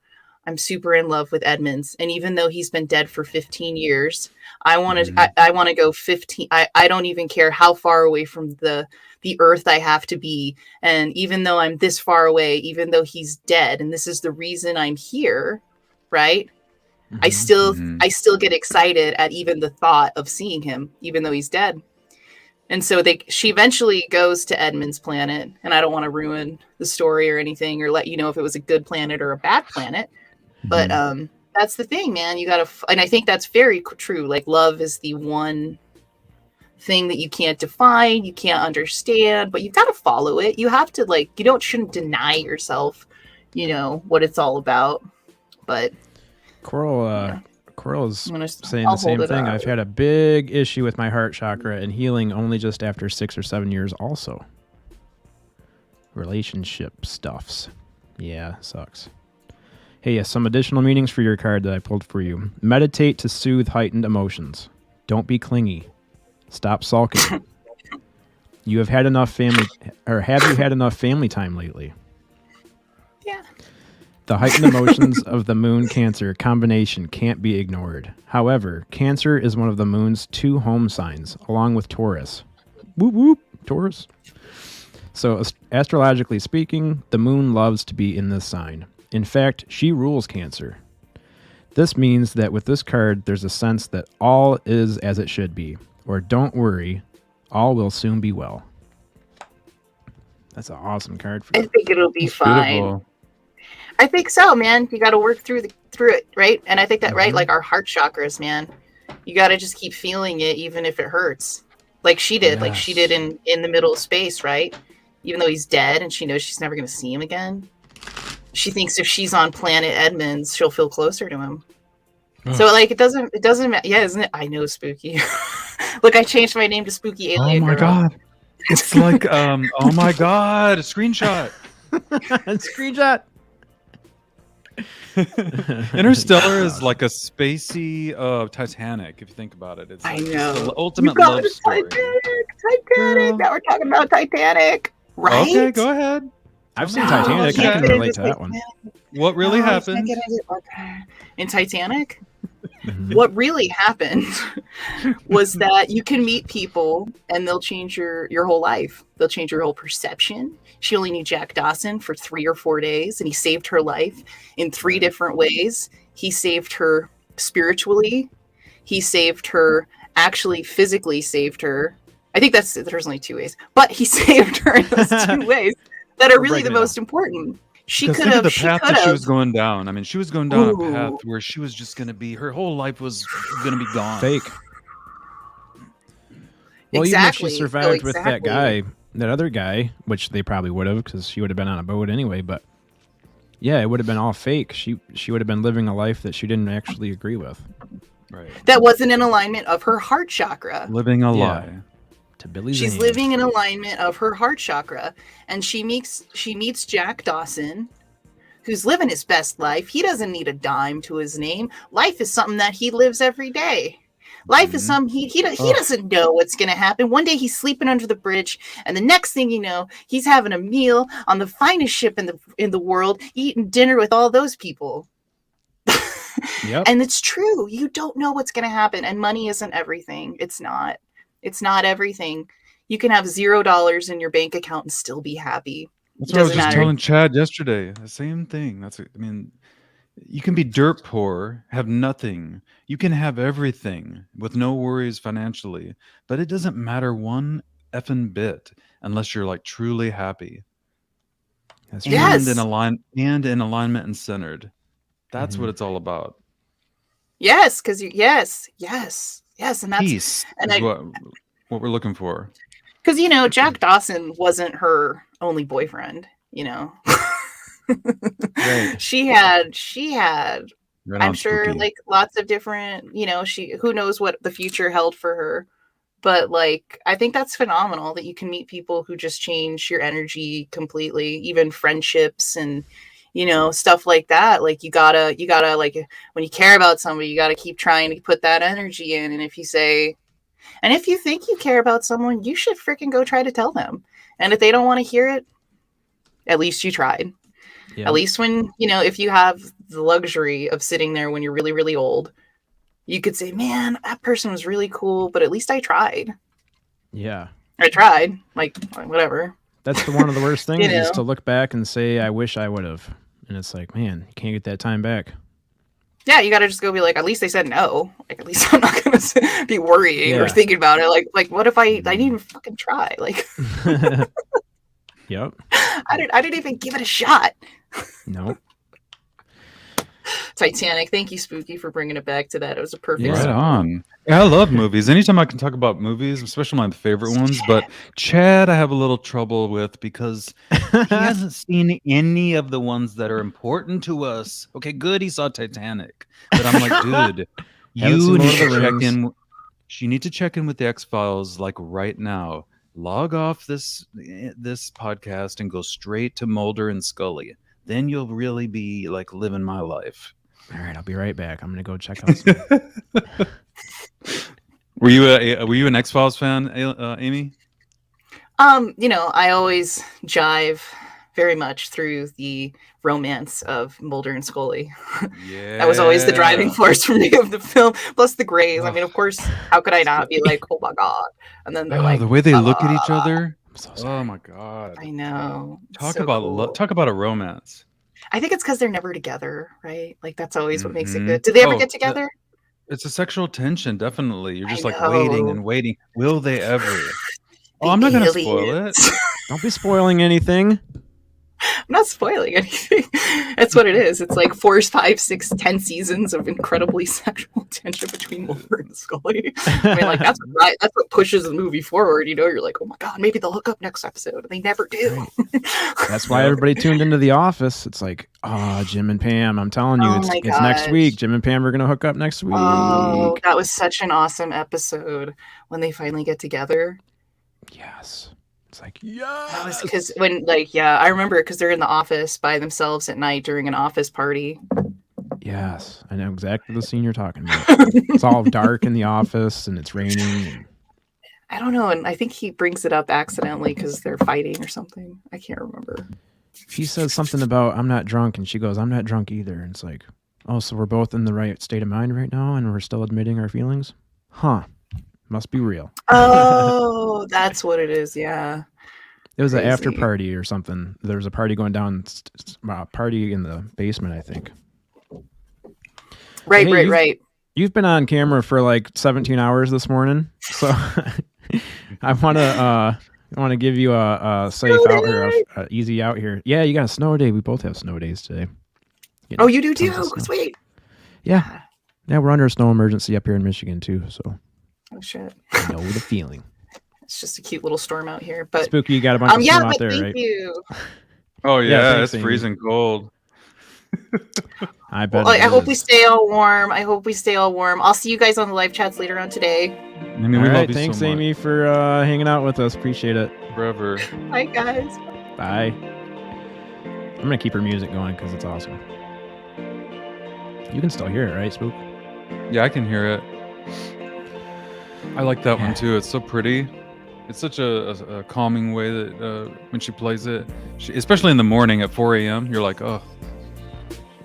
I'm super in love with Edmonds. And even though he's been dead for 15 years, I want to, I want to go 15. I don't even care how far away from the earth I have to be. And even though I'm this far away, even though he's dead, and this is the reason I'm here, right? I still get excited at even the thought of seeing him, even though he's dead. And so she eventually goes to Edmund's planet, and I don't want to ruin the story or anything, or let you know if it was a good planet or a bad planet. But that's the thing, man. You gotta, and I think that's very true. Like, love is the one thing that you can't define, you can't understand, but you gotta follow it. You have to, like, shouldn't deny yourself, what it's all about. But Coral is saying the same thing. I've had a big issue with my heart chakra and healing only just after 6 or 7 years also. Relationship stuffs. Yeah, sucks. Hey, some additional meanings for your card that I pulled for you. Meditate to soothe heightened emotions. Don't be clingy. Stop sulking. Have you had enough family time lately? Yeah. The heightened emotions of the Moon Cancer combination can't be ignored. However, Cancer is one of the Moon's 2 home signs, along with Taurus. Whoop whoop, Taurus. So, astrologically speaking, the Moon loves to be in this sign. In fact, she rules Cancer. This means that with this card, there's a sense that all is as it should be. Or don't worry, all will soon be well. That's an awesome card for you. I think it'll be fine. Beautiful. I think so, man. You got to work through it, right? And I think that, right, like our heart chakras, man, you got to just keep feeling it, even if it hurts. Like she did, in the middle of space, right? Even though he's dead and she knows she's never going to see him again. She thinks if she's on planet Edmonds, she'll feel closer to him. So, like, it doesn't matter. Yeah, isn't it? I know, Spooky. Look, I changed my name to Spooky Alien. Oh my God. It's like, oh my God, a screenshot. Screenshot. Interstellar is like a spacey Titanic, if you think about it. It's like, I know. It's the ultimate love story. Titanic. Now we're talking about Titanic, right? Okay, go ahead. I've seen Titanic. I can relate to that one. What really happened in Titanic? What really happened was that you can meet people and they'll change your whole life. They'll change your whole perception. She only knew Jack Dawson for 3 or 4 days, and he saved her life in 3 different ways. He saved her spiritually. He saved her, actually physically saved her. I think there's only 2 ways, but he saved her in those 2 ways that are really the most important. She could have the path that she was going down. I mean, she was going down a path where she was just going to be, her whole life was going to be gone. Fake. Well, even if she survived with that guy, that other guy, which they probably would have, because she would have been on a boat anyway, but yeah, it would have been all fake. She would have been living a life that she didn't actually agree with. Right. That wasn't in alignment of her heart chakra. Living a lie. To Billy She's Zane. living in alignment of her heart chakra, and she meets Jack Dawson, who's living his best life. He doesn't need a dime to his name. Life is something that he lives every day. Life is something he doesn't know what's going to happen. One day he's sleeping under the bridge, and the next thing you know, he's having a meal on the finest ship in the world, eating dinner with all those people. Yep. And it's true. You don't know what's going to happen, and money isn't everything. It's not. It's not everything. You can have $0 in your bank account and still be happy. That's what I was just telling Chad yesterday. The same thing. You can be dirt poor, have nothing. You can have everything with no worries financially, but it doesn't matter one effing bit unless you're like truly happy That's and Yes. in alignment and centered. That's what it's all about. Yes, because and that's Peace and is what we're looking for. because Jack Dawson wasn't her only boyfriend. Right. She had Right I'm on, sure Spooky. like lots of different, who knows what the future held for her. But like I think that's phenomenal that you can meet people who just change your energy completely, even friendships and stuff like that. Like you gotta like when you care about somebody, you gotta keep trying to put that energy in. And if you think you care about someone, you should freaking go try to tell them. And if they don't want to hear it, at least you tried. Yeah. At least when, if you have the luxury of sitting there when you're really, really old, you could say, man, that person was really cool, but at least I tried. Yeah. I tried. Like, whatever. That's one of the worst things You is know? to look back and say, I wish I would have. And it's like, man, you can't get that time back. Yeah, you got to just go be like, at least they said no. Like, at least I'm not going to be worrying or Yeah. thinking about it. Like, what if I didn't even fucking try? Like, Yep. I didn't even give it a shot. Nope. Titanic. Thank you, Spooky, for bringing it back to that. It was a perfect. Yeah. Right segue. on. Yeah, I love movies. Anytime I can talk about movies, especially my favorite ones, but Chad I have a little trouble with because he hasn't seen any of the ones that are important to us. Okay, good, he saw Titanic. But I'm like, dude, Haven't seen you Lord need of the to check Rings. in. You need to check in with the X-Files like right now. Log off this podcast and go straight to Mulder and Scully. Then you'll really be like living my life. All right, I'll be right back. I'm gonna go check out some. Were you an X-Files fan, Amy? I always jive very much through the romance of Mulder and Scully. Yeah. That was always the driving force for me of the film. Plus the Greys. I mean, of course, how could I not be like, oh my god? And then they're like, the way they blah, look blah, at each blah, blah. other. I'm so sorry. Oh my god. I know. Talk So about cool. talk about a romance. I think it's because they're never together, right? Like that's always what makes it Mhm. good. Did they ever Oh, get together? It's a sexual tension, definitely. You're just I like waiting know. and waiting. Will they ever? The Oh, I'm not gonna spoil it. aliens. Don't be spoiling anything. I'm not spoiling anything. That's what it is. It's like 4, 5, 6, 10 seasons of incredibly sexual tension between Mulder and Scully. I mean, like that's what pushes the movie forward. You're like, oh my god, maybe they'll hook up next episode. And they never do. That's why everybody tuned into The Office. It's like, Jim and Pam. I'm telling you, Oh it's my next gosh. week. Jim and Pam are gonna hook up next week. Oh, that was such an awesome episode when they finally get together. Yes. It's like, That was yes. because I remember it because they're in the office by themselves at night during an office party. Yes, I know exactly the scene you're talking about. It's all dark in the office and it's raining. And I don't know, and I think he brings it up accidentally because they're fighting or something. I can't remember. she says something about, I'm not drunk. And she goes, I'm not drunk either. And it's like, oh, so we're both in the right state of mind right now and we're still admitting our feelings? Huh. Must be real. Oh, that's what it is. Yeah. It was an after Crazy. party or something. There was a party going down, party in the basement, I think. Right, Hey, right. You've been on camera for like 17 hours this morning, so I want to give you a safe Snow out here, day! a easy out here. Yeah, you got a snow day. We both have snow days today. Oh, you do tons too? of snow. Sweet. Yeah, we're under a snow emergency up here in Michigan too, so Oh shit. I know the feeling. It's just a cute little storm out here, but Spooky, you got a bunch of yeah, snow out but there, thank right? you. Oh yeah, thanks, it's Amy. freezing cold. I bet. Well, it I hope we is. stay all warm. I'll see you guys on the live chats later on today. Amy, All we right, love you thanks, so much. Amy, for hanging out with us. Appreciate it. Forever. Bye, guys. Bye. I'm gonna keep her music going because it's awesome. You can still hear it, right, Spook? Yeah, I can hear it. I like that Yeah. one too. It's so pretty. It's such a calming way that when she plays it, especially in the morning at 4 a.m., you're like, oh.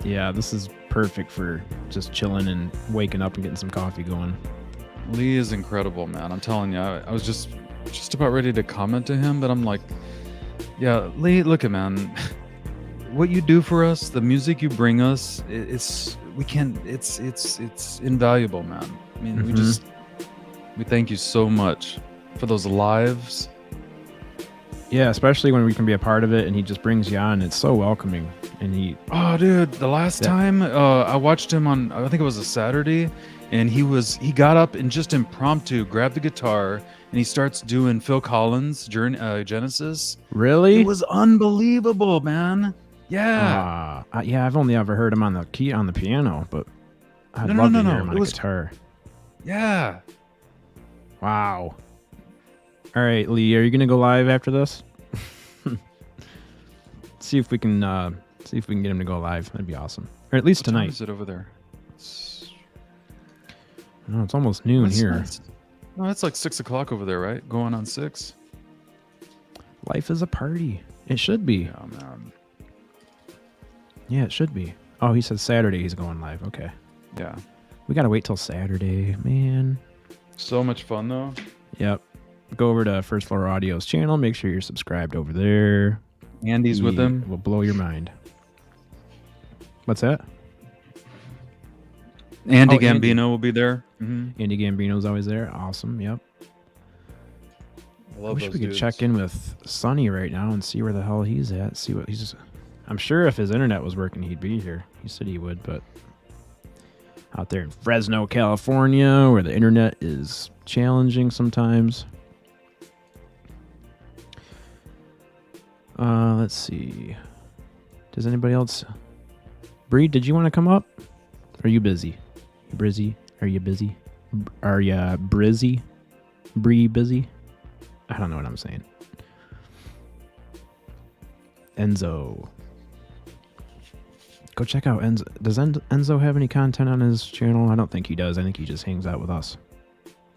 Yeah, this is perfect for just chilling and waking up and getting some coffee going. Lee is incredible, man. I'm telling you, I was just about ready to comment to him, but I'm like, yeah, Lee, look at man. what you do for us, the music you bring us, it's invaluable, man. I mean, we thank you so much for those lives. Yeah, especially when we can be a part of it, and he just brings you on. It's so welcoming, and Oh, dude, the last time I watched him on, I think it was a Saturday, and he got up and just impromptu grabbed the guitar and he starts doing Phil Collins' Genesis. Really? It was unbelievable, man. Yeah. Yeah, I've only ever heard him on the piano, but I'd love to hear him on a guitar. Yeah. Wow. All right, Lee, are you gonna go live after this? see if we can get him to go live. That'd be awesome. Or at least What time tonight. is it over there? No, it's almost noon here. No, it's like 6 o'clock over there, right? Going on 6. Life is a party. It should be. Yeah, man. Yeah, it should be. Oh, he says Saturday he's going live. Okay. Yeah. We gotta wait till Saturday, man. So much fun though. Yep. Go over to First Floor Audio's channel. Make sure you're subscribed over there. Andy's with him. Will blow your mind. What's that? Andy Oh, Gambino Andy. will be there. Mm-hmm. Andy Gambino's always there. Awesome. Yep. I wish we could check in with Sonny right now and see where the hell he's at. See what he's. I'm sure if his internet was working, he'd be here. He said he would, but out there in Fresno, California, where the internet is challenging sometimes. Let's see. Does anybody else? Bree, did you want to come up? Are you busy? Brizzy? Are you busy? Are you Brizzy? Bree busy? I don't know what I'm saying. Enzo. Go check out Enzo. Does Enzo have any content on his channel? I don't think he does. I think he just hangs out with us.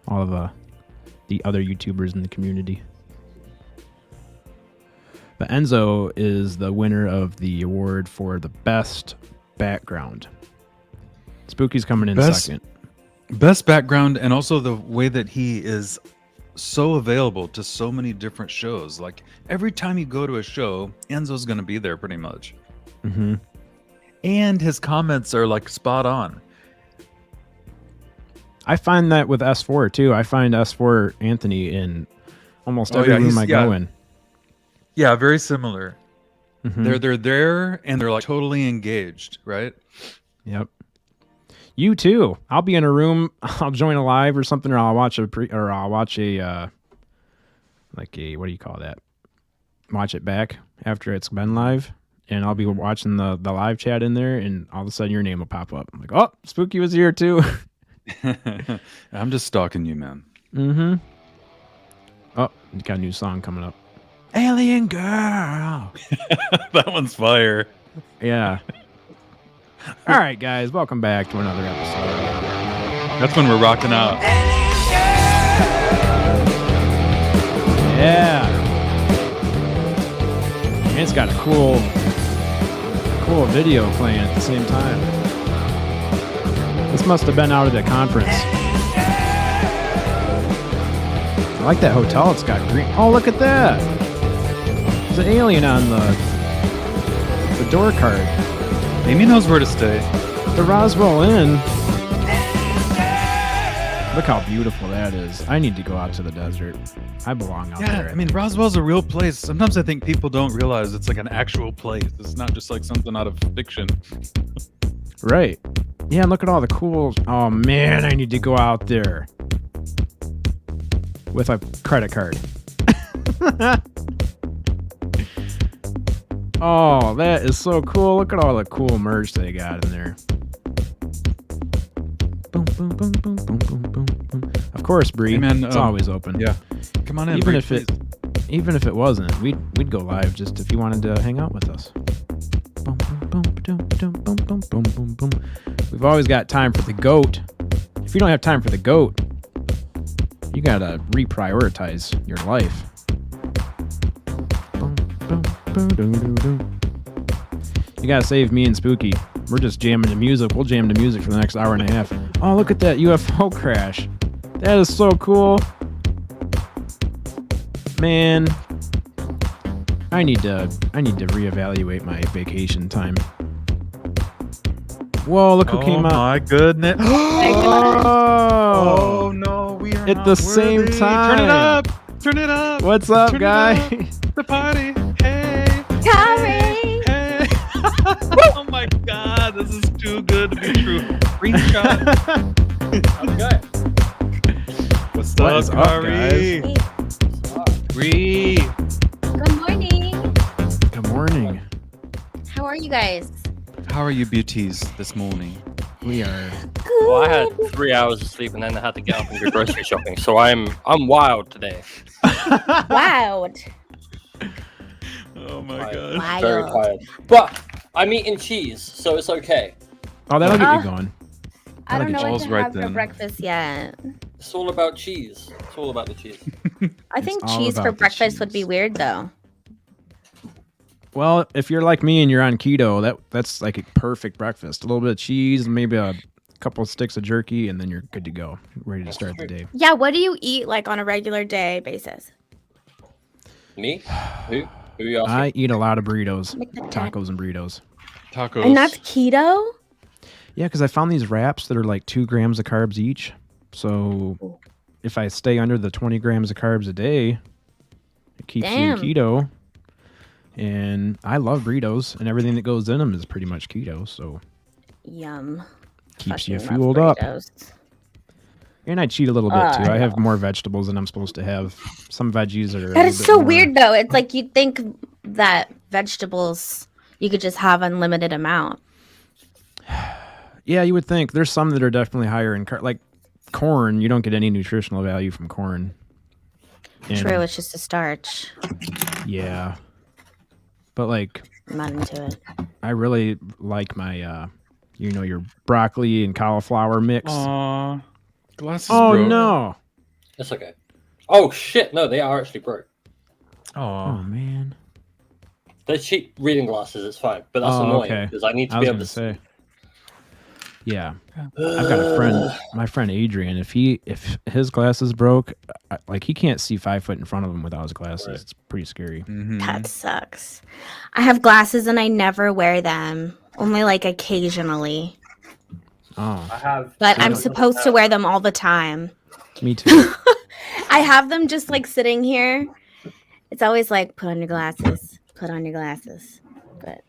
All of the other YouTubers in the community. But Enzo is the winner of the award for the best background. Spooky's coming in second. Best background, and also the way that he is so available to so many different shows. Like every time you go to a show, Enzo's going to be there pretty much. Mm-hmm. And his comments are like spot on. I find that with S4 too. I find S4 Anthony in almost every room I go in. Yeah, very similar. Mm-hmm. They're there and they're like totally engaged, right? Yep. You too. I'll be in a room. I'll join a live or something, or I'll watch a like a, what do you call that? Watch it back after it's been live, and I'll be watching the live chat in there, and all of a sudden your name will pop up. I'm like, oh, Spooky was here too. I'm just stalking you, man. Mm-hmm. Oh, you got a new song coming up. Alien Girl. That one's fire. Yeah. All right, guys, welcome back to another episode. That's when we're rocking out. Yeah. And it's got a cool video playing at the same time. This must have been out at a conference. I like that hotel. It's got green. Oh, look at that. There's an alien on the door card. Amy knows where to stay. The Roswell Inn. Look how beautiful that is. I need to go out to the desert. I belong out there. I mean, Roswell's a real place. Sometimes I think people don't realize it's like an actual place. It's not just like something out of fiction. Right. Yeah, and look at all the cool... Oh, man, I need to go out there. With a credit card. Oh, that is so cool. Look at all the cool merch they got in there. Boom, boom, boom, boom, boom, boom, boom, boom. Of course, Bree. Hey man, it's always open. Yeah. Come on in, even Bree, even if it wasn't, we'd go live just if you wanted to hang out with us. Boom, boom, boom, boom, boom, boom, boom, boom, boom, boom. We've always got time for the goat. If you don't have time for the goat, you gotta reprioritize your life. You gotta save me and Spooky. We're just jamming to music. We'll jam to music for the next hour and a half. Oh, look at that UFO crash. That is so cool. Man. I need to reevaluate my vacation time. Whoa! Look who came out. Oh my goodness! Oh, no, we are at not the same worthy. time. Turn it up! Turn it up! What's up, Turn it guy? up. The party! Hey! Tommy! Hey! Oh my God! This is too good to be true. Screenshot. How's it going? What's What up, is up, Kari? Hey, Bree. good morning. Good morning. How are you guys? How are you beauties this morning? We are. Well, I had 3 hours of sleep and then I had to get up and go grocery shopping, so I'm wild today. Wild. Oh my Tired. God. Very Wild. tired. But I'm eating cheese, so it's okay. Oh, that'll get you going. I don't know what All's to right have for then. breakfast yet. It's all about cheese. It's all about the cheese. I think all cheese for about the breakfast would be cheese. weird though. Well, if you're like me and you're on keto, that's like a perfect breakfast. A little bit of cheese, maybe a couple of sticks of jerky, and then you're good to go, ready to start the day. Yeah, what do you eat like on a regular day basis? Me? Who? Who are you asking? I eat a lot of burritos, Make the tacos, and burritos. Tacos. And that's keto? Yeah, because I found these wraps that are like 2 grams of carbs each. So if I stay under the 20 grams of carbs a day, it keeps Damn. you keto. And I love burritos, and everything that goes in them is pretty much keto. So Yum. keeps you Fucking love fueled up. burritos. And I cheat a little bit too. I have yeah. more vegetables than I'm supposed to have. Some veggies are. That is so weird though. It's like you'd think that vegetables you could just have unlimited amount. Yeah, you would think. There's some that are definitely higher in like corn. You don't get any nutritional value from corn. And, True, it's just a starch. Yeah. But like, I'm not into it. I really like my, your broccoli and cauliflower mix. Aw. Glasses Oh broke. no! It's okay. Oh shit! No, they are actually broke. Oh Aw. man! They're cheap reading glasses. It's fine, but that's Oh, annoying okay. because I need to I be was able gonna to say. Yeah, I've got a friend. My friend Adrian. If his glasses broke, like he can't see 5 foot in front of him without his glasses. Right. It's pretty scary. Mhm. That sucks. I have glasses and I never wear them. Only like occasionally. Oh, I have. But I'm supposed to wear them all the time. me too. I have them just like sitting here. It's always like, put on your glasses. Put on your glasses. But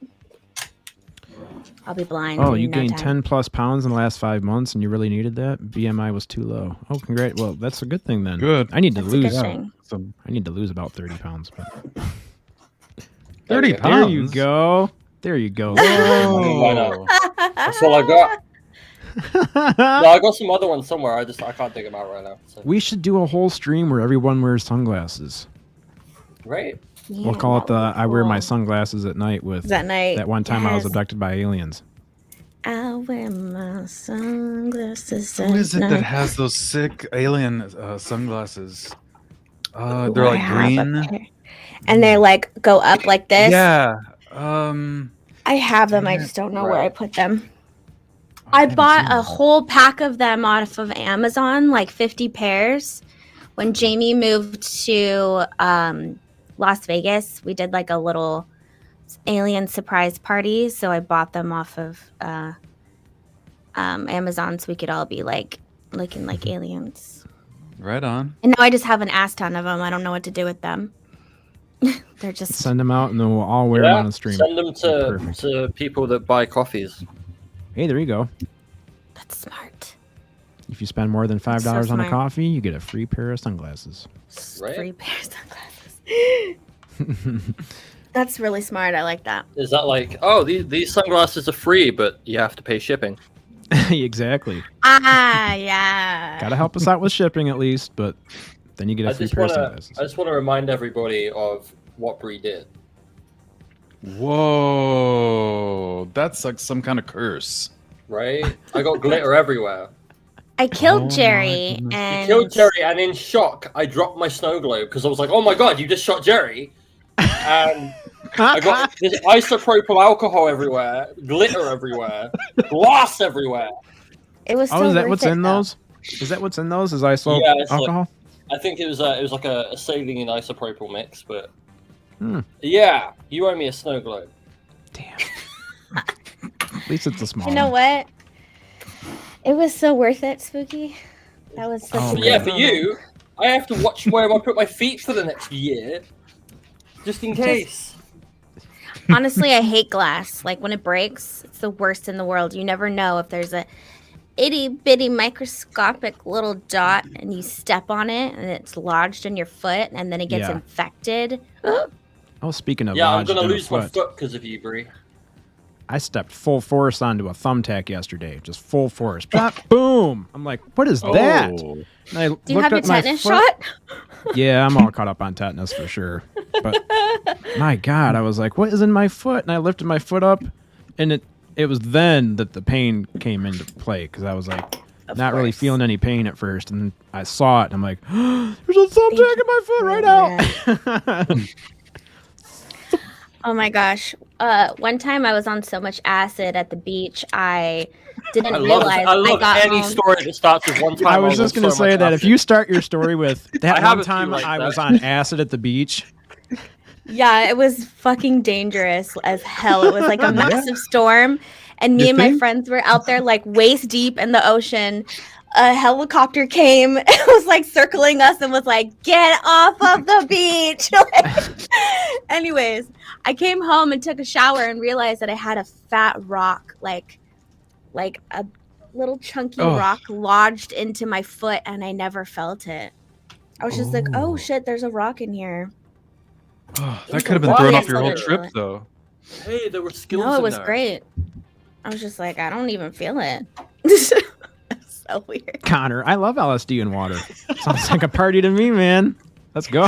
I'll be blind. Oh, in you no gained time. 10+ pounds in the last 5 months, and you really needed that. BMI was too low. Oh, congrats! Well, that's a good thing then. Good. I need to That's a good lose. thing. Some I need to lose about 30 pounds. But 30 There pounds. there you go. There you go. Why not? That's all I got. No, I got some other ones somewhere. I can't dig them out right now. So. We should do a whole stream where everyone wears sunglasses. Right? We'll call it the that would be I wear my cool. sunglasses at night with That night. that one time I was Yes. abducted by aliens. I wear my sunglasses. Who is it at that night. has those sick alien sunglasses? Ooh, They're I like have a green. pair. And they like go up like this. Yeah. I have them. I Yeah, just don't know where I right. put them. I I haven't bought seen a them. whole pack of them off of Amazon, like 50 pairs. When Jamie moved to Las Vegas, we did like a little alien surprise party. So I bought them off of Amazon so we could all be like looking like aliens. Right on. And now I just have an ass ton of them. I don't know what to do with them. They're just Send them out and then we'll all wear them on the stream. Send them Perfect. to people that buy coffees. Hey, there you go. that's smart. If you spend more than $5 so on a smart. coffee, you get a free pair of sunglasses. Right? Free pairs of sunglasses. That's really smart. I like that. Is that like, oh, these sunglasses are free, but you have to pay shipping? Exactly. Ah, yeah. Gotta help us out with shipping at least, but then you get a I free just pair of want to. sunglasses. I just want to remind everybody of what Bree did. Whoa. That's like some kind of curse. Right? I got glitter everywhere. I killed Oh my Jerry goodness. and Killed Jerry, and in shock, I dropped my snow globe because I was like, "Oh my god, you just shot Jerry!" And I got this isopropyl alcohol everywhere, glitter everywhere, glass everywhere. it was. Oh, so is that worth what's it, in though. those? Is that what's in those? Is iso Yeah, it's like- alcohol? I think it was like a saline isopropyl mix, but Yeah, you owe me a snow globe. Damn. At least it's a small You know one. what? It was so worth it, Spooky. That was such a So great yeah, for moment. you, I have to watch where I put my feet for the next year, just in case. Honestly, I hate glass. Like when it breaks, it's the worst in the world. You never know if there's a itty bitty microscopic little dot and you step on it and it's lodged in your foot and then it gets Yeah. infected. Oh, speaking of Yeah, I'm lodged gonna in a lose my foot, foot because of you, Bree. I stepped full force onto a thumbtack yesterday. Just full force. Plop, boom. I'm like, what is that? Oh. And I Do you looked have your at my tetanus foot. shot? Yeah, I'm all caught up on tetanus for sure. But my God, I was like, what is in my foot? And I lifted my foot up, and it was then that the pain came into play because I was like, not really feeling any pain at first, and I saw it, and I'm like, there's a thumbtack in my foot right now. Oh my gosh. One time I was on so much acid at the beach, I didn't realize I love got any home. story that starts with one time. I was just on going to so say much that if acid. you start your story with I that have one a few time like I that. was on acid at the beach. Yeah, it was fucking dangerous as hell. It was like a massive storm, and me You and my think? friends were out there like waist deep in the ocean. A helicopter came and was like circling us and was like, "Get off of the beach!" Anyways, I came home and took a shower and realized that I had a fat rock, like a little chunky Oh. rock lodged into my foot, and I never felt it. I was just like, "Oh Ooh. shit, there's a rock in here." Oh, was that could have a been thrown lot off your of whole fun. trip, though. Hey, there were skills. No, it in was there. great. I was just like, I don't even feel it. So weird. Connor, I love LSD in water. Sounds like a party to me, man. Let's go.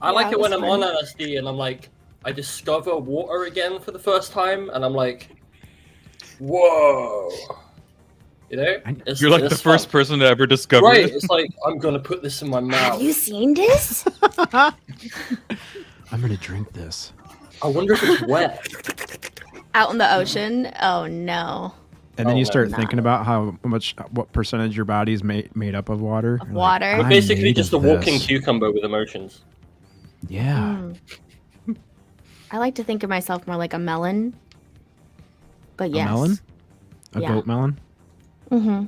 I like Yeah, it it when was I'm on fun. LSD and I'm like, I discover water again for the first time, and I'm like, whoa. You know? It's, You're like the it's first fun. person to ever discover Right, it. it's like, I'm gonna put this in my Have mouth. you seen this? I'm going to drink this. I wonder if it's wet. Out in the ocean? Oh no. And then Oh, you no. start thinking about what percentage your body's made up of water. Of You're water? Like, You're I'm basically made just a of walking this. cucumber with emotions. Yeah. I like to think of myself more like a melon. But A yes. melon? A Yeah. goat melon? Mm-hmm.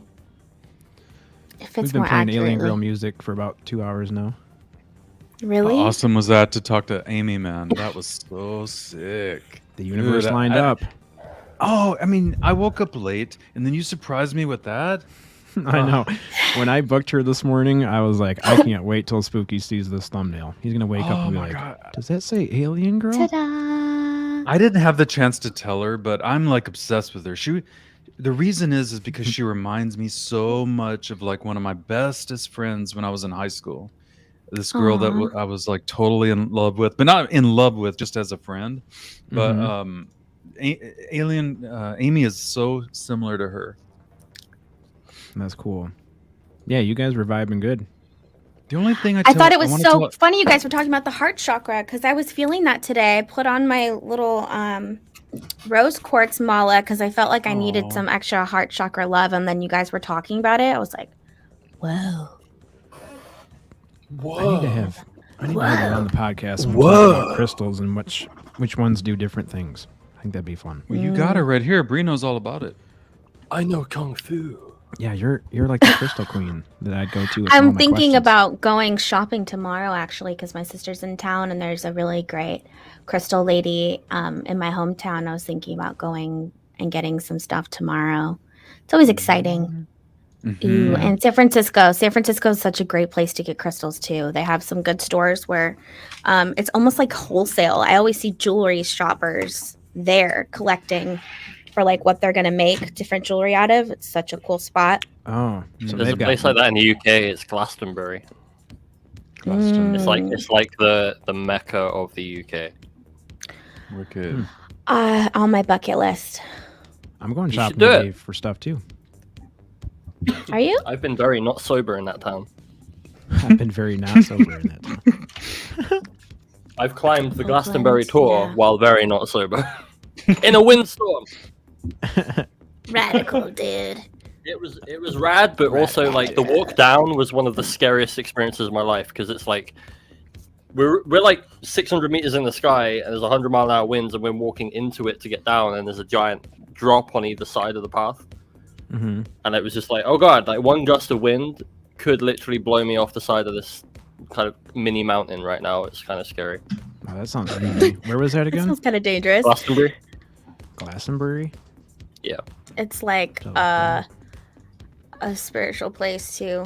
It fits We've been more playing accurately. Aliengirl music for about 2 hours now. Really? How awesome was that to talk to Amy, man? That was so sick. The universe Dude, lined up. Oh, I mean, I woke up late, and then you surprised me with that. I know. When I booked her this morning, I was like, I can't wait till Spooky sees this thumbnail. He's gonna wake up Oh and be my like, God. "Does that say Alien Girl?" Ta-da! I didn't have the chance to tell her, but I'm like obsessed with her. The reason is because she reminds me so much of like one of my bestest friends when I was in high school. This girl that Aw. I was like totally in love with, but not in love with, just as a friend. But Mhm. Amy is so similar to her. That's cool. Yeah, you guys were vibing good. The only thing I thought it was wanna so tell- funny you guys were talking about the heart chakra because I was feeling that today. I put on my little rose quartz mala because I felt like I needed Aw. some extra heart chakra love, and then you guys were talking about it. I was like, whoa. I need to have her on the podcast and talk about crystals and which ones do different things. I think that'd be fun. Well, you got her right here. Bree knows all about it. I know Kung Fu. Yeah, you're like the crystal queen that I'd go to. With all I'm my thinking questions. about going shopping tomorrow actually because my sister's in town and there's a really great crystal lady in my hometown. I was thinking about going and getting some stuff tomorrow. It's always exciting. Mhm. Ooh, and San Francisco is such a great place to get crystals too. They have some good stores where it's almost like wholesale. I always see jewelry shoppers there collecting for like what they're gonna make different jewelry out of. It's such a cool spot. Oh, so There's a they've got place like that in the UK. It's Glastonbury. Glastonbury. It's like the mecca of the UK. Wicked. On my bucket list. I'm going You shopping should do it. today for stuff too. Are you? I've been very not sober in that town. I've been very not sober in that time. I've climbed the Oakland, Glastonbury tour yeah. while very not sober. In a windstorm. Radical, dude. It was rad, but also like the walk down was one of the scariest experiences of my life because it's like we're like 600 meters in the sky, and there's 100-mile-an-hour winds, and we're walking into it to get down, and there's a giant drop on either side of the path. Mm-hmm. And it was just like, oh god, like one gust of wind could literally blow me off the side of this kind of mini mountain right now. It's kind of scary. Oh, that sounds creepy. Where was that That again? sounds kind of dangerous. Glastonbury? Glastonbury? Yeah. It's like Oh, a spiritual place too.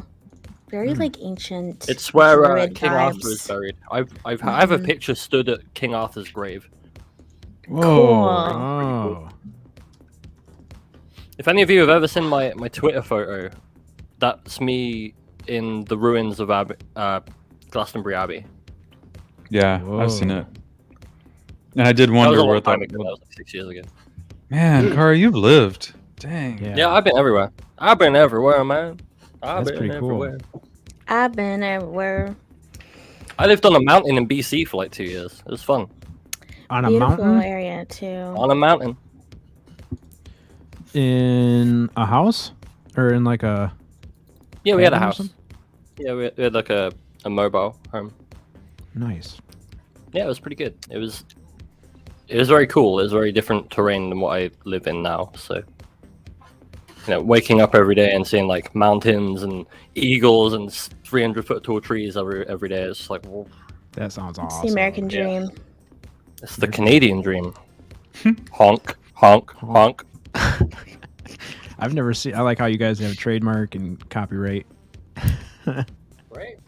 Very like ancient. It's where druid King Arthur is vibes. buried. I have a picture stood at King Arthur's grave. Whoa. Cool. Oh. If any of you have ever seen my Twitter photo, that's me in the ruins of Glastonbury Abbey. Yeah, I've seen Whoa. it. And I did That was wonder a long where time that. ago. That was like 6 years ago. Man, Kara, you've lived. Dang. Yeah, I've been everywhere. I've been everywhere, man. I've That's been pretty cool. everywhere. I've been everywhere. I lived on a mountain in BC for like 2 years. It was fun. On a Beautiful mountain? area too. On a mountain. In a house? Or in like a... Yeah, we had a cabin or house. something? Yeah, we had like a mobile home. Nice. Yeah, it was pretty good. It was very cool. It was very different terrain than what I live in now. So, waking up every day and seeing like mountains and eagles and 300-foot tall trees every day. It's just like, whoa. That sounds It's awesome. the American Yeah. dream. It's the Canadian dream. Honk, honk, honk. I've never seen... I like how you guys have trademark and copyright. Right.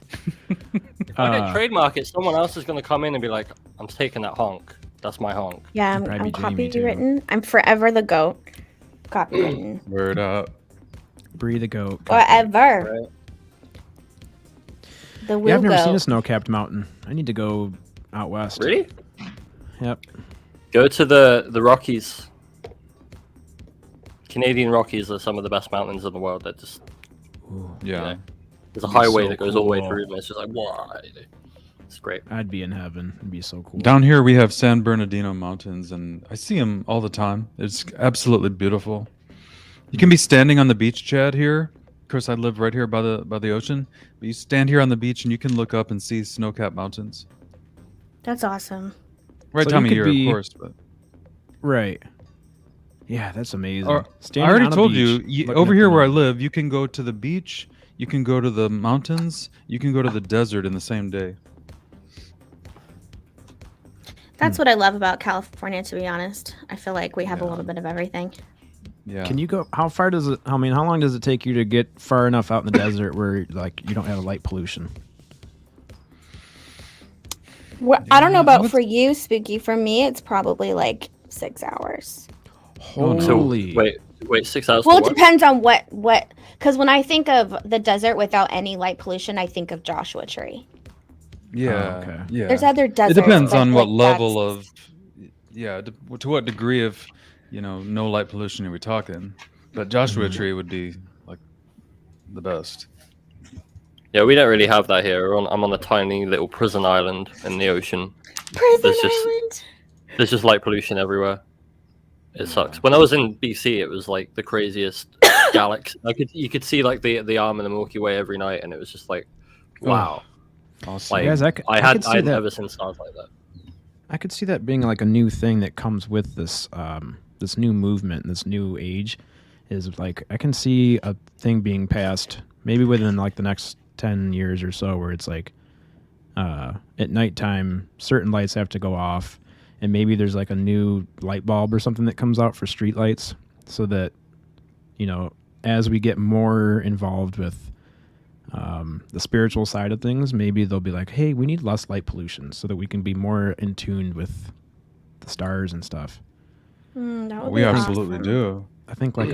If I get trademark it, someone else is going to come in and be like, I'm taking that honk. That's my honk. Yeah, I'm probably Jamie, too. copywritten. I'm forever the goat. Copywritten. Word up. Bree the goat. Forever. Right. The woo Yeah, I've never seen a goat. snow-capped mountain. I need to go out west. Really? Yep. Go to the Rockies. Canadian Rockies are some of the best mountains in the world. They're just, Yeah. there's a Be highway so that goes all the way cool. through, and it's just like, why? It's great. I'd be in heaven. It'd be so cool. Down here we have San Bernardino Mountains, and I see them all the time. It's absolutely beautiful. You can be standing on the beach, Chad. Here, of course, I live right here by the ocean. But you stand here on the beach, and you can look up and see snow-capped mountains. That's awesome. Right So time you of could year, be- of course. But Right. Yeah, that's amazing. I Standing already on a told beach, you, looking over at here the where I mountain. live, you can go to the beach, you can go to the mountains, you can go to the desert in the same day. That's what I love about California, to be honest. I feel like we have a little bit of everything. Yeah. Can you go? How far does it? I mean, how long does it take you to get far enough out in the desert where like you don't have light pollution? Well, I don't know about what's- for you, Spooky. For me, it's probably like 6 hours. Holy! Wait, 6 hours. Well, for it what? depends on what. Because when I think of the desert without any light pollution, I think of Joshua Tree. Yeah. okay. Yeah. There's other It deserts. depends but, on what like, level that's- of, yeah, to what degree of, no light pollution are we talking? But Joshua Tree would be like the best. Yeah, we don't really have that here. I'm on a tiny little prison island in the ocean. Prison There's just- Island. There's just light pollution everywhere. It sucks. When I was in BC, it was like the craziest galaxy. You could see like the arm of the Milky Way every night, and it was just like, wow. Awesome. Like, Guys, I could see I'd that. never seen stars like that. I could see that being like a new thing that comes with this this new movement, this new age. Is like I can see a thing being passed maybe within like the next 10 years or so, where it's like at nighttime certain lights have to go off, and maybe there's like a new light bulb or something that comes out for street lights, so that as we get more involved with the spiritual side of things, maybe they'll be like, hey, we need less light pollution so that we can be more in tune with the stars and stuff. That would We be absolutely awesome. do. I think like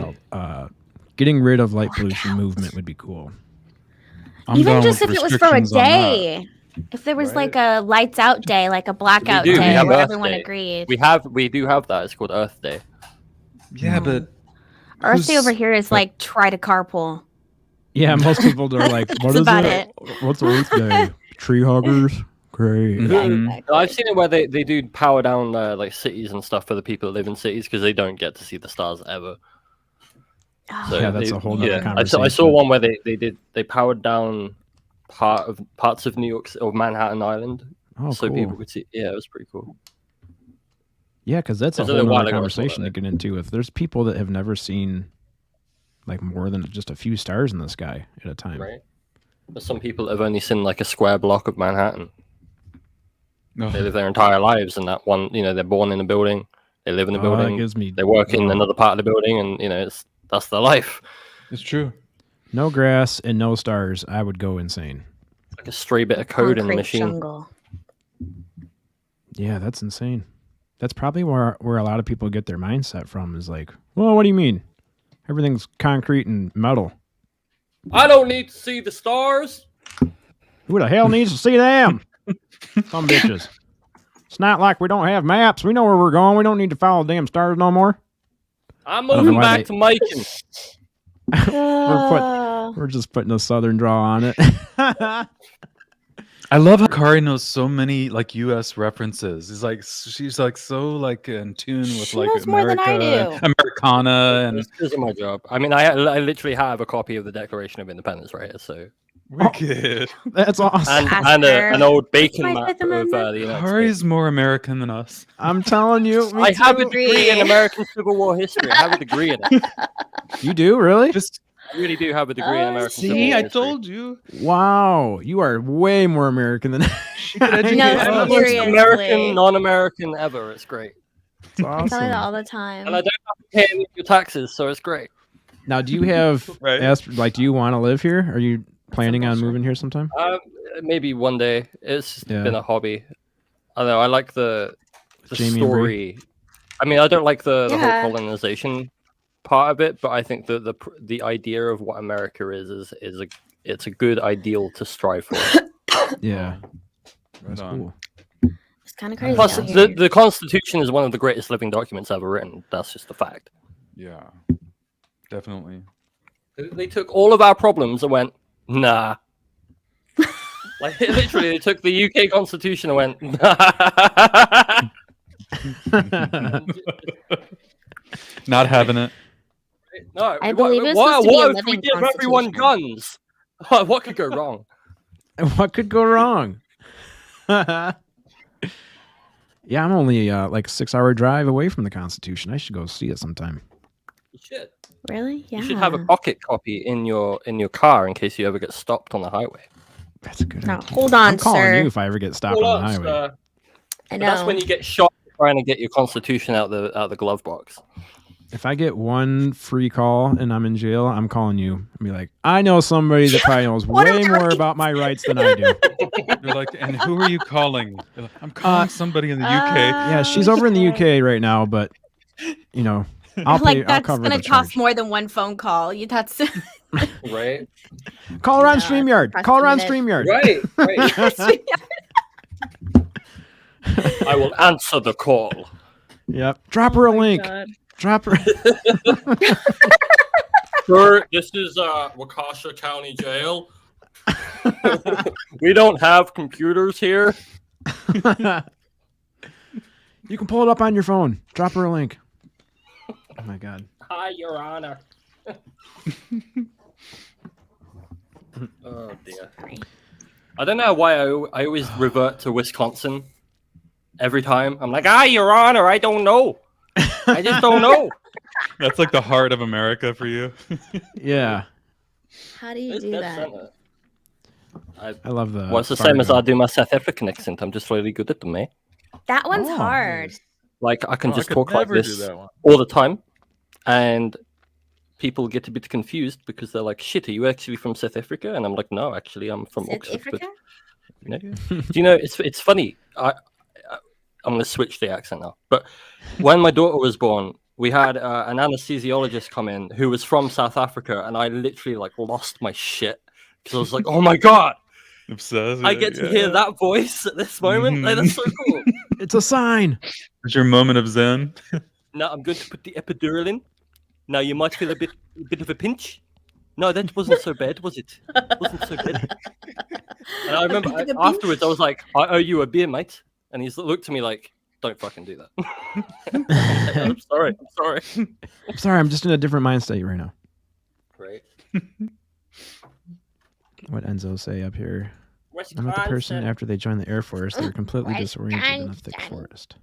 getting rid of light pollution movement would be cool. I'm Even down just with if it was for a restrictions on that. day. If there was like a lights out day, like a blackout We do. We day have where Earth everyone Day. agreed. We do have that. It's called Earth Day. Yeah, but Earth Day who's- over here is like try to carpool. Yeah, most people are like, what That's is about it? What's Earth Day? Tree huggers? Great. Yeah, Mhm. exactly. I've seen it where they do power down like cities and stuff for the people that live in cities because they don't get to see the stars ever. Oh, So Yeah, that's a whole nother I conversation. saw one where they powered down parts of New York or Manhattan Island Oh, so cool. people could see. Yeah, it was pretty cool. Yeah, because that's a It was a whole while other ago, conversation to wasn't get into. If there's people that have never seen like more than just a few stars in the sky at a time. Right. But some people have only seen like a square block of Manhattan. No. They live their entire lives in that one. They're born in a building, they live in a That building, gives me they work in another part of the building, and that's their life. It's true. no grass and no stars. I would go insane. Like a stray bit of code in the Concrete machine. jungle. Yeah, that's insane. That's probably where a lot of people get their mindset from is like, well, what do you mean? Everything's concrete and metal. I don't need to see the stars. Who the hell needs to see them? Some bitches. It's not like we don't have maps. We know where we're going. We don't need to follow the damn stars no more. I'm don't know moving why back to Macon. We're just putting a southern draw on it. I love how Kari knows so many like U.S. references. She's like so like in tune with She like knows more than I America, do. Americana, and This isn't my job. I mean, I literally have a copy of the Declaration of Independence right here, so wicked. That's awesome. and an old bacon My map Fifth of Amendment. the United States. Kari's more American than us. I'm telling you. me I have a too. degree in American Civil War history. I have a degree in it. You do, really? Just I really do have a degree in American Civil see, War I history. told you. Wow. You are way more American than educate No, us. I'm the most seriously. American, non-American ever. It's great. It's I tell you that awesome. all the time. And I don't have to pay any of your taxes, so it's great. Now, do you have Right. do you want to live here? Are you planning on moving here sometime? Maybe one day. It's just Yeah. been a hobby. I don't know. I like the Jamie and Bree. story. I mean, I don't like the Yeah. whole colonization part of it, but I think the idea of what America is it's a good ideal to strive for. Yeah. Right That's on. cool. It's kind of crazy. Plus, out here. the Constitution is one of the greatest living documents ever written. That's just a fact. Yeah, definitely. They took all of our problems and went, nah. Like literally, they took the UK Constitution and went, nah. Not having it. No, I believe it's what, supposed to be a what if we living give everyone constitution. guns? What could go wrong? What could go wrong? Yeah, I'm only like a 6-hour drive away from the Constitution. I should go see it sometime. You should. Really? Yeah. You should have a pocket copy in your car in case you ever get stopped on the highway. That's a good No, idea. hold on, I'm calling sir. you if I ever get stopped Hold on the on, highway. sir. I But know. that's when you get shot trying to get your Constitution out the glove box. If I get one free call and I'm in jail, I'm calling you and be like, I know somebody that probably knows What are way the more rights? about my rights than I do. You're like, and who are you calling? You're like, I'm calling somebody in the UK. Yeah, she's over in the UK right now, but I'll like I'll that's cover gonna the cost charge. more than one phone call. That's Right? Call her on Yeah, StreamYard. trust Call her me on that- StreamYard. Right. I will answer the call. Yep. Drop her a link. Drop her. Sir, this is Waukesha County Jail. We don't have computers here. You can pull it up on your phone. Drop her a link. Oh my god. Hi, Your Honor. Oh dear. I don't know why I always revert to Wisconsin every time. I'm like, Your Honor, I don't know. I just don't know. That's like the heart of America for you. Yeah. How do you It's do dead that? center. I love the. Well, it's the same as I Fargo. do my South African accent. I'm just really good at them, eh? That one's Oh, hard. Like I can Oh, just could talk like never do this that one. all the time, and people get a bit confused because they're like, "Shit, are you actually from South Africa?" And I'm like, "No, actually, I'm from South Oxford." Africa? But, do you know? It's funny. I'm going to switch the accent now. But when my daughter was born, we had an anesthesiologist come in who was from South Africa, and I literally like lost my shit because I was like, "Oh my god, Obsessed. I get to hear that voice at this moment. Like, that's so cool." It's a sign. It's your moment of zen. Now I'm going to put the epidural in. Now you might feel a bit of a pinch. No, that wasn't so bad, was it? Wasn't so bad. And I remember afterwards, I was like, "I owe you a beer, mate." And he's looked at me like, "Don't fucking do that." I'm sorry. I'm sorry. I'm sorry. I'm just in a different mind state right now. Right. What Enzo say up here? I met the person Wisconsin. after they joined the Air Force. They were completely disoriented in a thick Wisconsin. forest.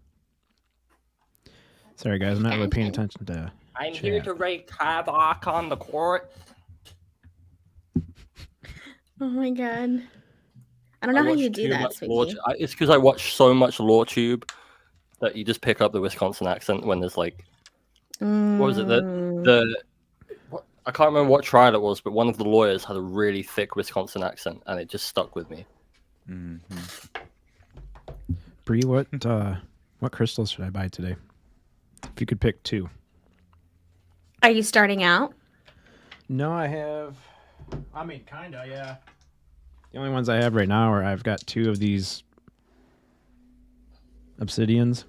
Sorry, guys. I'm not really paying attention to I'm chat. here to wreak havoc on the court. Oh my god. I don't know how you do that, Sweetie. It's because I watch so much LawTube that you just pick up the Wisconsin accent when there's like, what was it? I can't remember what trial it was, but one of the lawyers had a really thick Wisconsin accent, and it just stuck with me. Bree, what crystals should I buy today? If you could pick 2. Are you starting out? No, I have. I mean, kinda, yeah. The only ones I have right now are I've got 2 of these obsidians,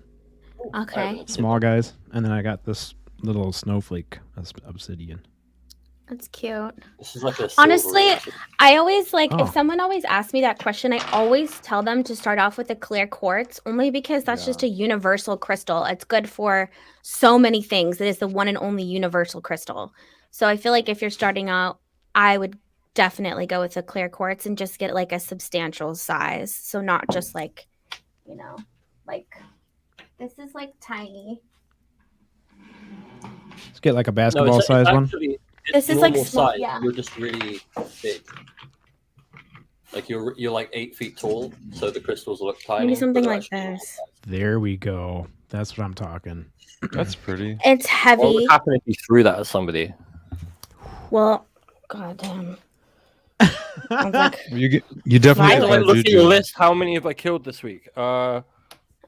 Okay. small guys, and then I got this little snowflake obsidian. That's cute. This is like a Honestly, silvery- I always like Oh. if someone always asks me that question, I always tell them to start off with a clear quartz, only because that's just a universal crystal. It's good for so many things. It is the one and only universal crystal. So I feel like if you're starting out, I would definitely go with a clear quartz and just get like a substantial size. So not just like, like this is like tiny. Let's get like a No, basketball size one. This is like normal small, size. yeah. You're just really big. Like you're like 8 feet tall, so the crystals look tiny. Maybe something but they're like actually normal this. size. There we go. That's what I'm talking. That's pretty. It's What heavy. would happen if you threw that at somebody? Well, goddamn. I was like, You definitely Violent. get Like, that look at your juju. list. How many have I killed this week? I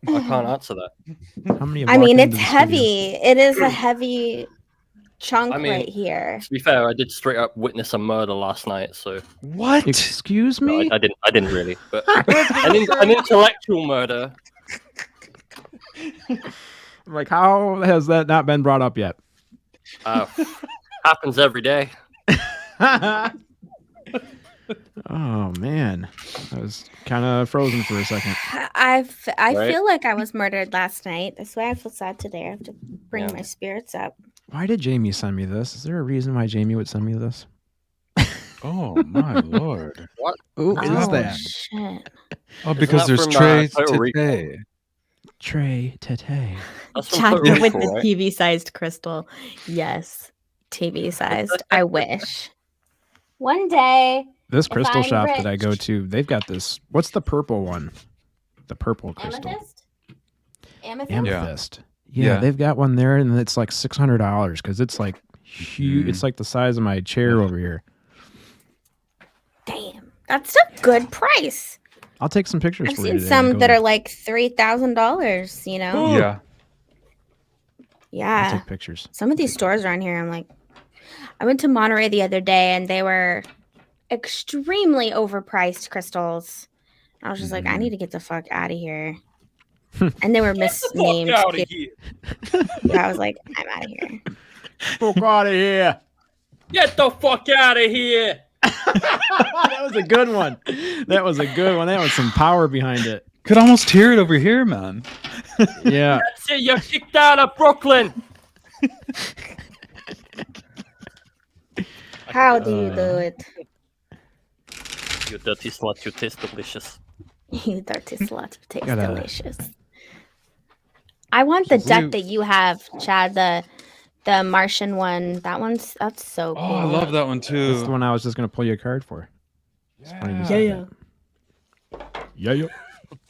can't answer that. How many? Have I mean, walked it's into the studio? heavy. It is a heavy chunk I mean, right here. To be fair, I did straight up witness a murder last night, so What? Excuse no, me? I didn't really, but an intellectual murder. Like, how has that not been brought up yet? Happens every day. Oh man, I was kind of frozen for a second. I Right? feel like I was murdered last night. That's why I feel sad today. I have to bring Yeah. my spirits up. Why did Jamie send me this? Is there a reason why Jamie would send me this? Oh my lord! Who is Oh, that? shit. Oh, because that there's from, Trey Total Recall? today. Trey Tete. That's from Total Chocolate with Recall, the right? TV-sized crystal. Yes, TV-sized. I wish. One day, This If crystal I'm shop that I go rich. to, they've got this. What's the purple one? The purple crystal. amethyst? Amethyst? Amethyst. Yeah. Yeah, they've got one there, and it's like $600 because it's like huge. Mhm. It's like the size of my chair over here. Damn. That's a good price. I'll take some pictures I've for you seen today. some that are like $3,000, you know? Yeah. I'll Yeah. take pictures. Some of these stores around here, I'm like, I went to Monterey the other day and they were extremely overpriced crystals. I was just like, I need to get the fuck out of here. And they were misnamed. outta too. here! Yeah, I was like, I'm out of here. Fuck out of here! Get the fuck out of here! That was a good one. That was a good one. That was some power behind it. Could almost hear it over here, man. Yeah. That's it. You're kicked out of Brooklyn. How do you do it? You dirty slut. You taste delicious. You dirty slut. Tastes Gotta- delicious. I want the Jeez. deck that you have, Chad. The Martian one. That's so cool. Oh, I love that one That's the too. one I was just gonna pull you a card for. It's funny you Yeah, said yeah. that.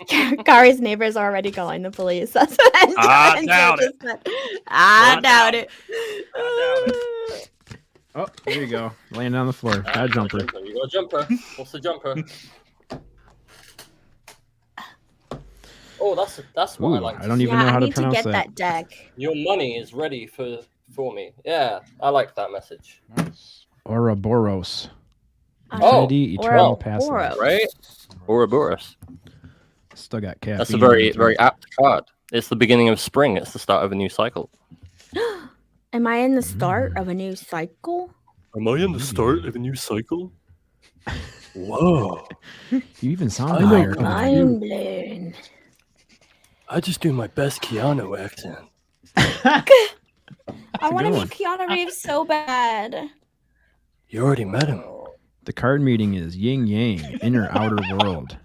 Yeah. Kari's neighbors are already calling the police. That's what I Andrew doubt just said. I doubt it. Oh, there you go. Laying on the floor. Got a jumper. You got a jumper. What's the jumper? Oh, that's what I Ooh, like. I don't even know Yeah, how I to need to pronounce get that. that deck. Your money is ready for me. Yeah, I like that message. Ouroboros. Oh, Infinity, eternal Ouroboros. passage. Right? Ouroboros. Still got caffeine. That's a very, very apt card. It's the beginning of spring. It's the start of a new cycle. Am I in the start of a new cycle? Am I in the start of a new cycle? Whoa. You even sound I know. higher. Mind blown. I just do my best Keanu accent. I want to good meet one. Keanu Reeves so bad. You already met him. The card meaning is yin yang, inner outer world,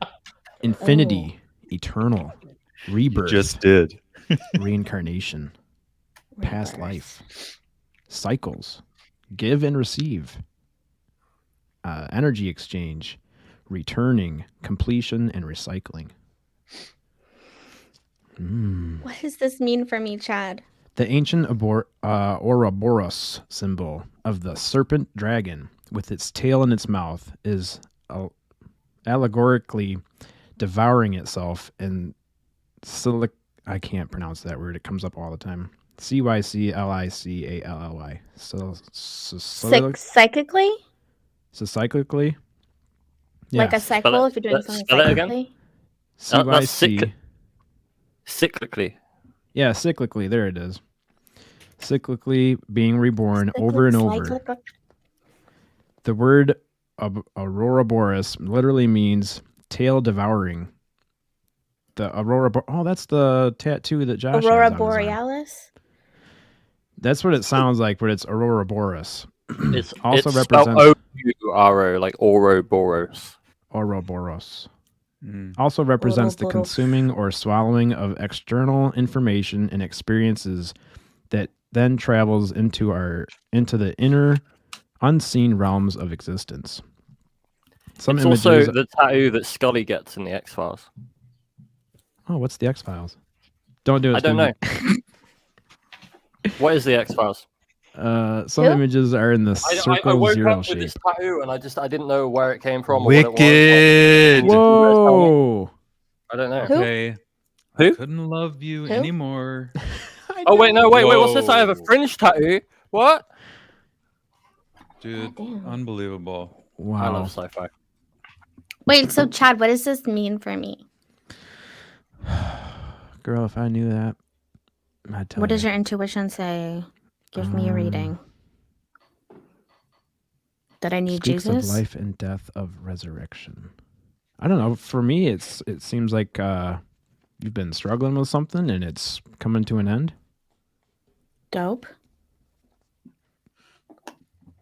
infinity, eternal, rebirth, Just did. reincarnation, past Rebirth. life, cycles, give and receive, energy exchange, returning, completion, and recycling. What does this mean for me, Chad? Mm-hmm. The ancient Ouroboros symbol of the serpent dragon with its tail in its mouth is allegorically devouring itself and I can't pronounce that word. It comes up all the time. Cyclically. So Psychically? cyclically? Like a Yes. cycle if you're doing something spell it again. cyclically? That's CYC. cyclically. Yeah, cyclically. There it is. Cyclically being reborn over and over. Cyclical. The word Ouroboros literally means tail devouring. The oh, that's the tattoo that Josh Aurora has on his arm. Borealis? That's what it sounds like, but it's Ouroboros. It's Also it's represents O-U-R-O, like Ouroboros. Ouroboros. Also represents the Ouroboros. consuming or swallowing of external information and experiences that then travels into the inner unseen realms of existence. Some It's images. also the tattoo that Scully gets in the X-Files. Oh, what's the X-Files? Don't do it. I don't know. What is the X-Files? Some Who? images are in the I circle woke zero up with shape. this tattoo and I didn't know where it came from. Or what it was. Wicked. Whoa! I don't know. Who? Okay. Who? I couldn't love you Who? anymore. Oh wait, no, wait, what's this? I have a Whoa. fringe tattoo. What? Dude, Goddamn. unbelievable. I Wow. love sci-fi. Wait, so Chad, what does this mean for me? Girl, if I knew that, I'd tell What you. does your intuition say? Give me a reading. That I need Speaks Jesus? of life and death of resurrection. I don't know. For me, it seems like you've been struggling with something and it's coming to an end, Dope.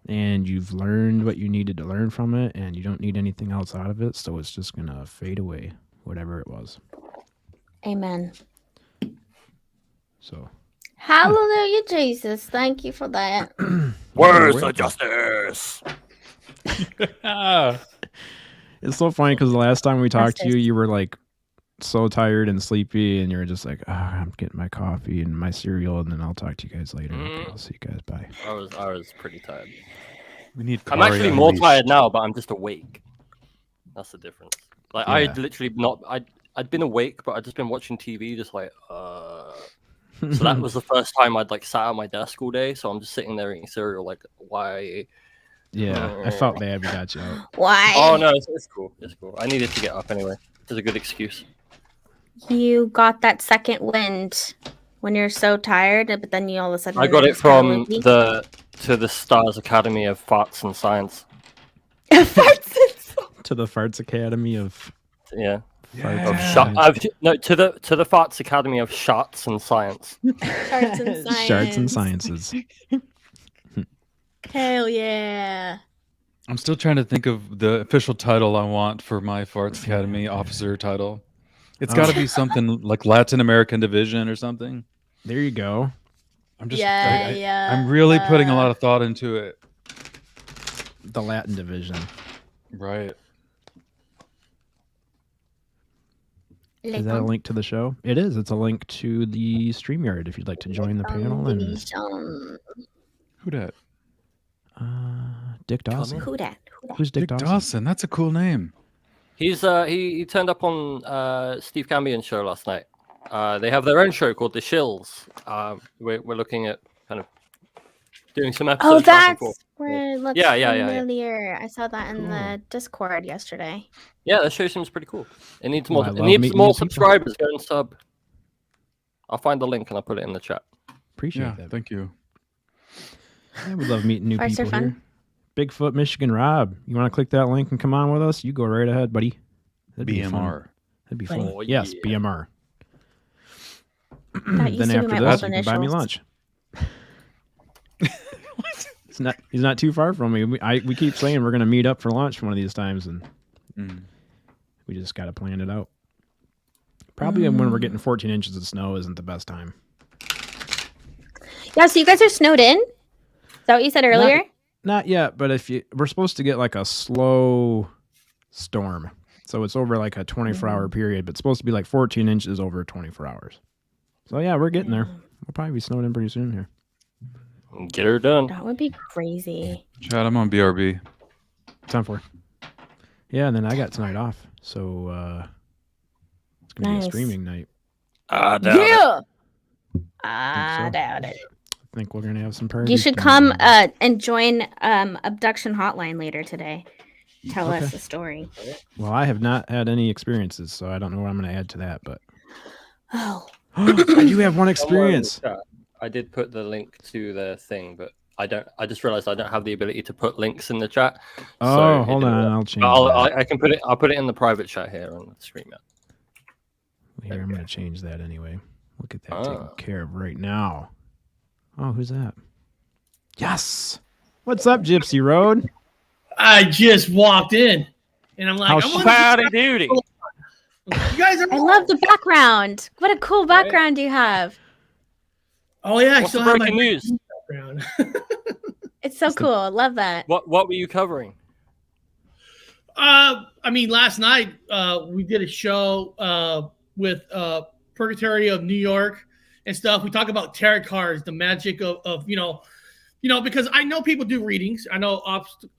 and you've learned what you needed to learn from it, and you don't need anything else out of it. So it's just gonna fade away, whatever it was. Amen. So Hallelujah, Jesus. Thank you for that. Words of justice. it's so funny because the last time we talked to you, Justice. you were like so tired and sleepy, and you were just like, oh, I'm getting my coffee and my cereal, and then I'll talk to you guys later. Okay, I'll see you guys. Bye. I was pretty tired. We need I'm Kari actually more unleashed. tired now, but I'm just awake. That's the difference. Like Yeah. I'd literally not. I'd been awake, but I'd just been watching TV, just like. So that was the first time I'd like sat at my desk all day. So I'm just sitting there eating cereal. Like, why? Yeah, I felt bad we got you out. Why? Oh no, it's cool. It's cool. I needed to get up anyway. It's a good excuse. You got that second wind when you're so tired, but then you all of a sudden. I got it just kinda from loopy. the Stars Academy of Farts and Science. To the Farts Academy of Yeah. Farts Of and shot. Science. To the Farts Academy of Shots and Science. Charts and science. Shards and Sciences. Hell yeah. I'm still trying to think of the official title I want for my Farts Academy officer title. It's got to be something like Latin American Division or something. There you go. I'm just, Yeah. I'm really putting a lot of thought into it. The Latin division. Right. Is that a link to the show? It is. It's a link to the StreamYard if you'd like to join the panel. And Who dat? Dick Dawson. Who that? Who's Dick Dick Dawson? Dawson. That's a cool name. He's he turned up on Steve Cambion's show last night. They have their own show called The Shills. We're looking at kind of doing some episodes. Oh, back and that's forth. where it looks Yeah. familiar. I saw that in the Discord yesterday. Yeah, that show seems pretty cool. It needs Oh, more. I It love needs meeting more new people. subscribers. Go and sub. I'll find the link and I'll put it in the chat. Appreciate Yeah, that. thank you. Yeah, we love meeting new Farts are people fun. here. Bigfoot, Michigan Rob. You want to click that link and come on with us? You go right ahead, buddy. That'd be fun. BMR. That'd be Buddy. fun. Oh, yes, yeah. BMR. That used Then to be after my this, old you can buy me initials. lunch. He's not too far from me. We keep saying we're gonna meet up for lunch one of these times, and we just gotta plan it out. Probably when we're getting 14 inches of snow isn't the best time. Yeah, so you guys are snowed in? Is that what you said earlier? Not yet, but we're supposed to get like a slow storm. So it's over like a 24-hour period, but it's supposed to be like 14 inches over 24 hours. So yeah, we're getting there. We'll probably be snowed in pretty soon here. Get her done. That would be crazy. Chad, I'm on BRB. Time for. Yeah, and then I got tonight off, so it's gonna be a streaming night. I doubt it. I doubt it. I think we're gonna have some parties. You should come and join Abduction Hotline later today. Tell us the story. Well, I have not had any experiences, so I don't know what I'm gonna add to that, but Oh. I do have one experience. I did put the link to the thing, but I just realized I don't have the ability to put links in the chat. Oh, hold on, I'll change. I can put it. I'll put it in the private chat here on the stream. Here, I'm gonna change that anyway. Look at that taken care of right now. Oh, who's that? Yes. What's up, Gypsy Road? I just walked in, and I'm like, howdy doody. You guys are. I love the background. What a cool background you have. Oh yeah, What's the breaking news? Background. It's so cool. Love that. What were you covering? I mean, last night we did a show with Purgatory of New York and stuff. We talk about tarot cards, the magic of because I know people do readings. I know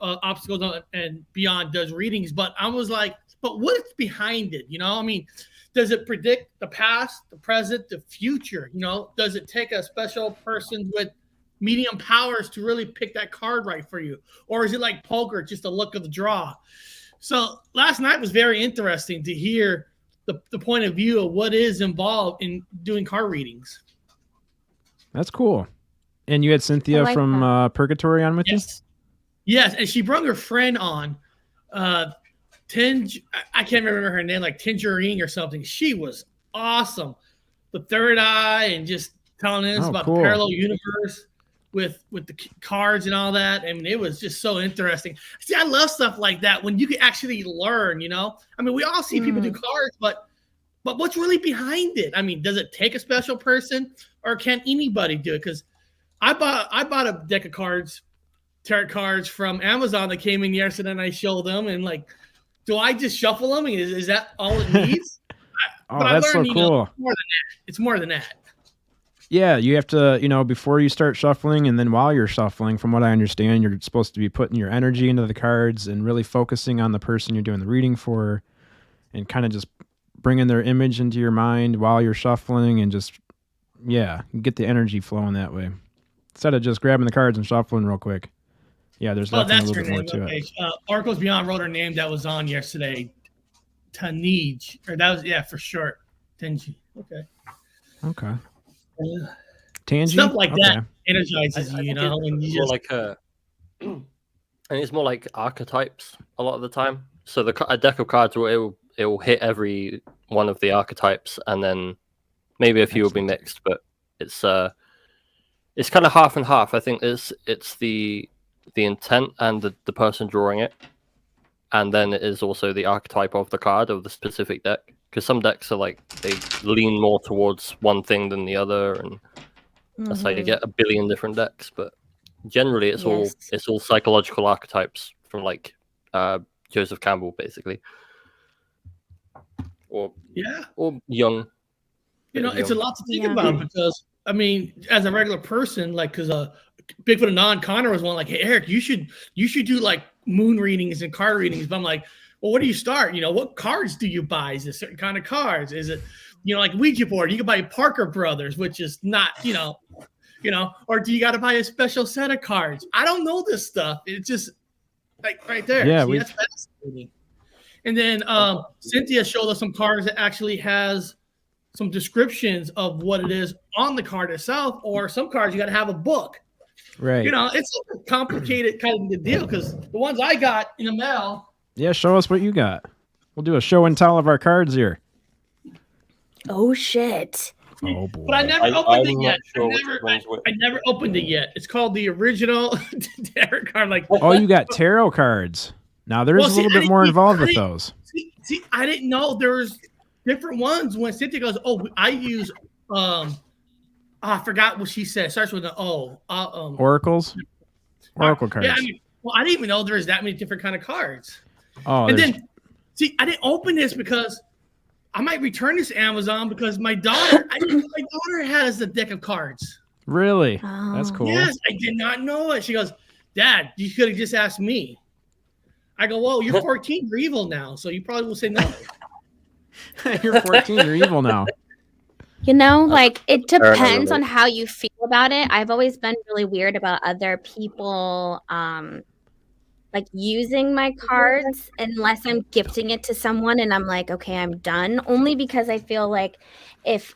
Obstacles and Beyond does readings, but I was like, but what's behind it? I mean, does it predict the past, the present, the future? Does it take a special person with medium powers to really pick that card right for you? Or is it like poker, just a look of the draw? So last night was very interesting to hear the point of view of what is involved in doing card readings. That's cool. And you had Cynthia from Purgatory on with you? Yes, and she brought her friend on. I can't remember her name, like Tangerine or something. She was awesome. The third eye and just telling us about the parallel universe with the cards and all that. I mean, it was just so interesting. See, I love stuff like that when you can actually learn, I mean, we all see people do cards, but what's really behind it? I mean, does it take a special person or can anybody do it? Because I bought a deck of cards, tarot cards from Amazon that came in yesterday, and I showed them, and like, do I just shuffle them? Is that all it needs? That's so cool. It's more than that. Yeah, you have to, before you start shuffling and then while you're shuffling, from what I understand, you're supposed to be putting your energy into the cards and really focusing on the person you're doing the reading for and kind of just bringing their image into your mind while you're shuffling and just, get the energy flowing that way. Instead of just grabbing the cards and shuffling real quick. Yeah, there's definitely a little bit more to it. Oracles Beyond wrote her name that was on yesterday. Tanij. Or that was, for short. Tanji. Okay. Tangy? Stuff like that energizes you, when you just... and it's more like archetypes a lot of the time. So a deck of cards it will hit every one of the archetypes, and then maybe a few will be mixed, but it's kind of half and half. I think it's the intent and the person drawing it, and then it is also the archetype of the card of the specific deck. Because some decks are like they lean more towards one thing than the other, and that's how you get a billion different decks. But generally, it's all psychological archetypes from like Joseph Campbell, basically, or Jung. It's a lot to think about because I mean, as a regular person, like because Bigfoot Anon Connor was one like, hey Eric, you should do like moon readings and card readings. But I'm like, well, where do you start? What cards do you buy? Is it certain kind of cards? Is it, like Ouija board? You can buy Parker Brothers, which is not, or do you got to buy a special set of cards? I don't know this stuff. It's just like right there. Yeah, that's fascinating. And then Cynthia showed us some cards that actually has some descriptions of what it is on the card itself, or some cards you got to have a book. Right. It's a complicated kind of deal because the ones I got in the mail. Yeah, show us what you got. We'll do a show and tell of our cards here. Oh, shit. Oh boy. But I never I'm opened it not yet. sure which one's which. I never opened it yet. It's called the original tarot card. Like, Oh, you got tarot cards. Now there's Well, a see, little I bit more didn't- involved I with didn't- those. see, I didn't know there was different ones. When Cynthia goes, "Oh, I use I forgot what she said. It starts with an O. Oracles? Oracle cards. Yeah, I mean, well, I didn't even know there was that many different kind of cards. Oh, And there's- then, see, I didn't open this because I might return this to Amazon because my daughter, I didn't know my daughter has a deck of cards. really? That's Oh. cool. Yes, I did not know it. She goes, Dad, you could have just asked me. I go, well, you're 14, you're evil now, so you probably will say no. You're 14, you're evil now. You know, like it Paranormal. depends on how you feel about it. I've always been really weird about other people like using my cards unless I'm gifting it to someone and I'm like, okay, I'm done. Only because I feel like if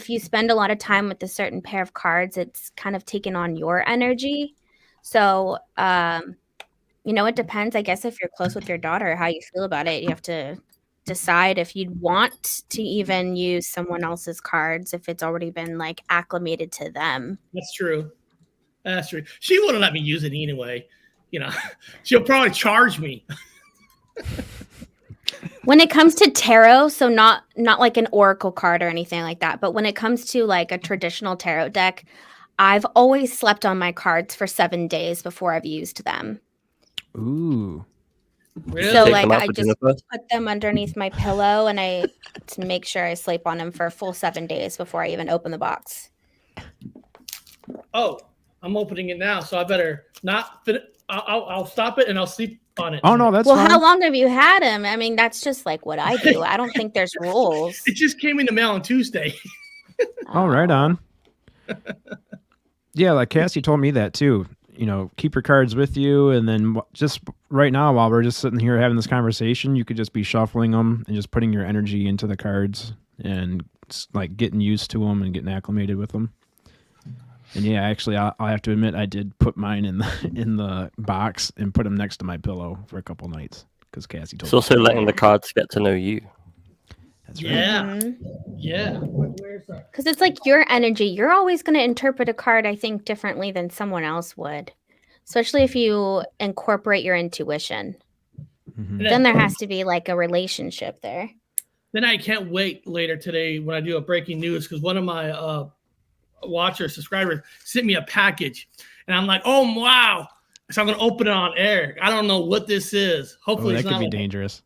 you spend a lot of time with a certain pair of cards, it's kind of taken on your energy. So you know, it depends, I guess, if you're close with your daughter, how you feel about it. You have to decide if you'd want to even use someone else's cards if it's already been like acclimated to them. That's true. That's true. She wouldn't let me use it anyway. You know, she'll probably charge me. When it comes to tarot, so not like an oracle card or anything like that, but when it comes to like a traditional tarot deck, I've always slept on my cards for 7 days before I've used them. Ooh. Really? So Take like them out I for just dinner first? put them underneath my pillow and I to make sure I sleep on them for a full 7 days before I even open the box. Oh, I'm opening it now, so I better not fit it. I'll stop it and I'll sleep on it. Oh no, that's Well, fine. how long have you had them? I mean, that's just like what I do. I don't think there's rules. It just came in the mail on Tuesday. Oh, right on. Yeah, like Cassie told me that too. You know, keep your cards with you, and then just right now, while we're just sitting here having this conversation, you could just be shuffling them and just putting your energy into the cards and like getting used to them and getting acclimated with them. And yeah, actually, I'll have to admit, I did put mine in the box and put them next to my pillow for a couple nights because Cassie told It's me. also letting the cards get to know you. That's right. Yeah. Yeah. Where's that? Because it's like your energy. You're always going to interpret a card, I think, differently than someone else would, especially if you incorporate your intuition. Mhm. Then there has to be like a relationship there. Then I can't wait later today when I do a breaking news because one of my watchers, subscribers, sent me a package, and I'm like, oh wow! So I'm gonna open it on air. I don't know what this is. Oh, Hopefully, that it's could not. be dangerous.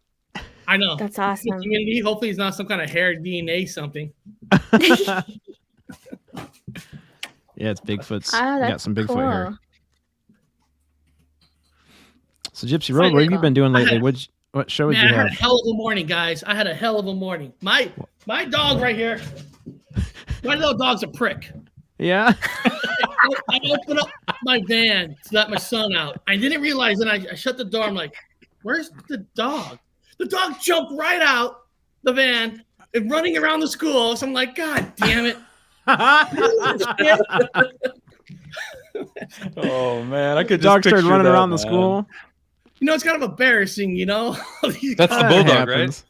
I know. That's awesome. Community. Hopefully, it's not some kind of hair DNA something. Yeah, it's Bigfoot's. Oh, We that's got some Bigfoot cool. here. So Gypsy Road, what have you been doing lately? What show would Man, you I had have? a hell of a morning, guys. I had a hell of a morning. My dog right here. My little dog's a prick. Yeah. I opened up my van to let my son out. I didn't realize, and I shut the door. I'm like, where's the dog? The dog jumped right out the van and running around the school. So I'm like, God damn it. Oh man, I The could dog just started picture running that, around the man. school. You know, it's kind of embarrassing, you know? That's the That bulldog, happens.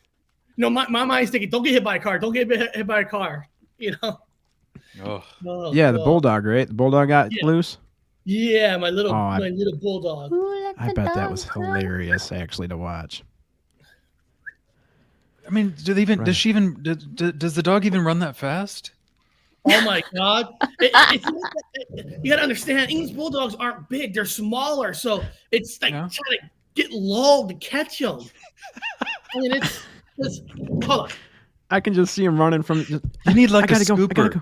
You know, my mind's thinking, don't get hit by a car. Don't get hit by a car. You know? right? Oh, Oh, Yeah, the God. bulldog, right? The bulldog got Yeah. loose. Yeah, my little Oh, my little bulldog. Who let I the bet that was dogs out? hilarious, actually, to watch. I mean, do they even? Right. Does she even? Does the dog even run that fast? Oh my God! You gotta understand, English bulldogs aren't big; they're smaller, so it's like Yeah. trying to get low to catch them. I mean, it's hold on. I can just see him running from. You need I like a gotta go. I gotta scooper. go.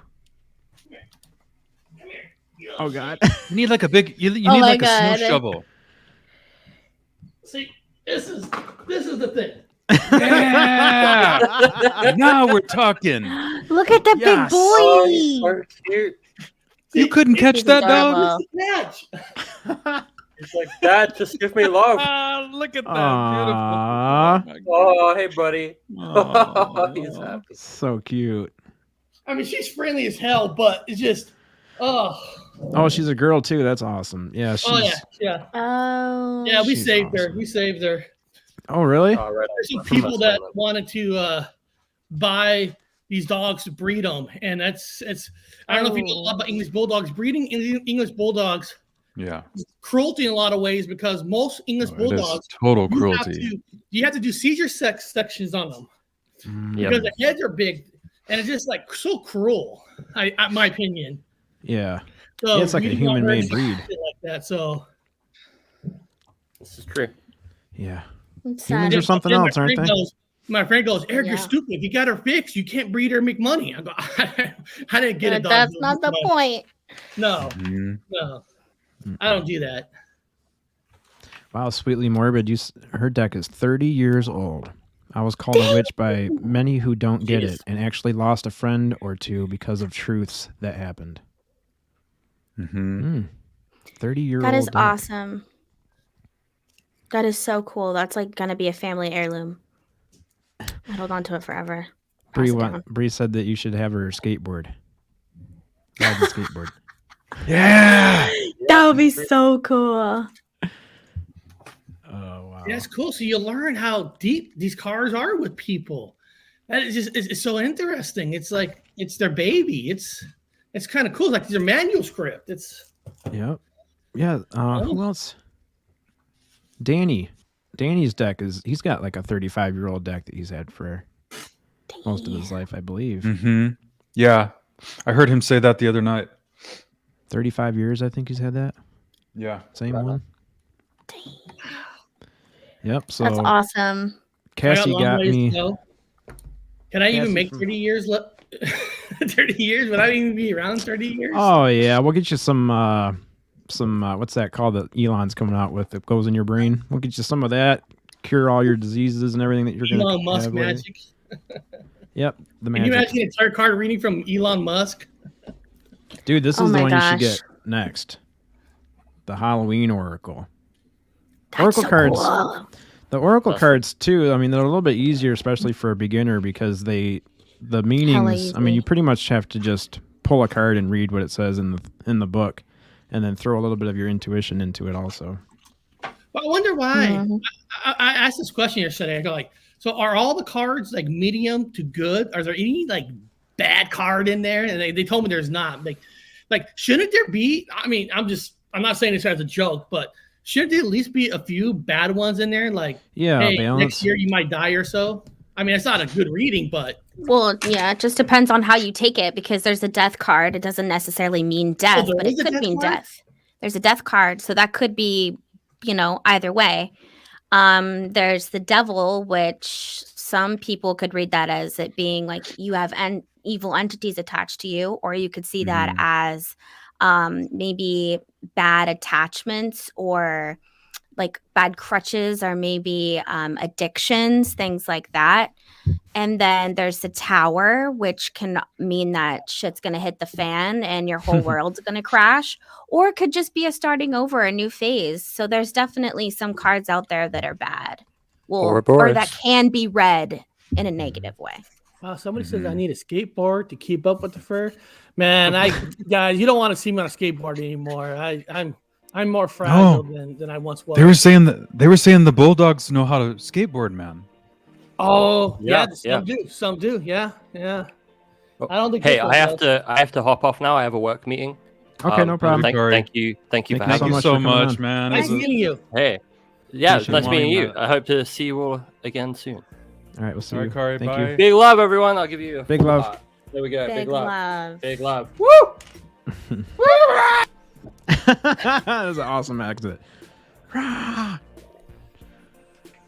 Oh God. You need like a big. You Oh need my like a God. snow shovel. See, this is the thing. Yeah. Now we're talking. Look at the Yes. big Oh, boy. he's so cute. You couldn't catch He's that dog. adorable. Catch. He's like, Dad, just give me love. Look at that. Aww. Beautiful. Oh, hey, buddy. Aw. He's happy. So cute. I mean, she's friendly as hell, but it's just, oh She's a girl too. That's awesome. Yeah. She's, yeah. Oh. Yeah, we She's saved her. awesome. We saved her. Oh really? All right. There's some people that wanted to buy these dogs breed them, and it's. I don't know if you know a lot about English bulldogs. Breeding English bulldogs, Yeah. cruelty in a lot of ways because most English It is bulldogs total cruelty. you have to do seizure sections on them because the heads are big, and it's just like so cruel. My opinion. Yeah. So Yeah, it's like a human-made breed. like that. So This is true. Yeah. It's Humans sad. are something else, aren't they? My friend goes, Eric, Yeah. you're stupid. If you got her fixed, you can't breed her and make money. I go, I didn't get it. That's not the point. No, Mhm. no, I don't do that. Wow, Sweetly Morbid. Her deck is 30 years old. I was called a witch by many who don't get it and actually lost a friend or two because of truths that happened. 30-year-old. That is deck. awesome. That is so cool. That's like gonna be a family heirloom. I hold on to it forever. Bree said that you should have her skateboard. Ride the skateboard. Yeah. That would be so cool. Oh wow. Yeah, it's cool. So you learn how deep these cars are with people. That is just it's so interesting. It's like it's their baby. It's kind of cool. Like their manuscript. It's Yep. Yeah. Who else? Danny's deck he's got like a 35-year-old deck that he's had for most of his life, I believe. Yeah. I heard him say that the other night. 35 years, I think he's had that. Yeah. Same one. Yep. So That's awesome. Cassie long got ways to me. go. Can I even Cassie make from- 30 years? 30 years? Would I even be around 30 years? Oh yeah, we'll get you some what's that called that Elon's coming out with that goes in your brain. We'll get you some of that, cure all your diseases and everything that you're gonna Elon Musk have later. magic. Yep, the Can you magic. imagine an entire card reading from Elon Musk? Dude, this Oh is the my one you should gosh. get next. The Halloween Oracle. That's Oracle so cards. cool. The Oracle cards too. I mean, they're a little bit easier, especially for a beginner, because the meanings. I mean, easy. you pretty much have to just pull a card and read what it says in the book, and then throw a little bit of your intuition into it also. But I wonder why. Mhm. I asked this question yesterday. I go like, so are all the cards like medium to good? Are there any like bad card in there? And they told me there's not. Like shouldn't there be? I mean, I'm not saying this as a joke, but shouldn't there at least be a few bad ones in there? Like, Yeah, hey, balance. next year you might die or so. I mean, it's not a good reading, but Well, yeah, it just depends on how you take it because there's a death card. It doesn't necessarily mean death, there but it is a could death mean card? death. There's a death card, so that could be, either way. There's the devil, which some people could read that as it being like you have evil entities attached to you, or you could see that as maybe bad attachments or like bad crutches or maybe addictions, things like that. And then there's the tower, which can mean that shit's going to hit the fan and your whole world's going to crash, or it could just be a starting over, a new phase. So there's definitely some cards out there that are bad. Or Ouroboros. that can be read in a negative way. wow, somebody says I need a skateboard to keep up with the fur. Man, guys, you don't want to see me on a skateboard anymore. I'm more fragile than I once was. They were saying the Bulldogs know how to skateboard, man. Oh, yeah, Yeah, some do. Yeah. Oh, I don't think. Hey, this one does. I have to hop off now. I have a work meeting. Okay, no problem. Thank you Thank you for so having Thank you much so for coming much, on. man. Nice meeting you. Hey, yeah, it's Appreciate nice it. meeting you. That. I hope to see you all again soon. All right, we'll see All right, you. Kari, Thank bye. you. Big love, everyone. I'll give you a Big love. heart. There we go. Big Big love. love. Big love. That was an awesome exit.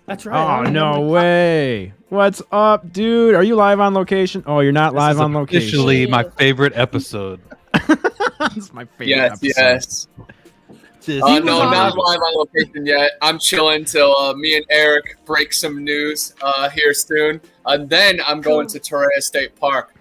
That's right. Oh, no way. What's up, dude? Are you live on location? Oh, you're not live on location. Officially, my favorite episode. That's my favorite episode. Yes. No, not live on location yet. I'm chilling till me and Eric break some news here soon. And then I'm going to Torreya State Park,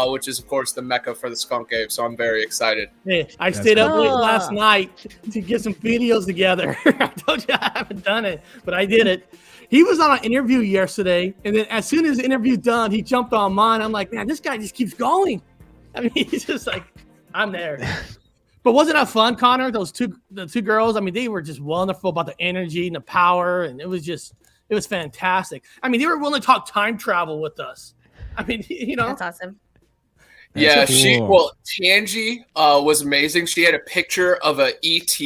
which is, of course, the mecca for the skunk ape. So I'm very excited. Hey, I That's stayed up cool. late last night to get some videos together. I told you I haven't done it, but I did it. He was on an interview yesterday, and then as soon as the interview's done, he jumped on mine. I'm like, man, this guy just keeps going. I mean, he's just like, I'm there. But wasn't that fun, Connor? The two girls, I mean, they were just wonderful about the energy and the power, and it was fantastic. I mean, they were willing to talk time travel with us. I mean, you know, That's awesome. Yeah, cool. Tangi was amazing. She had a picture of a ET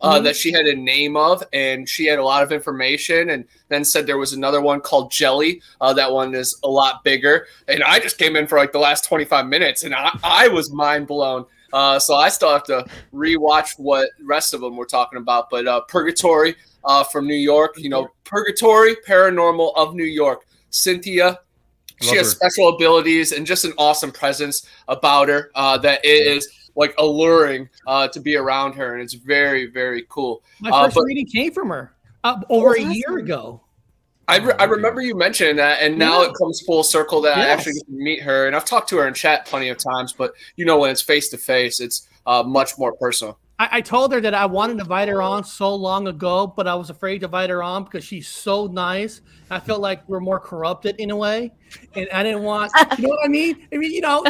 that she had a name of, and she had a lot of information, and then said there was another one called Jelly. That one is a lot bigger. And I just came in for like the last 25 minutes, and I was mind blown. So I still have to rewatch what the rest of them were talking about. But Purgatory from New York, you know, Purgatory, Paranormal of New York. Cynthia, she has special abilities and just an awesome presence about her that it is like alluring to be around her, and it's very, very cool. My first reading came from her over a year ago. I remember you mentioning that, and now it comes full circle that I actually get to meet her, and I've talked to her in chat plenty of times, but you know, when it's face to face, it's much more personal. I told her that I wanted to invite her on so long ago, but I was afraid to invite her on because she's so nice. I felt like we're more corrupted in a way, and I didn't want, you know what I mean? I mean, you don't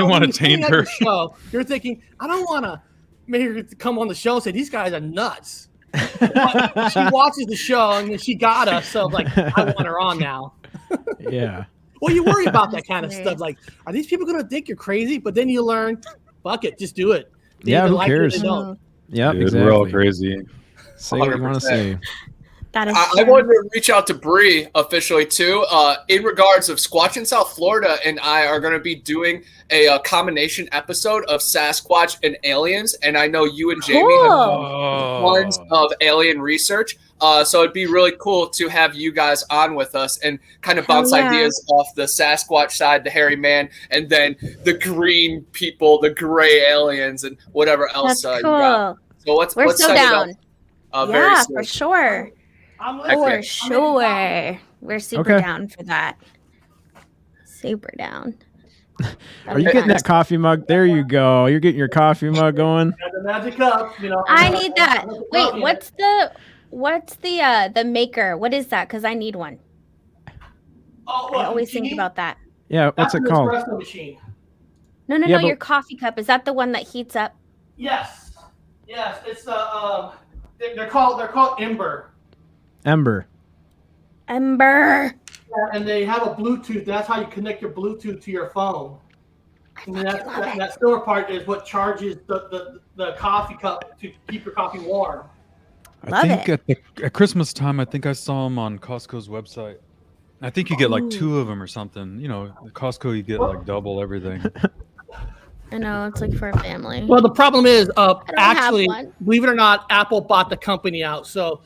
want to taint her. Show, you're thinking, I don't want to make her come on the show and say these guys are nuts. But she watches the show and then she got us, so like I want her on now. Yeah. Well, you worry about that kind of stuff. Like, are these people gonna think you're crazy? But then you learn, fuck it, just do it. They Yeah, who like cares? Yeah, exactly. We're all crazy. Say what you want to say. That is I wanted to reach out to Bree officially too, in regards of Squatch in South Florida, and I are going to be doing a combination episode of Sasquatch and aliens, and I know you and Jamie have tons of alien research, so it'd be really cool to have you guys on with us and kind of bounce ideas off the Sasquatch side, the hairy man, and then the green people, the gray aliens, and whatever else. That's you cool. got. So let's We're so set down. it up. Very Yeah, soon. for sure. For sure. We're super down for that. Super down. Are you getting that coffee mug? There you go. You're getting your coffee mug going. the magic cup, you know. I need that. Wait, what's the maker? What is that? Because I need one. I always think about that. Yeah, what's it called? Espresso machine. No, your coffee cup. Is that the one that heats up? Yes, it's the they're called Ember. Ember. Yeah, and they have a Bluetooth. That's how you connect your Bluetooth to your phone. And that silver part is what charges the coffee cup to keep your coffee warm. I think at Christmas time, I think I saw them on Costco's website. I think you get like 2 of them or something. You know, at Costco, you get like double everything. I know, it's like for a family. Well, the problem is, actually, have one. believe it or not, Apple bought the company out. So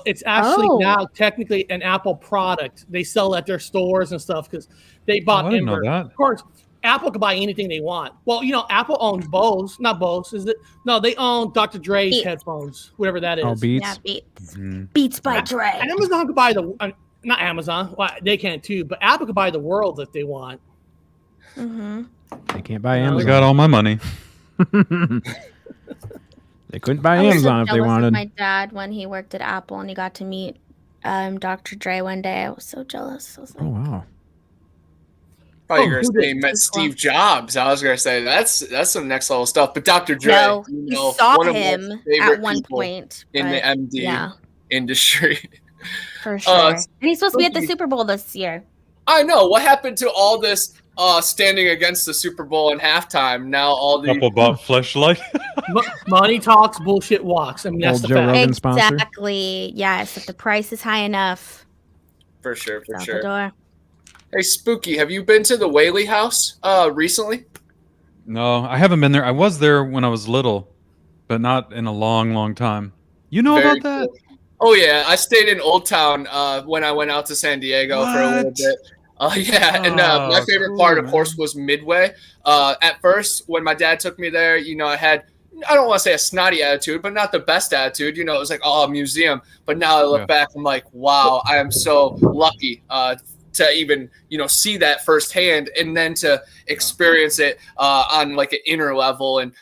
it's actually now technically an Apple product. They sell at their stores and stuff because they bought I didn't Ember. know that. Of course, Apple can buy anything they want. Well, you know, Apple owns Bose, not Bose, is it? No, they own Dr. Dre's Beats. headphones, whatever that is. Oh, Beats. Yeah, Beats. Mm-hmm. Beats by Dre. Amazon could buy not Amazon. Well, they can too, but Apple could buy the world if they want. Mm-hmm. They can't buy They Amazon. got all my money. They couldn't buy I was Amazon so if they jealous of wanted. my dad when he worked at Apple and he got to meet Dr. Dre one day. I was so jealous. I was like, Oh wow. Oh, you're gonna say he met Steve Jobs. I was gonna say that's some next level stuff. But Dr. Dre, no, you you know, saw one of my him favorite at one people point in the but MD industry. for sure. And he's supposed to be at the Super Bowl this year. I know. What happened to all this standing against the Super Bowl in halftime? Now all the Couple bought Fleshlight. Money talks, bullshit walks. I mean, that's Old the Joe fact. Rogan sponsor. Exactly. Yes, if the price is high enough. for sure, Out the door. Hey, Spooky, have you been to the Whaley House recently? No, I haven't been there. I was there when I was little, but not in a long, long time. You know Very about that? cool. Oh yeah, I stayed in Old Town when I went out to San Diego for a little bit. And my favorite part, of course, was Midway. At first, when my dad took me there, you know, I don't want to say a snotty attitude, but not the best attitude. You know, it was like, oh, a museum. But now I look back, I'm like, wow, I am so lucky to even, you know, see that firsthand and then to experience it on like an inner level and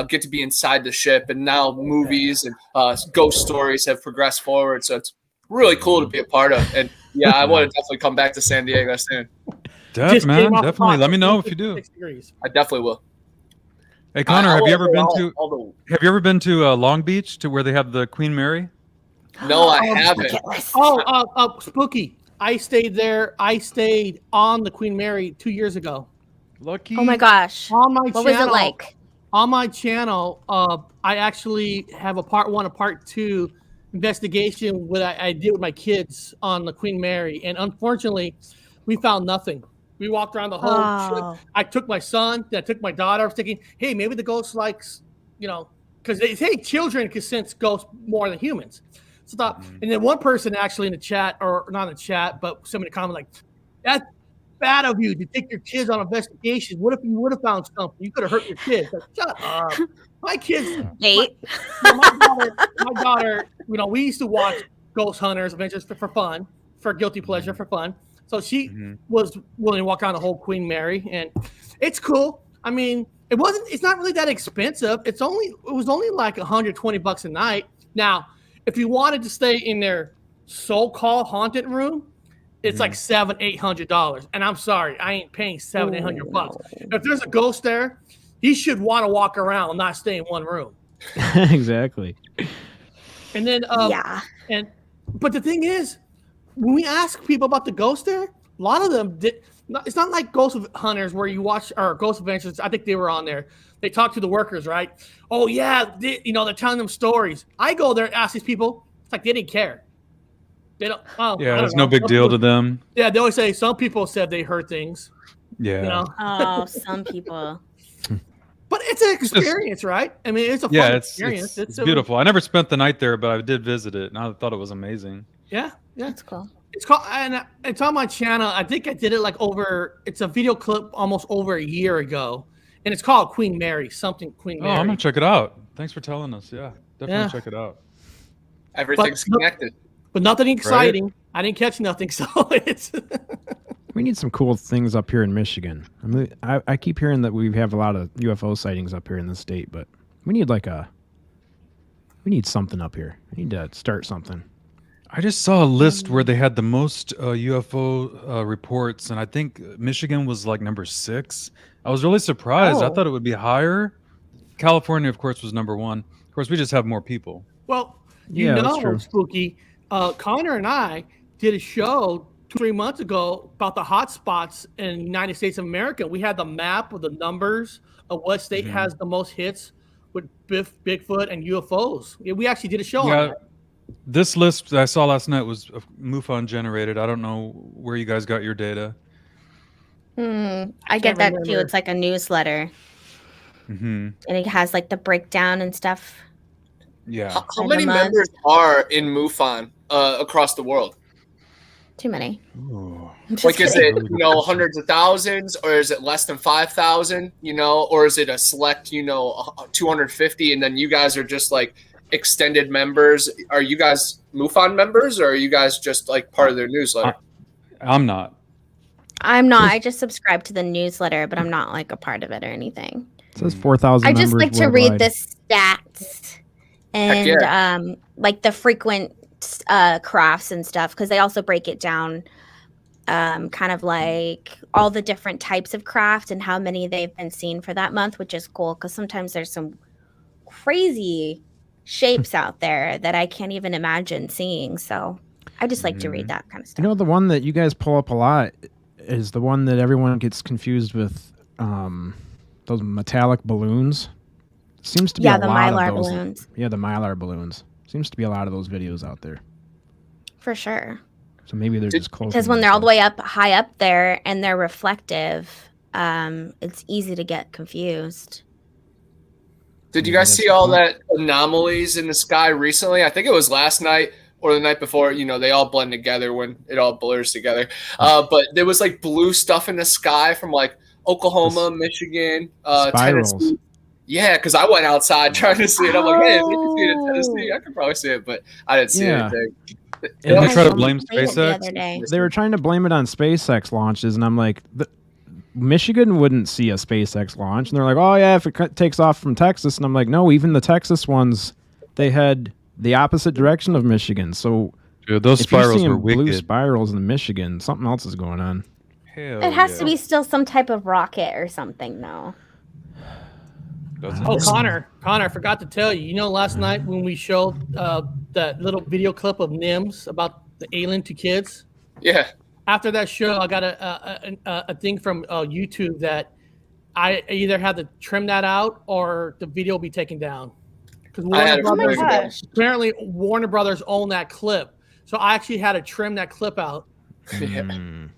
get to be inside the ship. And now movies and ghost stories have progressed forward. So it's really cool to be a part of. And yeah, I want to definitely come back to San Diego soon. Just Man, came off the definitely. pot. Let me know if you do. 6 degrees. I definitely will. Hey Connor, I have you will ever go been all- to all the- Have you ever been to Long Beach to where they have the Queen Mary? No, I haven't. Oh, Spooky. I stayed there. I stayed on the Queen Mary 2 years ago. Lucky. Oh my gosh. On my What channel, was it like? On my channel, I actually have a part 1 and part 2 investigation what I did with my kids on the Queen Mary, and unfortunately, we found nothing. We walked around the whole trip. I took my son, I took my daughter. I was thinking, hey, maybe the ghost likes, because they say children can sense ghosts more than humans. So thought, and then one person actually in the chat, or not in the chat, but somebody commented like, "That's bad of you to take your kids on investigation. What if you would have found something? You could have hurt your kids." Like, shut up. My kids. My daughter. We used to watch Ghost Hunters Adventures for fun, for guilty pleasure, for fun. So she was willing to walk around the whole Queen Mary, and it's cool. I mean, it's not really that expensive. It was only like $120 a night. Now, if you wanted to stay in their so-called haunted room, it's like $700-800. And I'm sorry, I ain't paying $700-800. If there's a ghost there, he should want to walk around, not stay in one room. Exactly. And then but the thing is, when we ask people about the ghost there, a lot of them did. It's not like Ghost Hunters where you watch, or Ghost Adventures. I think they were on there. They talk to the workers, right? Oh yeah, they're telling them stories. I go there and ask these people. It's like they didn't care. They don't. Oh, yeah, it's no big deal to them. Yeah, they always say some people said they heard things. Yeah. Oh, some people. But it's an experience, right? I mean, it's a fun experience. It's beautiful. I never spent the night there, but I did visit it, and I thought it was amazing. Yeah, that's cool. It's called, and it's on my channel. I think I did it it's a video clip almost over a year ago, and it's called Queen Mary, something Queen Mary. Oh, I'm gonna check it out. Thanks for telling us. Yeah, definitely check it out. Everything's connected, but nothing exciting. Right? I didn't catch nothing, so it's. We need some cool things up here in Michigan. I mean, I keep hearing that we have a lot of UFO sightings up here in the state, but we need something up here. We need to start something. I just saw a list where they had the most UFO reports, and I think Michigan was like number 6. I was really surprised. I thought it would be higher. California, of course, was number 1. Of course, we just have more people. Well, that's true. Spooky. Connor and I did a show 2-3 months ago about the hot spots in the United States of America. We had the map with the numbers of what state has the most hits with Bigfoot and UFOs. Yeah, we actually did a show on that. This list that I saw last night was MUFON generated. I don't know where you guys got your data. I get that too. It's like a newsletter. And it has like the breakdown and stuff. Yeah. How many members are in MUFON across the world? Too many. Like, is it hundreds of thousands, or is it less than 5,000? Or is it a select 250, and then you guys are just like extended members? Are you guys MUFON members, or are you guys just like part of their newsletter? I'm not. I just subscribe to the newsletter, but I'm not like a part of it or anything. It says 4,000. I just like to read the stats and like the frequent crafts and stuff, because they also break it down kind of like all the different types of craft and how many they've been seen for that month, which is cool because sometimes there's some crazy shapes out there that I can't even imagine seeing. So I just like to read that kind of stuff. The one that you guys pull up a lot is the one that everyone gets confused with, those metallic balloons. Seems to be a lot Mylar of those. balloons. Yeah, the Mylar balloons. Seems to be a lot of those videos out there. For sure. So maybe they're just close. Because when they're all the way high up there and they're reflective, it's easy to get confused. Did you guys see all that anomalies in the sky recently? I think it was last night or the night before. They all blend together when it all blurs together. But there was like blue stuff in the sky from like Oklahoma, Michigan, Tennessee. Yeah, because I went outside trying to see it. I'm like, hey, if you can see it in Tennessee, I could probably see it, but I didn't see anything. Did they try to blame SpaceX? They were trying to blame it on SpaceX launches, and I'm like, Michigan wouldn't see a SpaceX launch. And they're like, oh, yeah, if it takes off from Texas. And I'm like, no, even the Texas ones, they had the opposite direction of Michigan. So those spirals were wicked. Blue spirals in Michigan, something else is going on. It has to be still some type of rocket or something, though. Oh, Connor, I forgot to tell you. Last night when we showed that little video clip of NIMS about the alien to kids, Yeah. After that show, I got a thing from YouTube that I either had to trim that out or the video will be taken down. Because Oh my gosh. apparently Warner Brothers own that clip, so I actually had to trim that clip out. Mm.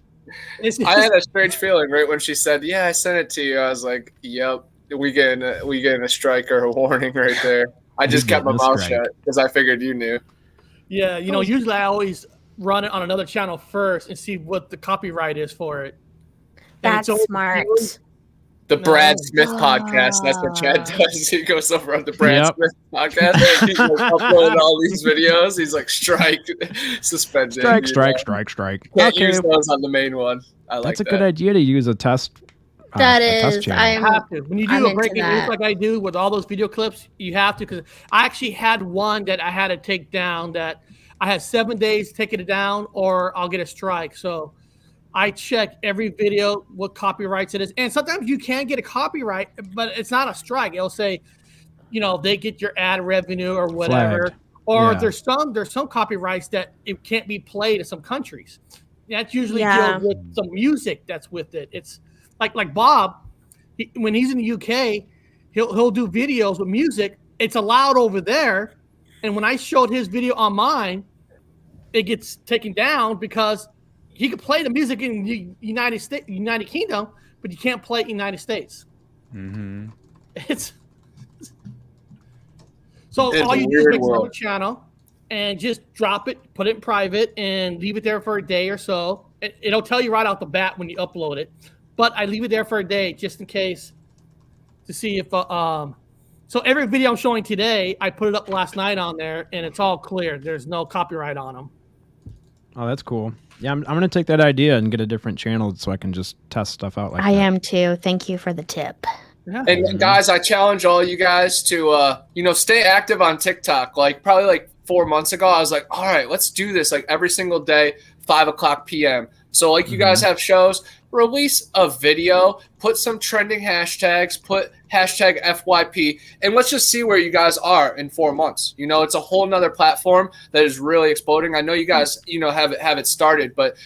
I had a strange feeling right when she said, "Yeah, I sent it to you." I was like, "Yep, we getting a strike or a warning right there." I just kept my mouth shut because I figured you knew. Yeah, usually I always run it on another channel first and see what the copyright is for it. That's smart. The Brad Smith podcast. That's what Chad does. He goes over on the Brad Smith podcast. He's like uploading all these videos. He's like, strike, suspended. Strike. Can't use those on the main one. I like That's a that. good idea to use a test. That a test is, channel. You have to. When you do a breaking news like I do with all those video clips, you have to. Because I actually had one that I had to take down that I had 7 days taking it down or I'll get a strike. So I check every video, what copyrights it is. And sometimes you can get a copyright, but it's not a strike. It'll say, they get your ad revenue or whatever. Flagged. Or Yeah. there's some copyrights that it can't be played in some countries. That's usually Yeah. deals with some music that's with it. It's like Bob, when he's in the UK, he'll do videos with music. It's allowed over there. And when I showed his video on mine, it gets taken down because he could play the music in the United Kingdom, but you can't play it in the United States. Mm-hmm. So It's all a you do is weird make another world. channel and just drop it, put it in private, and leave it there for a day or so. It'll tell you right out the bat when you upload it, but I leave it there for a day just in case to see if so every video I'm showing today, I put it up last night on there, and it's all clear. There's no copyright on them. Oh, that's cool. Yeah, I'm gonna take that idea and get a different channel so I can just test stuff out like that. I am too. Thank you for the tip. Yeah. And guys, I challenge all you guys to stay active on TikTok. Like probably 4 months ago, I was like, all right, let's do this like every single day, 5:00 p.m. So like you guys have shows, release a video, put some trending hashtags, put hashtag FYP, and let's just see where you guys are in 4 months. It's a whole nother platform that is really exploding. I know you guys, have it started, but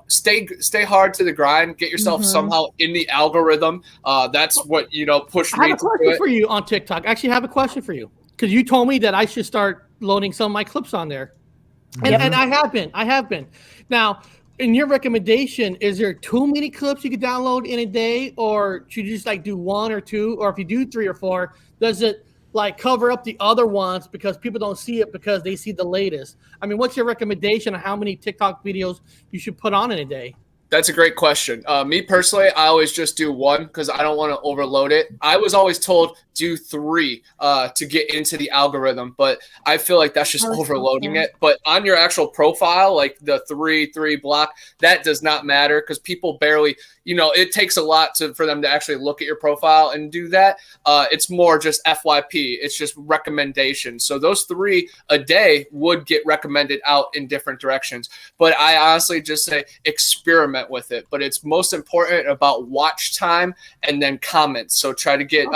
stay hard to the grind, get yourself somehow in the algorithm. That's what, pushed I me have a to question it. for you on TikTok. Actually, I have a question for you because you told me that I should start loading some of my clips on there, and I have been. Now, in your recommendation, is there too many clips you could download in a day, or should you just do 1 or 2, or if you do 3 or 4, does it cover up the other ones because people don't see it because they see the latest? I mean, what's your recommendation on how many TikTok videos you should put on in a day? That's a great question. Me personally, I always just do 1 because I don't want to overload it. I was always told do 3 to get into the algorithm, but I feel like that's just overloading it. But on your actual profile, like the 3 block, that does not matter because people barely, it takes a lot for them to actually look at your profile and do that. It's more just FYP. It's just recommendations. So those 3 a day would get recommended out in different directions. But I honestly just say experiment with it. But it's most important about watch time and then comments. So try to get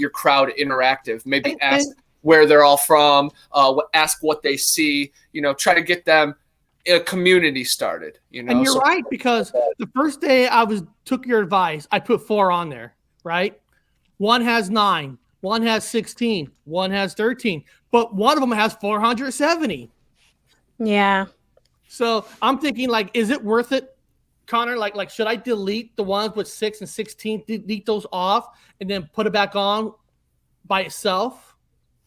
your crowd interactive. Maybe ask where they're all from, ask what they see, try to get them a community started, And you're right, because the first day took your advice, I put 4 on there, right? 1 has 9, 1 has 16, 1 has 13, but one of them has 470. Yeah. So I'm thinking, is it worth it, Connor? Like, should I delete the ones with 6 and 16, delete those off, and then put it back on by itself?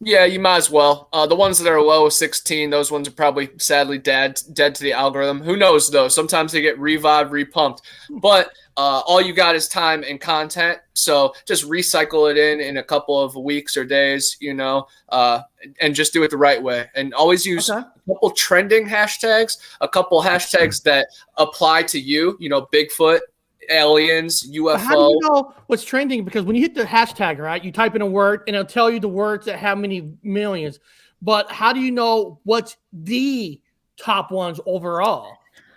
Yeah, you might as well. The ones that are low 16, those ones are probably sadly dead to the algorithm. Who knows though? Sometimes they get revived, repumped. But all you got is time and content. So just recycle it in a couple of weeks or days, and just do it the right way. And always use a couple trending hashtags, a couple hashtags that apply to you, Bigfoot, aliens, UFO. But how do you know what's trending? Because when you hit the hashtag, right, you type in a word and it'll tell you the words that have many millions. But how do you know what's the top ones overall?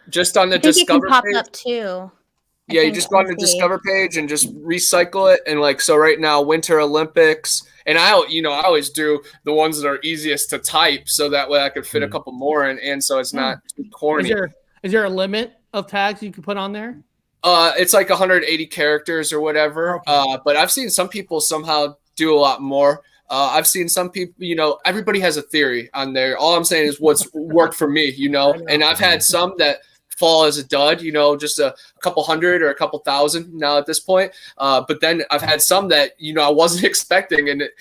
Just on the I think Discover it can pop page. up too. Yeah, you just go on the Discover page and just recycle it. And so right now, Winter Olympics, and I always do the ones that are easiest to type, so that way I could fit a couple more in, and so it's not too corny. Is there a limit of tags you can put on there? It's like 180 characters or whatever. Okay. But I've seen some people somehow do a lot more. I've seen some people, everybody has a theory on there. All I'm saying is what's worked for me, and I've had some that fall as a dud, just a couple hundred or a couple thousand now at this point. But then I've had some that, I wasn't expecting, and it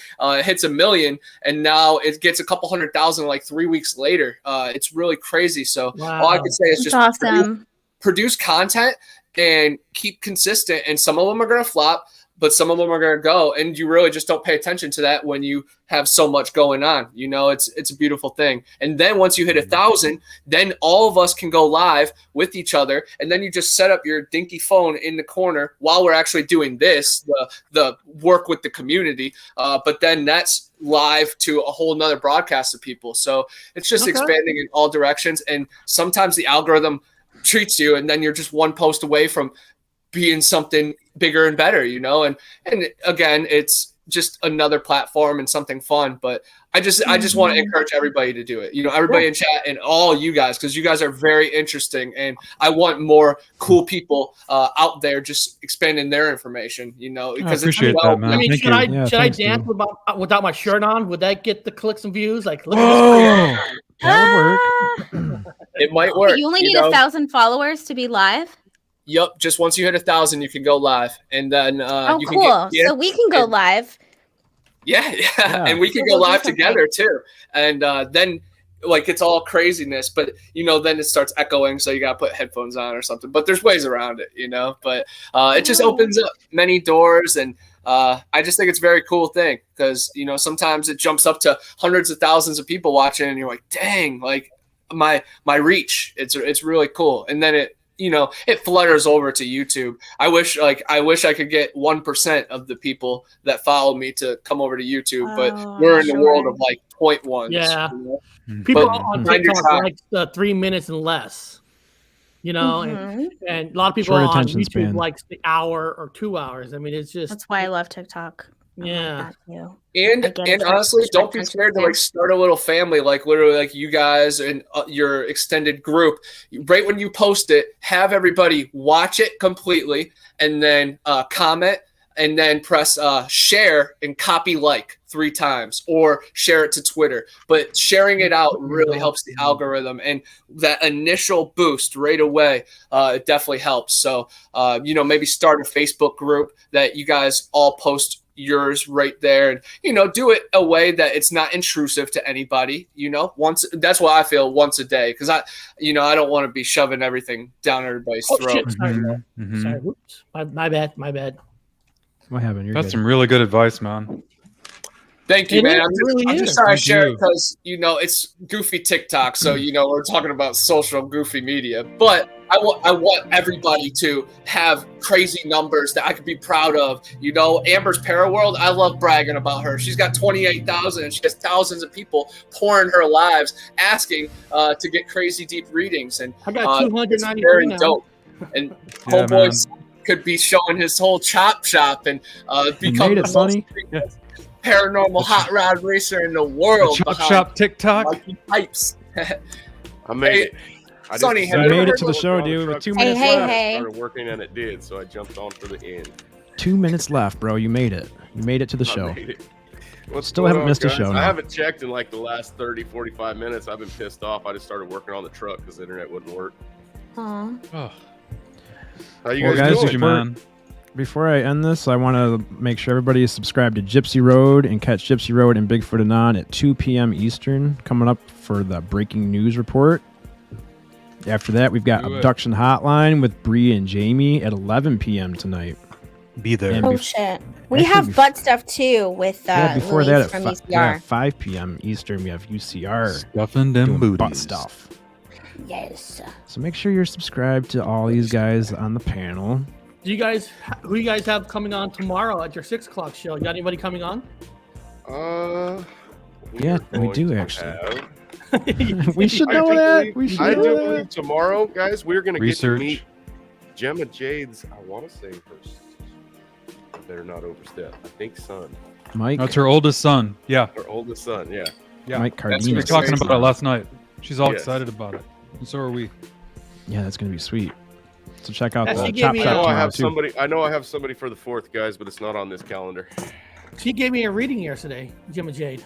hits 1 million, and now it gets a couple 100,000 like 3 weeks later. It's really crazy. So all I can say is That's just awesome. produce content and keep consistent. And some of them are going to flop, but some of them are going to go. And you really just don't pay attention to that when you have so much going on. It's a beautiful thing. And then once you hit 1,000, then all of us can go live with each other. And then you just set up your dinky phone in the corner while we're actually doing this, the work with the community. But then that's live to a whole nother broadcast of people. So it's just expanding in all directions. And sometimes the algorithm treats you, and then you're just one post away from being something bigger and better, and again, it's just another platform and something fun. But I just want to encourage everybody to do it, everybody in chat and all you guys, because you guys are very interesting, and I want more cool people out there just expanding their information, because I appreciate that, man. I mean, Thank should you. I dance without my shirt on? Would that get the clicks and views? Like, look at this. That would work. It might work. You only need 1,000 followers to be live. Yep, just once you hit 1,000, you can go live, and then you cool. can get, so we can go live. Yeah, and we can go live together too, and then like it's all craziness, but then it starts echoing, so you gotta put headphones on or something. But there's ways around it, But it just opens up many doors, and I just think it's a very cool thing because sometimes it jumps up to hundreds of thousands of people watching, and you're like, dang, like my reach, it's really cool, and then it flutters over to YouTube. I wish I could get 1% of the people that follow me to come over to YouTube, but we're in the world of like 0.1s. Yeah. People on TikTok like 3 minutes and less, and a lot of people Short on attention YouTube span. likes the hour or 2 hours. I mean, it's just That's why I love TikTok. yeah. And honestly, don't be scared to like start a little family, like literally like you guys and your extended group. Right when you post it, have everybody watch it completely, and then comment, and then press share and copy like 3 times, or share it to Twitter. But sharing it out really helps the algorithm, and that initial boost right away, it definitely helps. So maybe start a Facebook group that you guys all post yours right there, and do it a way that it's not intrusive to anybody. Once, that's what I feel, once a day, because I don't want to be shoving everything down everybody's throat. Shit, sorry. Whoops. My bad. What happened? You're That's good. some really good advice, man. Thank you, man. I'm just sorry I Thank share it you. because it's goofy TikTok, so we're talking about social goofy media. But I want everybody to have crazy numbers that I could be proud of. Amber's Paraworld, I love bragging about her. She's got 28,000, and she has thousands of people pouring her lives asking to get crazy deep readings. And I got 293 very now. dope. And Yeah, homeboy could be showing his whole chop shop and become made it, the Sonny. most paranormal hot rod racer in the world. Chop behind shop TikTok. Mikey Pipes. I made it. I just Sonny, have You you made ever it to the heard show, on the dude. truck With 2 and minutes Hey, left. hey. started working and it did, so I jumped on for the end. 2 minutes left, bro. You made it. You made it to the show. I made it. What's Still going haven't on, missed a guys? show I now. haven't checked in like the last 30, 45 minutes. I've been pissed off. I just started working on the truck because the internet wouldn't work. Aw. Oh, How you Well, guys guys, doing? man. Before I end this, I want to make sure everybody is subscribed to Gypsy Road and catch Gypsy Road and Bigfoot Anon at 2 p.m. Eastern, coming up for the breaking news report. After that, we've got Do it. Abduction Hotline with Bree and Jamie at 11 p.m. tonight. Be there. And Oh bef- shit. We Actually, have bef- butt stuff too with before Louise that, at from fi- UCR. 5 p.m. Eastern, we have UCR Stuffing them doing butt booties. stuff. Yes. So make sure you're subscribed to all these guys on the panel. Who you guys have coming on tomorrow at your 6 o'clock show? You got anybody coming on? Yeah, are we going do to actually. have- We should I know do that. believe- We should I know do that. believe tomorrow, guys, we're going to get to Research. meet Gemma Jade's, I want to say her, I better not overstep, I think son, Mike, That's her oldest son. Yeah. her oldest son, yeah. Yeah. Mike That's We were Cardenas. talking about it last night. She's all Yes. excited about it. And so are we. Yeah, that's gonna be sweet. So check out Yeah, the she gave Chop me Shop a- I tomorrow have too. somebody. I know I have somebody for the 4th, guys, but it's not on this calendar. She gave me a reading yesterday, Jim and Jade.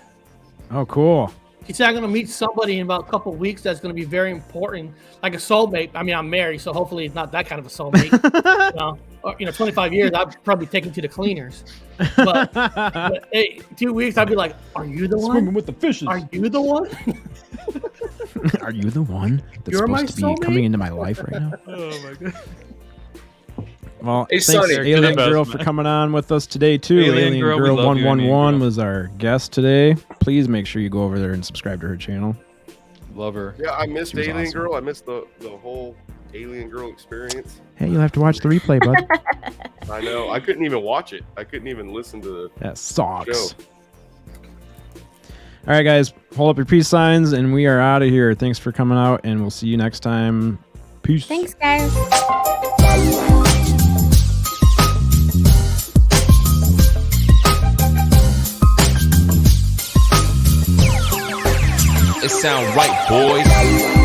Oh, cool. She said I'm going to meet somebody in about a couple of weeks that's going to be very important, like a soulmate. I mean, I'm married, so hopefully it's not that kind of a soulmate. 25 years, I'd probably take him to the cleaners. But hey, 2 weeks, I'd be like, "Are you the one? Swimming with the fishes. Are you the one?" Are you the one that's You're my supposed to be soulmate? coming into my life right now? Oh my god. Well, Hey, thanks, Sonny. Alien Girl, for coming on with us today, too. Alien Girl, we love you, Alien 111 Girl. was our guest today. Please make sure you go over there and subscribe to her channel. Love her. Yeah, I missed She was Alien awesome. Girl. I missed the whole Alien Girl experience. Hey, you'll have to watch the replay, bud. I know. I couldn't even watch it. I couldn't even listen to the That sucks. show. All right, guys, hold up your peace signs, and we are out of here. Thanks for coming out, and we'll see you next time. Peace. Thanks, guys. It sound right, boys.